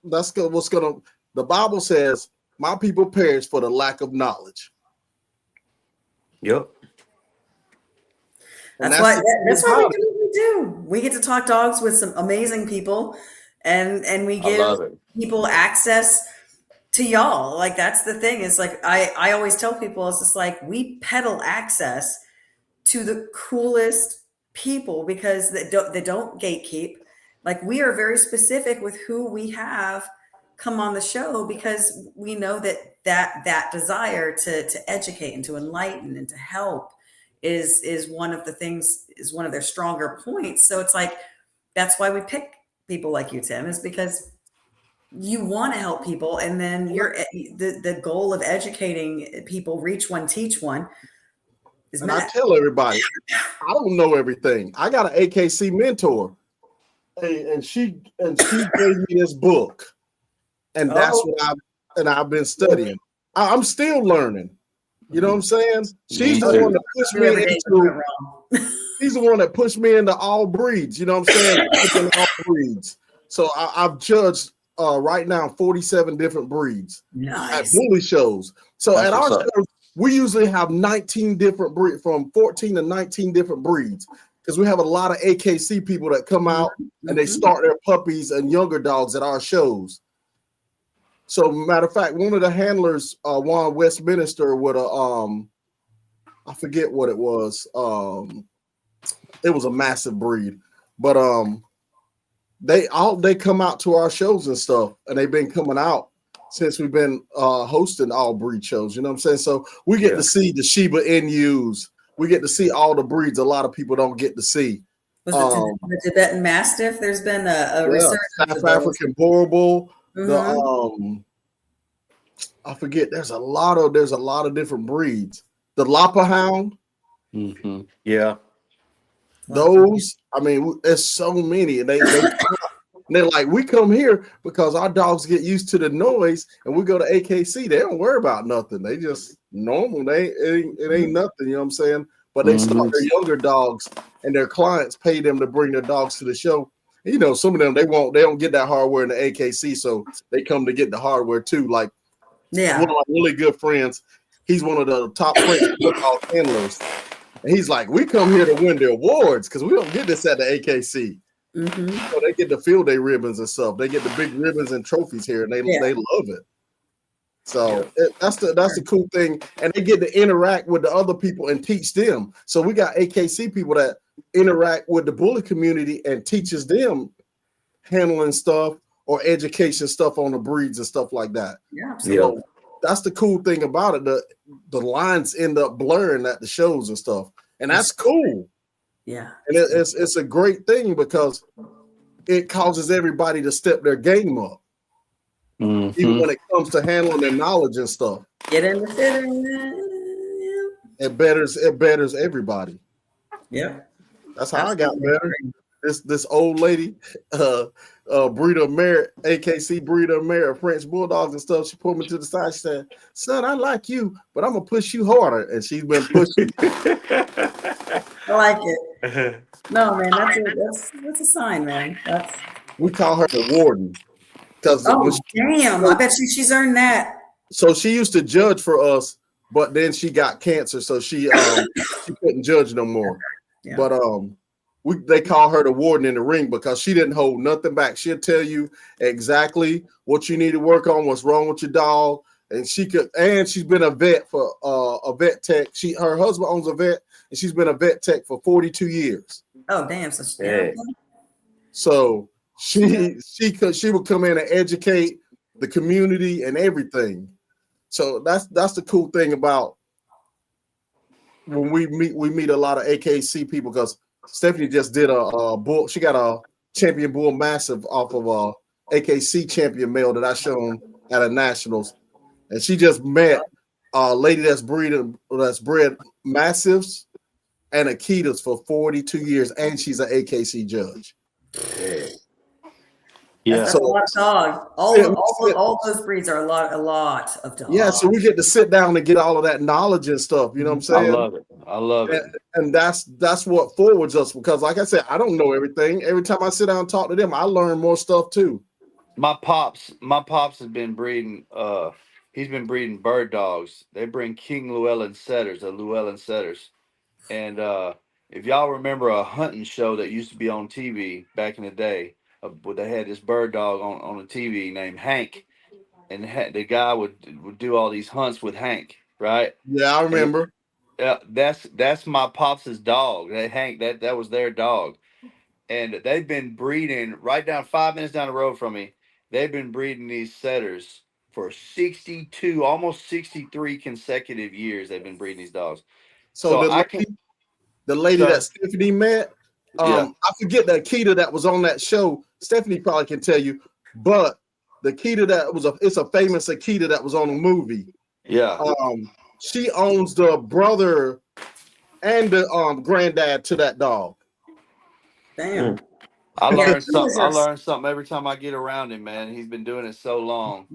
What's going to. The Bible says, "My people perish for the lack of knowledge." Yep. And That's why we about it. do what we do. We get to talk dogs with some amazing people, and we I give love it. people access to y'all. Like that's the thing. Is like I always tell people, it's just like we peddle access to the coolest people because they don't gatekeep. Like we are very specific with who we have come on the show because we know that desire to educate and to enlighten and to help is one of the things, is one of their stronger points. So it's like that's why we pick people like you, Tim, is because you want to help people, and then the goal of educating people, reach one, teach one, is And I met. tell everybody, I don't know everything. I got an AKC mentor, and she gave me this book. and that's what I've been studying. I'm still learning. You know what I'm saying? She's the one that pushed me into. She's the one that pushed me into all breeds. You know what I'm saying? All breeds. So I've judged right now 47 different breeds at bully shows. So at our shows, we usually have 19 different breeds, from 14 to 19 different breeds, because we have a lot of AKC people that come out and they start their puppies and younger dogs at our shows. So, matter of fact, one of the handlers won Westminster with a I forget what it was. It was a massive breed, but they come out to our shows and stuff, and they've been coming out since we've been hosting all breed shows. You know what I'm saying? So we get to see the Shiba Inus. We get to see all the breeds a lot of people don't get to see. Was the Tibetan Mastiff? There's been a resurgence South African Boerboel. The I forget. There's a lot of different breeds. The Lapa Hound. Yeah. Those. I mean, there's so many, and they're like, we come here because our dogs get used to the noise, and we go to AKC. They don't worry about nothing. They just normal. It ain't nothing. You know what I'm saying? But they start their younger dogs, and their clients pay them to bring their dogs to the show. And, you know, some of them they don't get that hardware in the AKC, so they come to get the hardware too. Like, one of my really good friends, he's one of the top football handlers, and he's like, we come here to win the awards because we don't get this at the AKC. So they get the field day ribbons and stuff. They get the big ribbons and trophies here, and they love it. So that's the cool thing, and they get to interact with the other people and teach them. So we got AKC people that interact with the bully community and teaches them handling stuff or education stuff on the breeds and stuff like that. Yeah, absolutely. So that's the cool thing about it. The lines end up blurring at the shows and stuff, and that's cool. Yeah, and it's a great thing because it causes everybody to step their game up, even when it comes to handling their knowledge and stuff. Get in the fitting. It betters everybody. Yeah, that's how I got better. This old lady, breeder mare, AKC breeder mare, French bulldogs and stuff. She pulled me to the side. She said, "Son, I like you, but I'm gonna push you harder." And she's been pushing. I like it. No, man, that's a sign, man. We call her the warden. Damn! I bet she's earned that. So she used to judge for us, but then she got cancer, so she couldn't judge no more. Yeah. But they call her the warden in the ring because she didn't hold nothing back. She'll tell you exactly what you need to work on, what's wrong with your dog, and she's been a vet for a vet tech. Her husband owns a vet, and she's been a vet tech for 42 years. Oh, damn! So she would come in and educate the community and everything. So that's the cool thing about when we meet a lot of AKC people, because Stephanie just did a bull. She got a champion bull massive off of a AKC champion male that I shown at a nationals, and she just met a lady that's bred massives and Akitas for 42 years, and she's an AKC judge. Yeah, that's a lot of dogs. All those breeds are a lot of dogs. Yeah, so we get to sit down and get all of that knowledge and stuff. You know what I'm saying? I love it. And that's what forwards us, because, like I said, I don't know everything. Every time I sit down and talk to them, I learn more stuff too. My pops has been breeding. He's been breeding bird dogs. They bring King Llewellyn setters, and if y'all remember a hunting show that used to be on TV back in the day. They had this bird dog on the TV named Hank, and the guy would do all these hunts with Hank, right? Yeah, I remember. That's my pops' dog. That Hank, that was their dog, and they've been breeding right down 5 minutes down the road from me. They've been breeding these setters for 62, almost 63 consecutive years. They've been breeding these dogs. So the lady that Stephanie met. I forget the Akita that was on that show. Stephanie probably can tell you, but the Akita it's a famous Akita that was on a movie. Yeah. She owns the brother and the granddad to that dog. Damn. Yeah, I learn something every time I get around him, man. He's been doing it so long.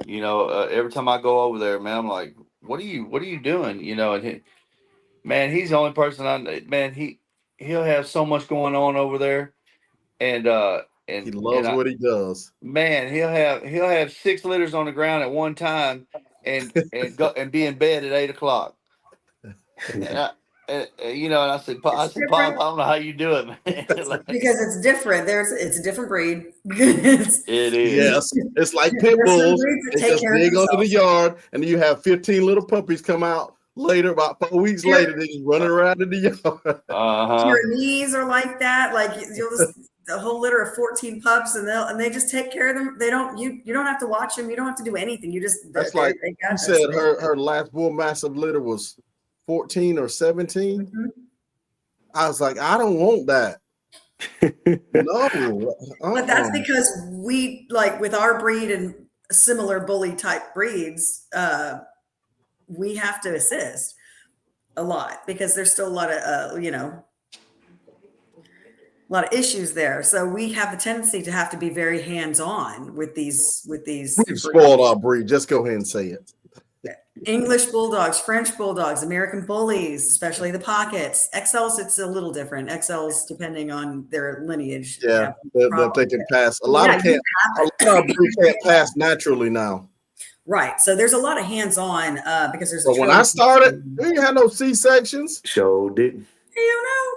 Every time I go over there, man, I'm like, what are you doing? And man, he's the only person man, he'll have so much going on over there. And He loves what he does. man, he'll have 6 litters on the ground at one time and be in bed at 8 o'clock. And I said, Pop, it's I different don't know how you do it, man. Like, because it's different. It's a different breed. It's- it is. Yes, it's like pit There's some bulls. breeds that They take just care of dig under the themselves. yard, and then you have 15 little puppies come out later, about 4 weeks Sure. later. They just running around in the yard. Uh-huh. Pyrenees are like that. Like you'll just a whole litter of 14 pups, and they just take care of them. They don't you don't have to watch them. You don't have to do anything. You just That's like they got you this. said. Her last bull mastiff litter was 14 or 17. Mhm. I was like, I don't want that. No, But that's because we like with our breed and similar bully type breeds, we have to assist a lot because there's still a lot of a lot of issues there. So we have the tendency to have to be very hands-on with these we've spoiled our breed. Just go ahead and say it. English bulldogs, French bulldogs, American bullies, especially the pockets. XLs, it's a little different. XLs, depending on their lineage. Yeah, have they can pass. A Yeah, lot of you breeds can't pass naturally now. Right. So there's a lot of hands-on because there's. But when I started, we didn't have no C-sections. Sure didn't. You know.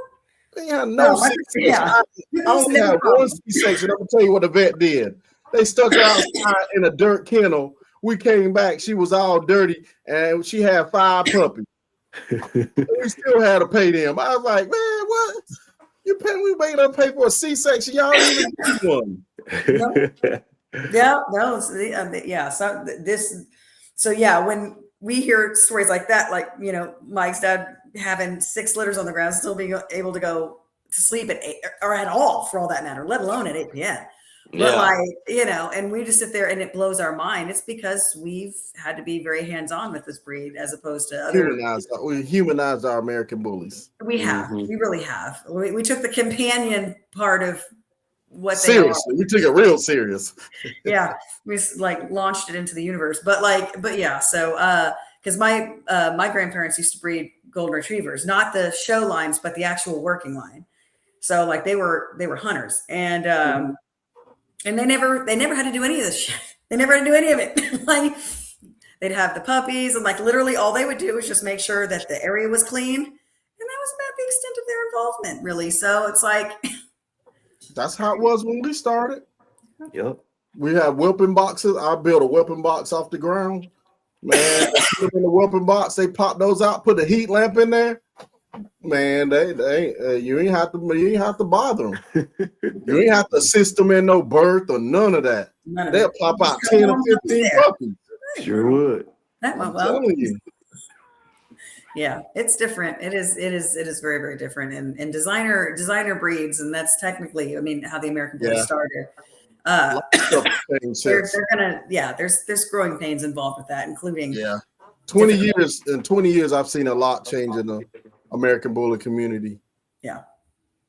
We ain't had No, no C-section. yeah. I only had one C-section. I'm gonna tell you what the vet did. They stuck her outside in a dirt kennel. We came back. She was all dirty, and she had 5 puppies. We still had to pay them. I was like, man, what? We made her pay for a C-section. Y'all didn't even do one. Yeah, no, yeah. So yeah, when we hear stories like that, like Mike's dad having 6 litters on the ground, still being able to go to sleep at 8 or at all, for all that matter, let alone at 8 p.m. But and we just sit there and it blows our mind. It's because we've had to be very hands-on with this breed as opposed to other. We humanized our American bullies. We have, we really have. We took the companion part of what seriously, we took it real serious. Yeah, we like launched it into the universe. But yeah. So because my grandparents used to breed golden retrievers, not the show lines, but the actual working line. So like they were hunters, and they never had to do any of this shit. They never had to do any of it. Like they'd have the puppies, and like literally all they would do was just make sure that the area was clean, and that was about the extent of their involvement, really. So it's like that's how it was when we started. Yep. We had whelping boxes. I built a whelping box off the ground. Man, in the whelping box, they pop those out, put a heat lamp in there. Man, you ain't have to bother them. You ain't have to assist them in no birth or none of that. They'll pop out 10 or 15 puppies. Sure would. That went well. Telling you. Yeah, it's different. It is very, very different. And designer breeds, and that's technically, I mean, how the American Bully started. They're gonna, there's growing pains involved with that, including 20 years. In 20 years, I've seen a lot change in the American Bully community. Yeah,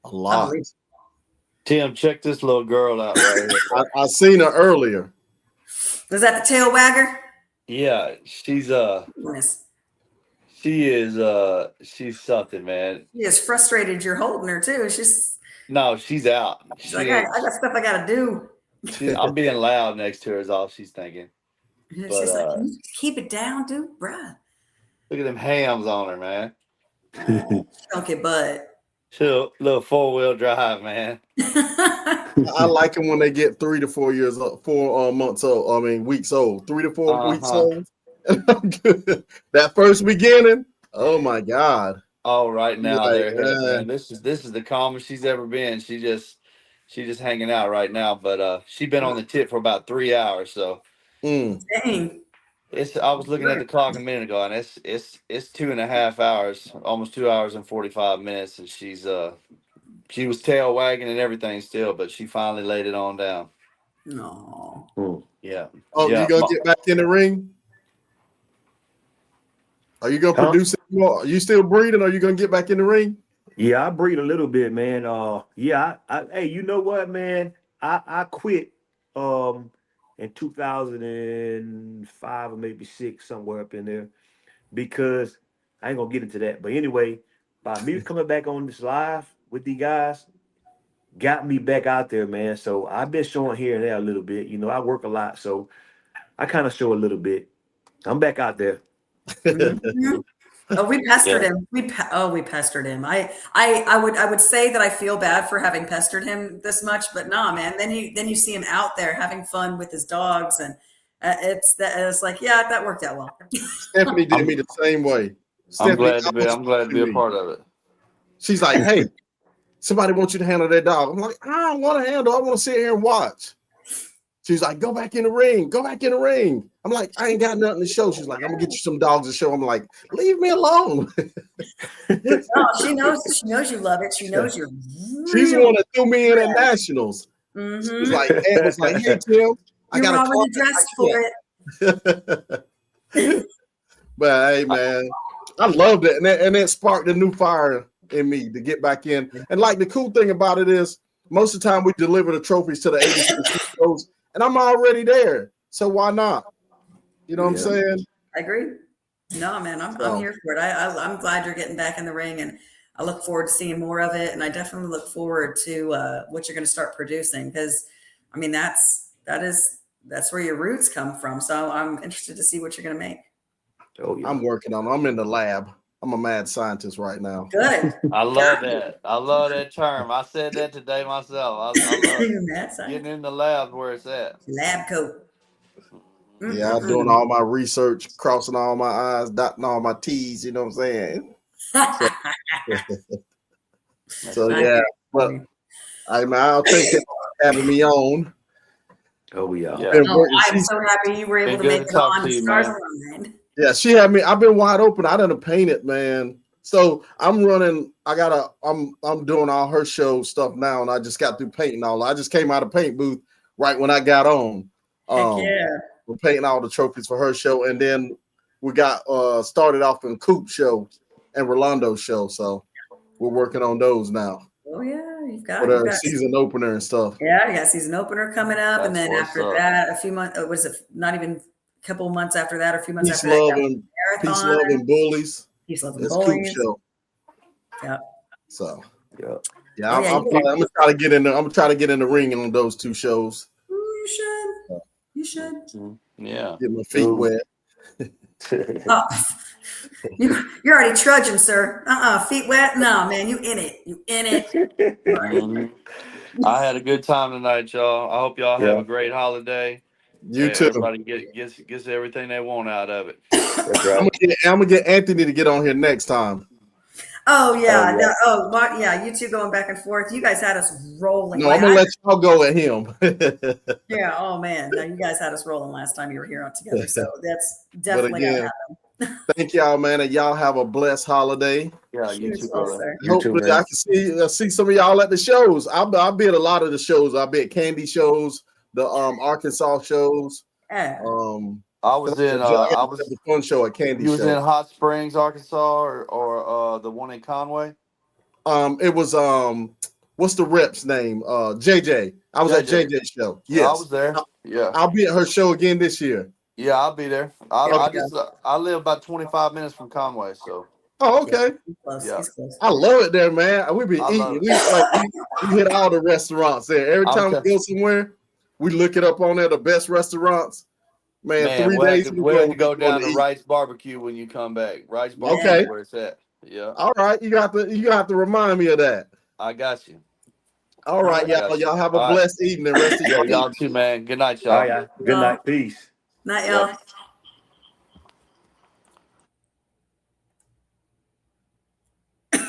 a lot. Tim, check this little girl out right here. I seen her earlier. Was that the tail wagger? Yeah, she's she's something, man. She is frustrated you're holding her too. She's out. She's like, I got stuff I gotta do. I'm being loud next to her is all she's thinking. She's like, can you keep it down, dude, bruh. Look at them hams on her, man. Chunky butt. She'll little 4-wheel drive, man. I like them when they get 3 to 4 years old, 4 months old. I mean, weeks old, 3 to 4 weeks old. That first beginning, oh my God. Oh, right now they're man. This is the calmest she's ever been. She's just hanging out right now, but she's been on the tip for about 3 hours. So dang. I was looking at the clock a minute ago, and it's 2.5 hours, almost 2 hours and 45 minutes, and she was tail wagging and everything still, but she finally laid it on down. No. Yeah. Oh, you gonna get back in the ring? Are you gonna produce it more? Are you still breeding? Or are you gonna get back in the ring? Yeah, I breed a little bit, man. Yeah, hey, you know what, man? I quit in 2005 or maybe six, somewhere up in there, because I ain't gonna get into that. But anyway, by me coming back on this live with these guys, got me back out there, man. So I've been showing here and there a little bit. You know, I work a lot, so I kind of show a little bit. I'm back out there. Mhm. Oh, we pestered Yeah. him. We pestered him. I would say that I feel bad for having pestered him this much, but nah, man. Then you see him out there having fun with his dogs, and it's like, yeah, that worked out well. Stephanie did me the same way. I'm Stephanie glad to be. almost I'm glad to be a me. part of it. She's like, "Hey, somebody wants you to handle their dog." I'm like, "I don't want to handle. I want to sit here and watch." She's like, "Go back in the ring. Go back in the ring." I'm like, "I ain't got nothing to show." She's like, "I'm gonna get you some dogs to show." I'm like, "Leave me alone." No, she knows you love it. She knows you're She's the real. one that threw me in at Nationals. She's Mhm. like, Aunt was like, "Hey Tim, I You're got a already client." dressed for it. But hey, man, I loved it, and that sparked a new fire in me to get back in. And like the cool thing about it is, most of the time we deliver the trophies to the ABKC shows, and I'm already there, so why not? You know what I'm saying? I agree. No, man, I'm here for it. I'm glad you're getting back in the ring, and I look forward to seeing more of it. And I definitely look forward to what you're going to start producing, because, I mean, that's where your roots come from. So I'm interested to see what you're going to make. Oh yeah. I'm working on it. I'm in the lab. I'm a mad scientist right now. Good. I love that. I love that term. I said that today myself. I love That's getting in the lab where it's at. lab coat. Yeah, I'm doing all my research, crossing all my I's, dotting all my T's. You know what I'm saying? So yeah, but I'll take it for having me on. Oh yeah. Yeah. I'm so happy you were able Been to good make to it talk on. to you, Stars man. aligned. Yeah, she had me. I've been wide open. I done painted, man. So I'm running. I'm doing all her show stuff now, and I just got through painting all. I just came out of paint booth right when I got on. Heck yeah. We're painting all the trophies for her show, and then we got started off in Coop show and Rolando's show. So we're working on those now Oh yeah, you've for got the season opener and stuff. Yeah, you got season opener coming up, and That's then what's after up. that, a few months. Was it not even a couple months after that, or a few months Peace, after that? love, You and got peace, marathon. love, and bullies. Peace, love, and It's Coop bullies. show. Yeah. So Yeah. yeah, Oh, yeah, I'm gonna try to get in. I'm gonna try to get in the ring on those two shows. You should. You should. Yeah. Get my feet wet. Oh, you're already trudging, sir. Feet wet? No, man, you in it. You in it. Mhm. I had a good time tonight, y'all. I hope y'all have Yeah. a great holiday. You too. Everybody gets everything they want out of it. That's I'm right. gonna get Anthony to get on here next time. Oh yeah. Oh, yeah. Mark, yeah. You two going back and forth. You guys had us rolling. No, I'm gonna let y'all go at him. Yeah. Oh man. No, you guys had us rolling last time you were here on together. So that's definitely again, gonna happen. Thank y'all, man, and y'all have a blessed holiday. Yeah, you Cheers, too, well, brother. sir. You too, Hopefully, man. I can see some of y'all at the shows. I'll be at a lot of the shows. I'll be at Candy shows, the Arkansas shows. Yeah. I was in. I I got was. the fun show at Candy You was show. in Hot Springs, Arkansas, or the one in Conway. It was what's the rep's name? JJ. I was at JJ. JJ's show. Yeah, I Yes. was there. Yeah. I'll be at her show again this year. Yeah, I'll be there. Okay. I live about 25 minutes from Conway, so Oh, okay. He's close. Yeah. He's close. I love it there, man. We be I love eating. it. We hit all the restaurants there. Every I'm time we t- go somewhere, we look it up on there, the best restaurants. Man, Man, 3 days in a we'll row, have to we go going down to eat. Wright's Barbecue when you come back. Wright's Barbecue Okay. is where it's at. Yeah, All right, you got to remind me of that. I got you. All right, I got y'all. you. Y'all have a All right. blessed evening. Rest of Yeah, your y'all too, man. Good night, y'all. All right, y'all. Good night. Peace. Night, Yeah. y'all.